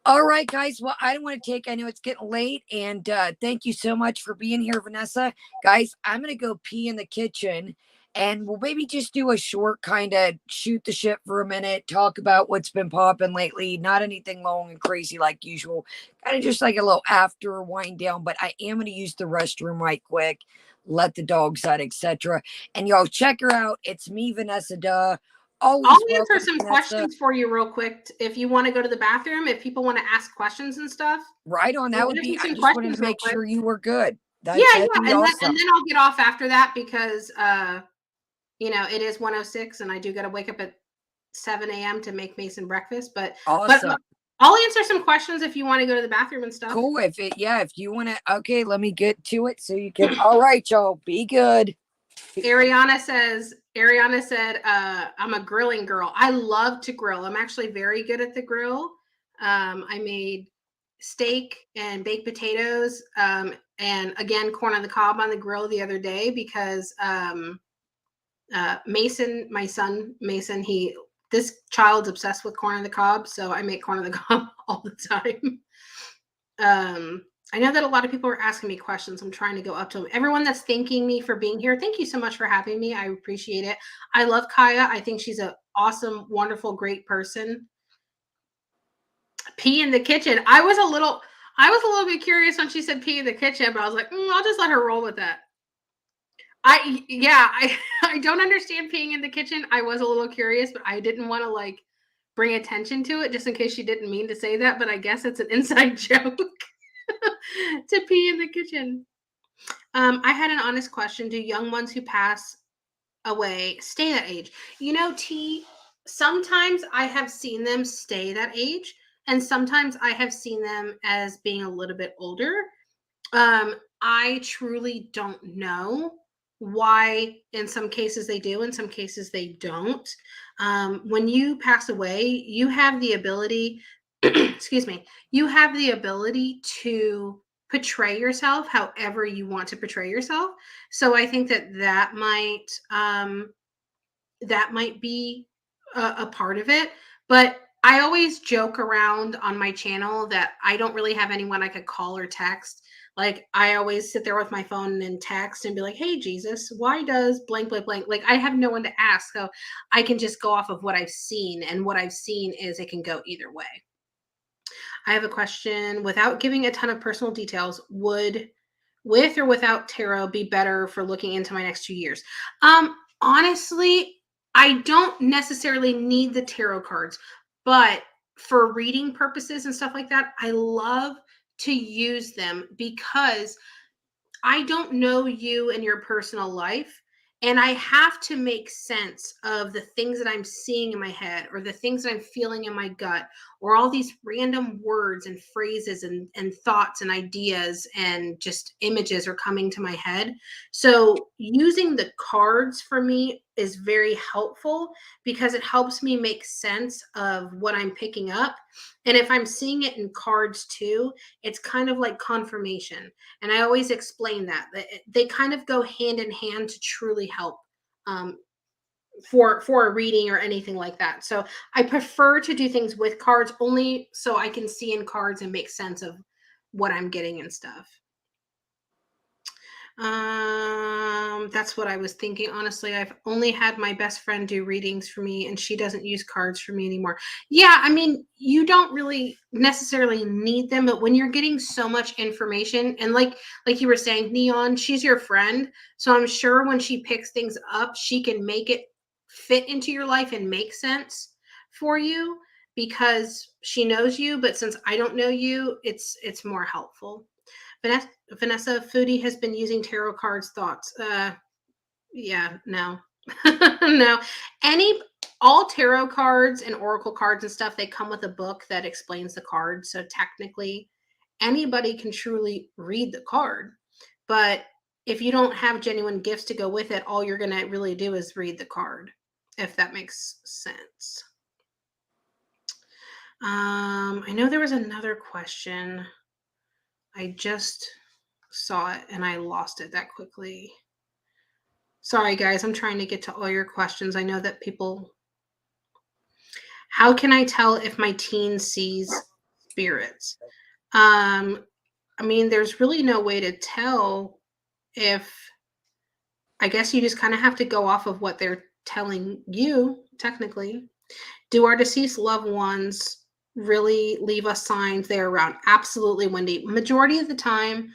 All right, guys. Well, I don't want to I know it's getting late, and thank you so much for being here, Vanessa. Guys, I'm going to go pee in the kitchen, and we'll maybe just do a short kind of shoot the shit for a minute, talk about what's been popping lately. Not anything long and crazy like usual. Kind of just a little after wind down, but I am going to use the restroom right quick, let the dogs out, etc. And y'all check her out. It's me, Vanessa Duh. I'll answer some questions for you real quick if you want to go to the bathroom. If people want to ask questions and stuff, right on. That would be. I just wanted to make sure you were good. Yeah, and then I'll get off after that, because it is 1:06, and I do got to wake up at 7 a.m. to make Mason breakfast. But awesome. I'll answer some questions if you want to go to the bathroom and stuff. Cool. If you want to. Okay, let me get to it so you can. All right, y'all. Be good. Ariana said, I'm a grilling girl. I love to grill. I'm actually very good at the grill. I made steak and baked potatoes, and again, corn on the cob on the grill the other day, because Mason, my son, Mason, this child's obsessed with corn on the cob. So I make corn on the cob all the time. I know that a lot of people are asking me questions. I'm trying to go up to them. Everyone that's thanking me for being here, thank you so much for having me. I appreciate it. I love Kaya. I think she's an awesome, wonderful, great person. Pee in the kitchen. I was a little bit curious when she said pee in the kitchen, but I was like, I'll just let her roll with that. I don't understand peeing in the kitchen. I was a little curious, but I didn't want to bring attention to it just in case she didn't mean to say that. But I guess it's an inside joke. to pee in the kitchen. I had an honest question. Do young ones who pass away stay that age? You know, T, sometimes I have seen them stay that age, and sometimes I have seen them as being a little bit older. I truly don't know why in some cases they do, in some cases they don't. When you pass away, you have the ability, excuse me, you have the ability to portray yourself however you want to portray yourself. So I think that that might be a part of it. But I always joke around on my channel that I don't really have anyone I could call or text. Like, I always sit there with my phone and text and be like, hey, Jesus, why does blank, blank, blank? Like, I have no one to ask. So I can just go off of what I've seen. And what I've seen is it can go either way. I have a question. Without giving a ton of personal details, would with or without tarot be better for looking into my next 2 years? Honestly, I don't necessarily need the tarot cards, but for reading purposes and stuff like that, I love to use them because I don't know you and your personal life. And I have to make sense of the things that I'm seeing in my head or the things that I'm feeling in my gut or all these random words and phrases and thoughts and ideas and just images are coming to my head. So using the cards for me is very helpful because it helps me make sense of what I'm picking up. And if I'm seeing it in cards too, it's kind of like confirmation. And I always explain that they kind of go hand in hand to truly help um, for a reading or anything like that. So I prefer to do things with cards only so I can see in cards and make sense of what I'm getting and stuff. That's what I was thinking. Honestly, I've only had my best friend do readings for me and she doesn't use cards for me anymore. Yeah, I mean, you don't really necessarily need them, but when you're getting so much information and like you were saying, Neon, she's your friend. So I'm sure when she picks things up, she can make it fit into your life and make sense for you because she knows you, but since I don't know you, it's more helpful. Vanessa, Foodie has been using tarot cards. Thoughts? Yeah, no, no. All tarot cards and oracle cards and stuff, they come with a book that explains the card. So technically, anybody can truly read the card. But if you don't have genuine gifts to go with it, all you're gonna really do is read the card, if that makes sense. I know there was another question. I just saw it and I lost it that quickly. Sorry, guys. I'm trying to get to all your questions. I know that people. How can I tell if my teen sees spirits? I mean, there's really no way to tell if. I guess you just kind of have to go off of what they're telling you, technically. Do our deceased loved ones really leave us signs they're around? Absolutely, Wendy. Majority of the time,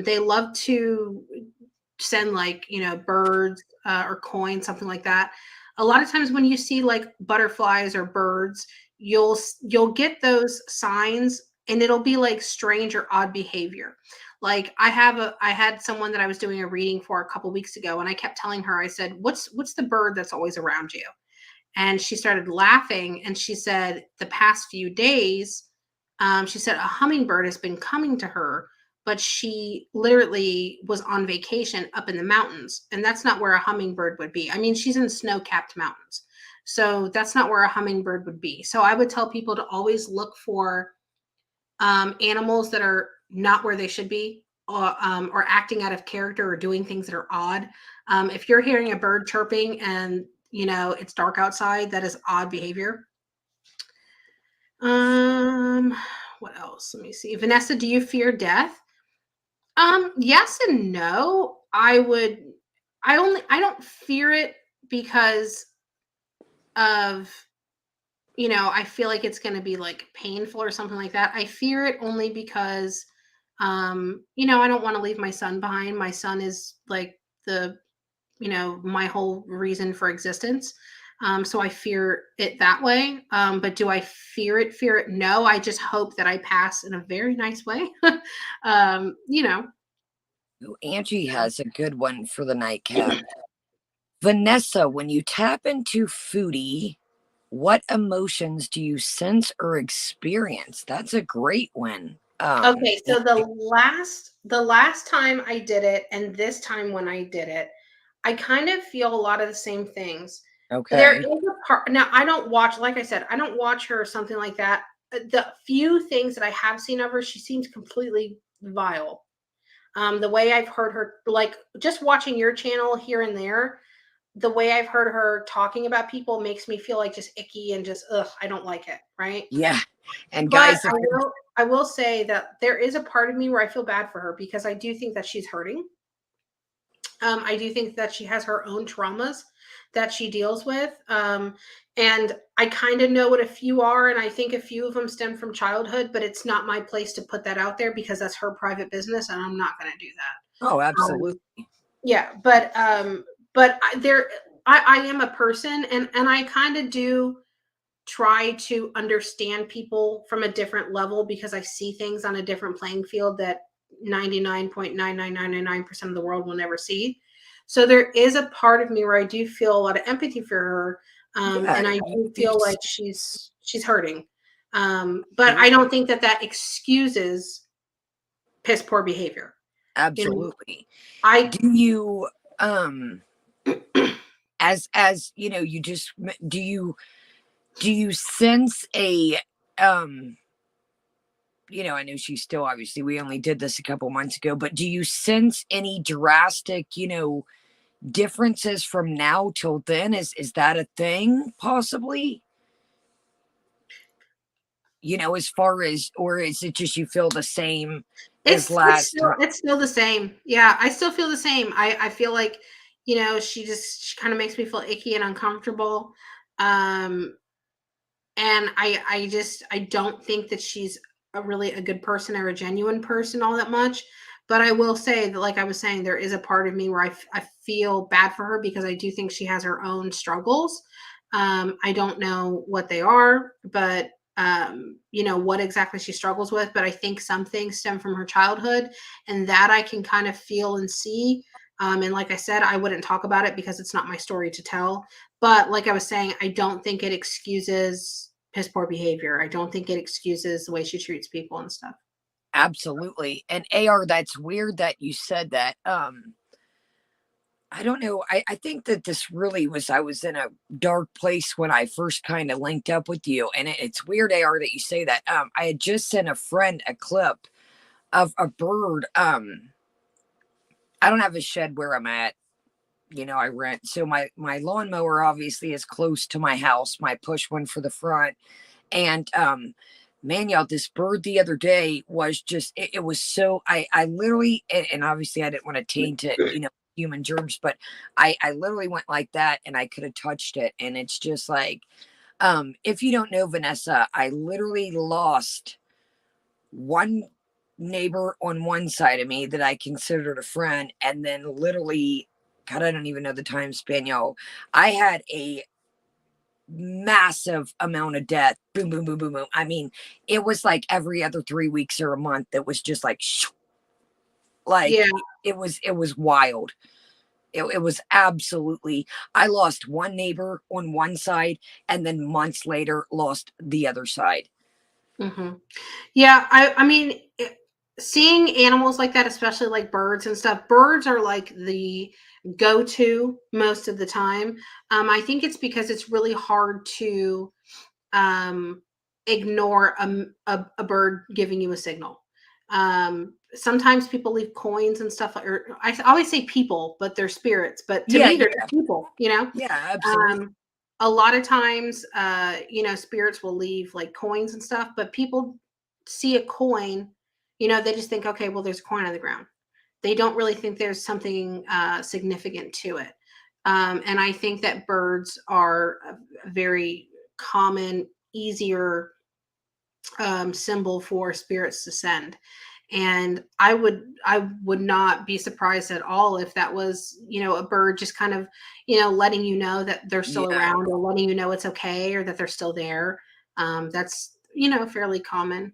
they love to send birds or coins, something like that. A lot of times when you see like butterflies or birds, you'll get those signs and it'll be like strange or odd behavior. Like I had someone that I was doing a reading for a couple weeks ago and I kept telling her, I said, what's the bird that's always around you? And she started laughing and she said the past few days, she said a hummingbird has been coming to her, but she literally was on vacation up in the mountains. And that's not where a hummingbird would be. I mean, she's in snow-capped mountains. So that's not where a hummingbird would be. So I would tell people to always look for animals that are not where they should be or acting out of character or doing things that are odd. If you're hearing a bird chirping and it's dark outside, that is odd behavior. What else? Let me see. Vanessa, do you fear death? Yes and no. I don't fear it because of, I feel like it's going to be like painful or something like that. I fear it only because, I don't want to leave my son behind. My son is like my whole reason for existence. So I fear it that way. But do I fear it? Fear it? No. I just hope that I pass in a very nice way. You know. Ooh, Angie has a good one for the nightcap. Vanessa, when you tap into Foodie, what emotions do you sense or experience? That's a great one. Okay, so the last time I did it and this time when I did it, I kind of feel a lot of the same things. There Okay. is a part now I don't watch, like I said, I don't watch her or something like that. The few things that I have seen of her, she seems completely vile. The way I've heard her, like just watching your channel here and there, the way I've heard her talking about people makes me feel like just icky and just ugh, I don't like it, right? Yeah. And But guys, if I will say that there is a part of me where I feel bad for her because I do think that she's hurting. I do think that she has her own traumas that she deals with. And I kind of know what a few are, and I think a few of them stem from childhood, but it's not my place to put that out there because that's her private business, and I'm not going to do that. oh, absolutely. Yeah, but I am a person, and I kind of do try to understand people from a different level because I see things on a different playing field that 99.99999% of the world will never see. So there is a part of me where I do feel a lot of empathy for her, Yeah. and I do feel There's like she's hurting. But I don't think that that excuses piss poor behavior. You know, absolutely. I Do you as you know, do you sense a um I know she's still, obviously, we only did this a couple months ago, but do you sense any drastic, differences from now till then? Is that a thing possibly? As far as, or is it just you feel the same as last time? It's still the same. Yeah, I still feel the same. I feel like, she kind of makes me feel icky and uncomfortable. Um and I don't think that she's a good person or a genuine person all that much. But I will say that, like I was saying, there is a part of me where I feel bad for her because I do think she has her own struggles. I don't know what they are, but what exactly she struggles with. But I think some things stem from her childhood, and that I can kind of feel and see. And like I said, I wouldn't talk about it because it's not my story to tell. But like I was saying, I don't think it excuses piss poor behavior. I don't think it excuses the way she treats people and stuff. Absolutely. And AR, that's weird that you said that. I don't know. I think that this really was, I was in a dark place when I first kind of linked up with you. And it's weird, AR, that you say that. I had just sent a friend a clip of a bird. I don't have a shed where I'm at. I rent. So my lawnmower obviously is close to my house, my push one for the front. And man, y'all, this bird the other day was just, it was so, I literally, and obviously I didn't want to taint it, human germs, but I literally went like that and I could have touched it. And it's just like, if you don't know, Vanessa, I literally lost one neighbor on one side of me that I considered a friend. And then literally, God, I don't even know the time span, y'all. I had a massive amount of death. Boom, boom, boom, boom, boom. I mean, it was like every other 3 weeks or a month that was just like, like Yeah. it was wild. It was absolutely, I lost one neighbor on one side and then months later lost the other side. Yeah. I mean, seeing animals like that, especially like birds and stuff, birds are like the go to most of the time. I think it's because it's really hard to um, ignore a bird giving you a signal. Sometimes people leave coins and stuff, or I always say people, but they're spirits. But to Yeah, me, they're yeah, just people. yeah, absolutely. Um, a lot of times, spirits will leave like coins and stuff, but people see a coin, they just think, okay, well, there's a coin on the ground. They don't really think there's something significant to it. And I think that birds are a very common, easier symbol for spirits to send. And I would not be surprised at all if that was, a bird just kind of, letting you know that they're still Yeah. around, or letting you know it's okay, or that they're still there. That's, fairly common.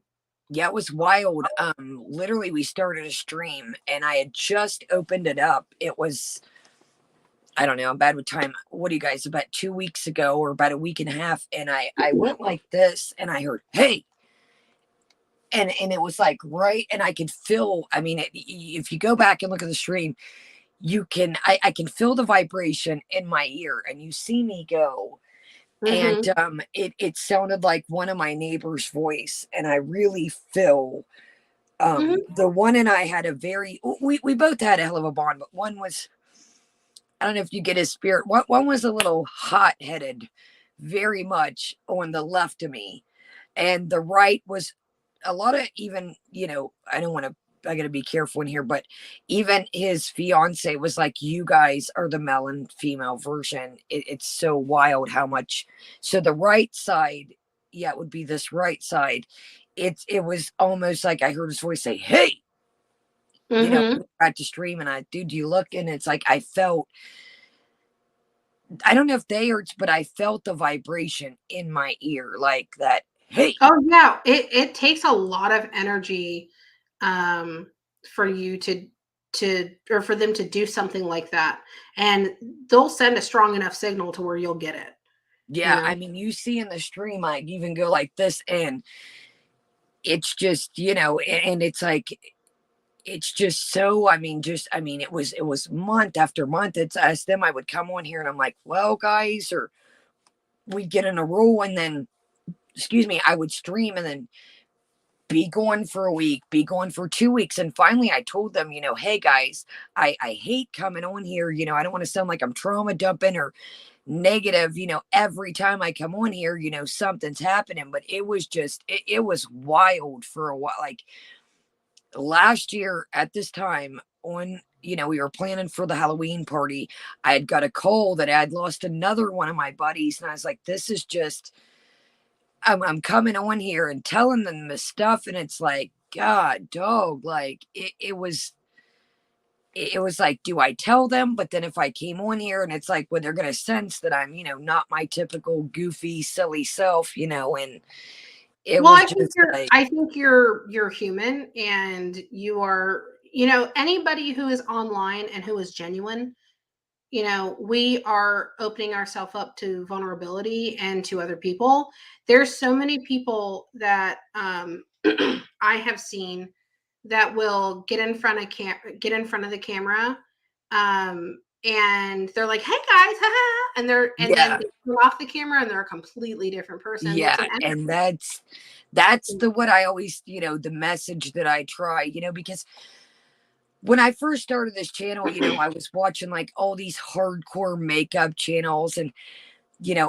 Yeah, it was wild. Literally we started a stream and I had just opened it up. It was, I don't know, I'm bad with time. What do you guys, about 2 weeks ago or about a week and a half, and I went like this and I heard, hey, and it was like right, and I could feel, I mean, if you go back and look at the stream, you can, I can feel the vibration in my ear, and you see me go, and Mm-hmm. it sounded like one of my neighbor's voice, and I really feel Mm-hmm. the one and I had a very, we both had a hell of a bond, but one was, I don't know if you get his spirit, one was a little hot-headed, very much on the left of me, and the right was a lot of, even, I don't want to, I got to be careful in here, but even his fiance was like, you guys are the male and female version. It's so wild how much. So the right side, yeah, it would be this right side. It was almost like I heard his voice say, hey, Mm-hmm. at the stream, and I, dude, you look, and it's like I felt, I don't know if they are, but I felt the vibration in my ear, like that, hey. Oh yeah, it takes a lot of energy, um, for you or for them to do something like that, and they'll send a strong enough signal to where you'll get it. You Yeah, know. I mean, you see in the stream, I even go like this, and it's just, and it's like, it's just so, I mean, it was month after month. It's us, them. I would come on here and I'm like, well, guys, or we get in a row, and then, excuse me, I would stream and then be gone for a week, be gone for 2 weeks. And finally I told them, hey guys, I hate coming on here. I don't want to sound like I'm trauma dumping or negative, every time I come on here, something's happening. But it was just, it was wild for a while. Like last year at this time, on, we were planning for the Halloween party. I had got a call that I had lost another one of my buddies, and I was like, this is just, I'm coming on here and telling them this stuff, and it's like, God, dog, like it was like, do I tell them? But then if I came on here, and it's like, when they're gonna sense that I'm, not my typical goofy, silly self, and it Well, was just like, I think you're human, and you are, anybody who is online and who is genuine, we are opening ourselves up to vulnerability and to other people. There's so many people that I have seen that will get in front of the camera, and they're like, "Hey guys, haha," and then yeah, they turn off the camera and they're a completely different person. It's yeah, an and that's the, what I always, the message that I try, because when I first started this channel, I was watching like all these hardcore makeup channels, and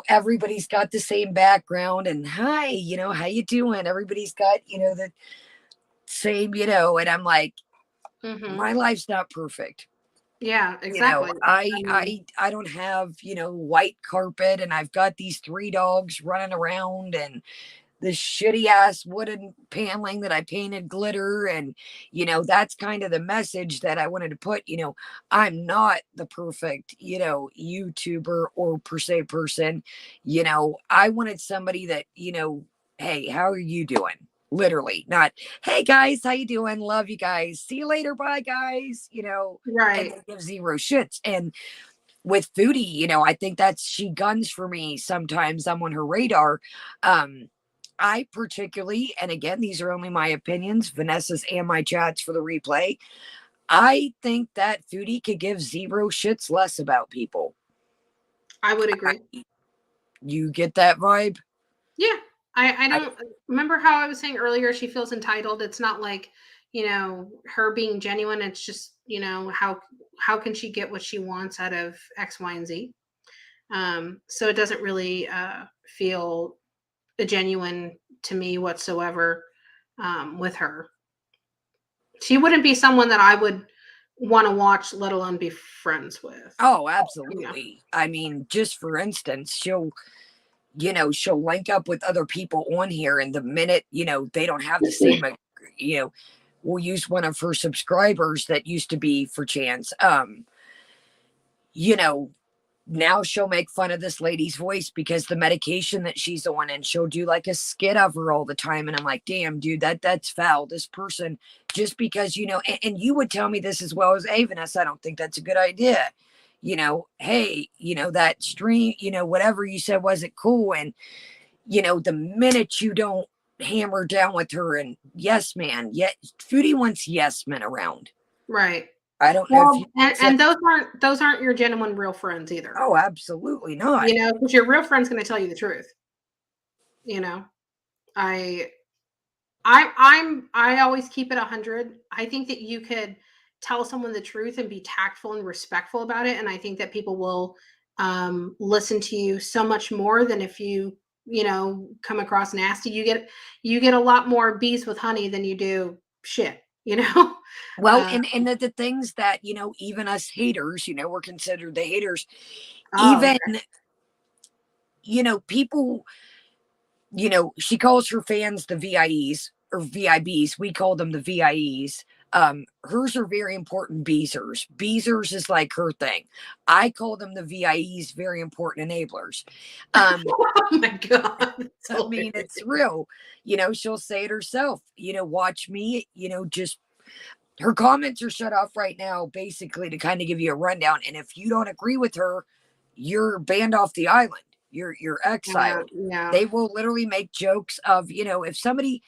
everybody's got the same background, and hi, how you doing? Everybody's got, the same, and I'm like, Mhm. my life's not perfect. Yeah, exactly. I mean, I don't have, white carpet, and I've got these 3 dogs running around, and this shitty ass wooden paneling that I painted glitter. And, that's kind of the message that I wanted to put. I'm not the perfect, YouTuber or per se person. I wanted somebody that, hey, how are you doing? Literally, not, hey guys, how you doing? Love you guys. See you later. Bye, guys. And right. they give zero shits. And with Foodie, I think that's, she guns for me sometimes. I'm on her radar. I particularly, and again, these are only my opinions, Vanessa's and my chats for the replay. I think that Foodie could give zero shits less about people. I would agree. You get that vibe? Yeah. I I, don't remember how I was saying earlier she feels entitled. It's not like, her being genuine. It's just, how can she get what she wants out of X, Y, and Z? So it doesn't really feel genuine to me whatsoever, with her. She wouldn't be someone that I would want to watch, let alone be friends with. oh, Yeah. absolutely. I mean, just for instance, she'll link up with other people on here, and the minute, they don't have the same, you know, we'll use one of her subscribers that used to be for Chance. You know, now she'll make fun of this lady's voice because the medication that she's on, and she'll do like a skit of her all the time. And I'm like, damn, dude, that's foul. This person, just because, you know, and you would tell me this as well as, hey, Vanessa, I don't think that's a good idea. You know, hey, you know, that stream, you know, whatever you said wasn't cool. And, you know, the minute you don't hammer down with her and yes, man, yet Foodie wants yes men around. Right. I don't know if you and those aren't your genuine real friends either. Oh, absolutely not. You know, because your real friend's going to tell you the truth. You know, I always keep it 100. I think that you could tell someone the truth and be tactful and respectful about it, and I think that people will listen to you so much more than if you know, come across nasty. You get a lot more bees with honey than you do shit. You know. Well, and the things that, you know, even us haters, you know, we're considered the haters. Okay. You know, people, you know, she calls her fans the VIEs or VIBs. We call them the VIEs. Hers are very important Beezers. Beezers is like her thing. I call them the VIEs, very important enablers. Oh my God. I mean, it's real. You know, she'll say it herself. You know, watch me, you know, just her comments are shut off right now, basically to kind of give you a rundown. And if you don't agree with her, you're banned off the island. You're exiled. Yeah. They will literally make jokes of, you know, if somebody,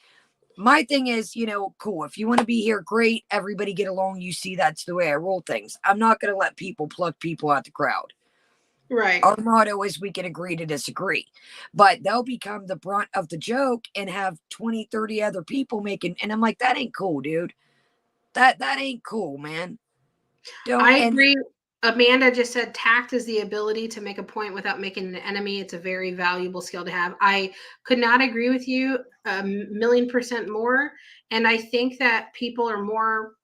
my thing is, you know, cool. If you want to be here, great. Everybody get along. You see, that's the way I roll things. I'm not going to let people pluck people out the crowd. Right. Our motto is we can agree to disagree, but they'll become the brunt of the joke and have 20, 30 other people making, and I'm like, that ain't cool, dude. That ain't cool, man. I agree. Amanda just said tact is the ability to make a point without making an enemy. It's a very valuable skill to have. I could not agree with you 1,000,000% more. And I think that people are more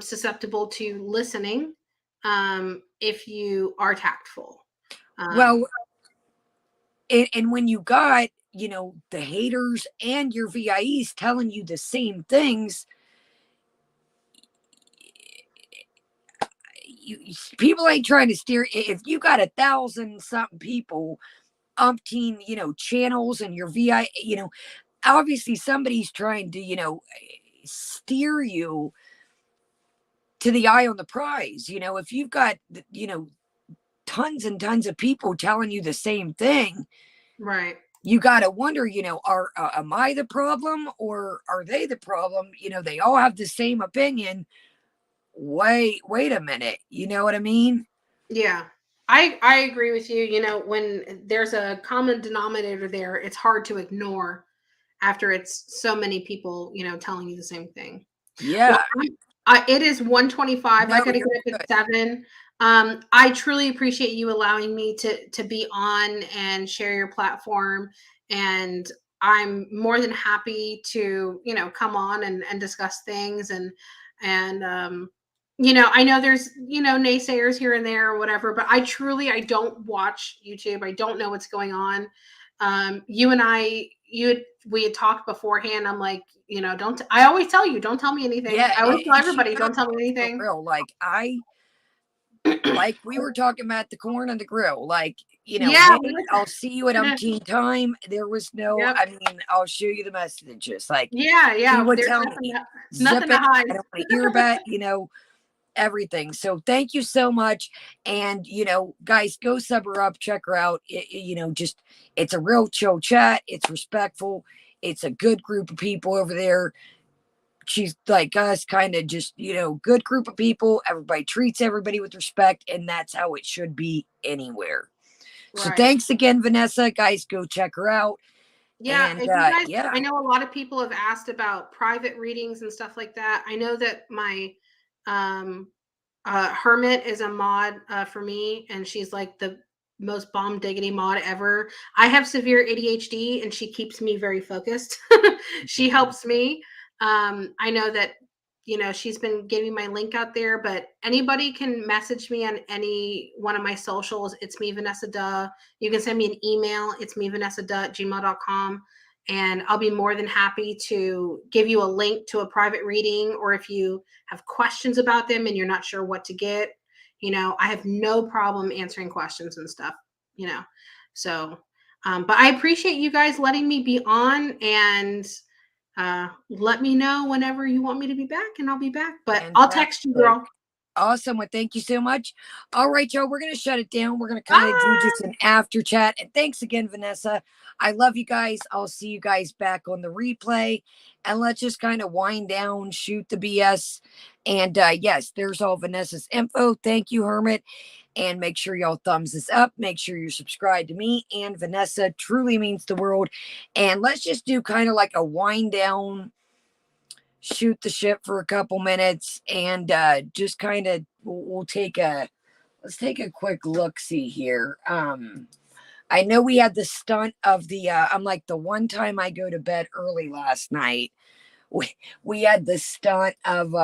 susceptible to listening if you are tactful. Well, and when you got, you know, the haters and your VIEs telling you the same things, people ain't trying to steer. If you got 1,000 something people, umpteen, you know, channels, and your VI, you know, obviously somebody's trying to, you know, steer you to the eye on the prize. You know, if you've got, you know, tons and tons of people telling you the same thing, right? You got to wonder, you know, am I the problem or are they the problem? You know, they all have the same opinion. Wait a minute. You know what I mean? Yeah. I agree with you. You know, when there's a common denominator there, it's hard to ignore after it's so many people, you know, telling you the same thing. Yeah. Well, it is 1:25. No, I got to you're get up at 7. I truly appreciate you allowing me to be on and share your platform, and I'm more than happy to, you know, come on and discuss things and you know, I know there's, you know, naysayers here and there or whatever, but I don't watch YouTube. I don't know what's going on. You and we had talked beforehand. I'm like, you know, I always tell you, don't tell me anything. Yeah, I always tell and everybody, don't tell me anything. real. Like like we were talking about the corn and the grill. Like, you know, Yeah, hey, I'll see you at umpteen time. There was no, Yep. I mean, I'll show you the messages. Like, Yeah. he would There's tell nothing, me, nothing zip to it. hide. I don't want to hear about, you know, everything. So thank you so much. And, you know, guys, go sub her up, check her out. You know, just, it's a real chill chat. It's respectful. It's a good group of people over there. She's like us, kind of just, you know, good group of people. Everybody treats everybody with respect, and that's how it should be anywhere. So thanks again, Vanessa. Guys, go check her out. Yeah, And you guys, yeah, I know a lot of people have asked about private readings and stuff like that. I know that my Hermit is a mod for me, and she's like the most bomb diggity mod ever. I have severe ADHD, and she keeps me very focused. She helps me. I know that, you know, she's been giving my link out there, but anybody can message me on any one of my socials. It's me, Vanessa Duh. You can send me an email. It's me, Vanessa Duh at gmail.com. And I'll be more than happy to give you a link to a private reading, or if you have questions about them and you're not sure what to get, I have no problem answering questions and stuff, So, but I appreciate you guys letting me be on, and let me know whenever you want me to be back, and I'll be back. But I'll text you, girl. Awesome. Well, thank you so much. All right, y'all, we're going to shut it down. We're going to kind of do just an after chat. And thanks again, Vanessa. I love you guys. I'll see you guys back on the replay. And let's just kind of wind down, shoot the BS. And yes, there's all Vanessa's info. Thank you, Hermit. And make sure y'all thumbs this up. Make sure you're subscribed to me and Vanessa. Truly means the world. And let's just do kind of like a wind down, shoot the ship for a couple minutes, and just kind of let's take a quick look see here. I know we had the stunt of the I'm like, the one time I go to bed early last night, we had the stunt of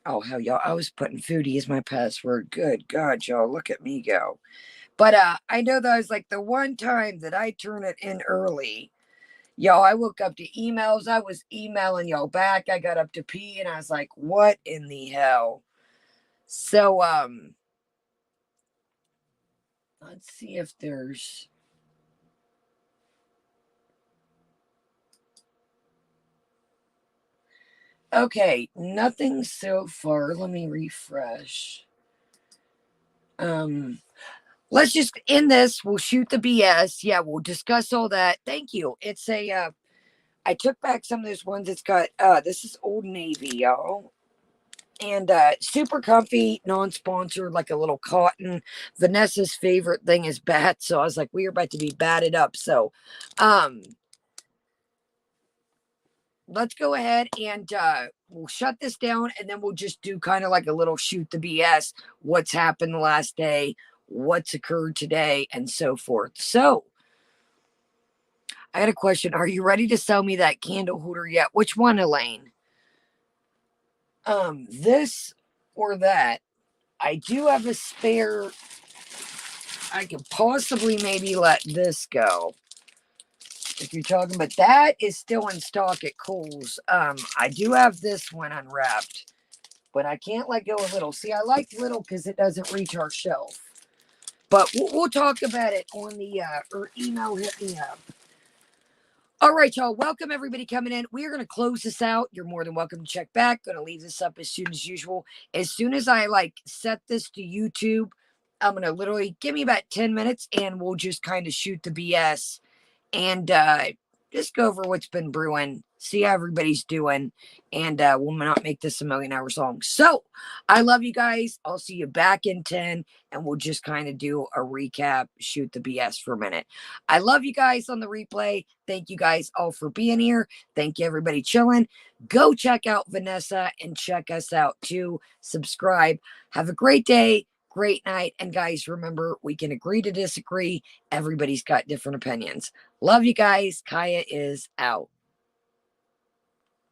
oh hell, y'all, I was putting Foodie as my password. Good God, y'all, look at me go. But I know that I was like, the one time that I turn it in early, y'all, I woke up to emails. I was emailing y'all back. I got up to pee and I was like, what in the hell? So, let's see if there's. Okay, nothing so far. Let me refresh. Let's just end this. We'll shoot the BS. Yeah, we'll discuss all that. Thank you. It's a I took back some of those ones. It's got this is Old Navy, y'all. And super comfy, non-sponsored, like a little cotton. Vanessa's favorite thing is bats, so I was like, we're about to be batted up. So let's go ahead and we'll shut this down, and then we'll just do kind of like a little shoot the BS, what's happened the last day, what's occurred today, and so forth. So I got a question. Are you ready to sell me that candle holder yet? Which one, Elaine? This or that? I do have a spare. I could possibly maybe let this go. If you're talking, but that is still in stock at Kohl's. I do have this one unwrapped, but I can't let go of little. See, I like little because it doesn't reach our shelf. But we'll talk about it on the or email hit me up. All right, y'all. Welcome everybody coming in. We are going to close this out. You're more than welcome to check back. Going to leave this up as soon as usual. As soon as I set this to YouTube, I'm going to literally give me about 10 minutes and we'll just kind of shoot the BS and just go over what's been brewing, see how everybody's doing, and we'll not make this a million hours long. So I love you guys. I'll see you back in 10, and we'll just kind of do a recap, shoot the BS for a minute. I love you guys on the replay. Thank you guys all for being here. Thank you, everybody chilling. Go check out Vanessa and check us out too. Subscribe. Have a great day. Great night. And guys, remember, we can agree to disagree. Everybody's got different opinions. Love you guys. Kaya is out.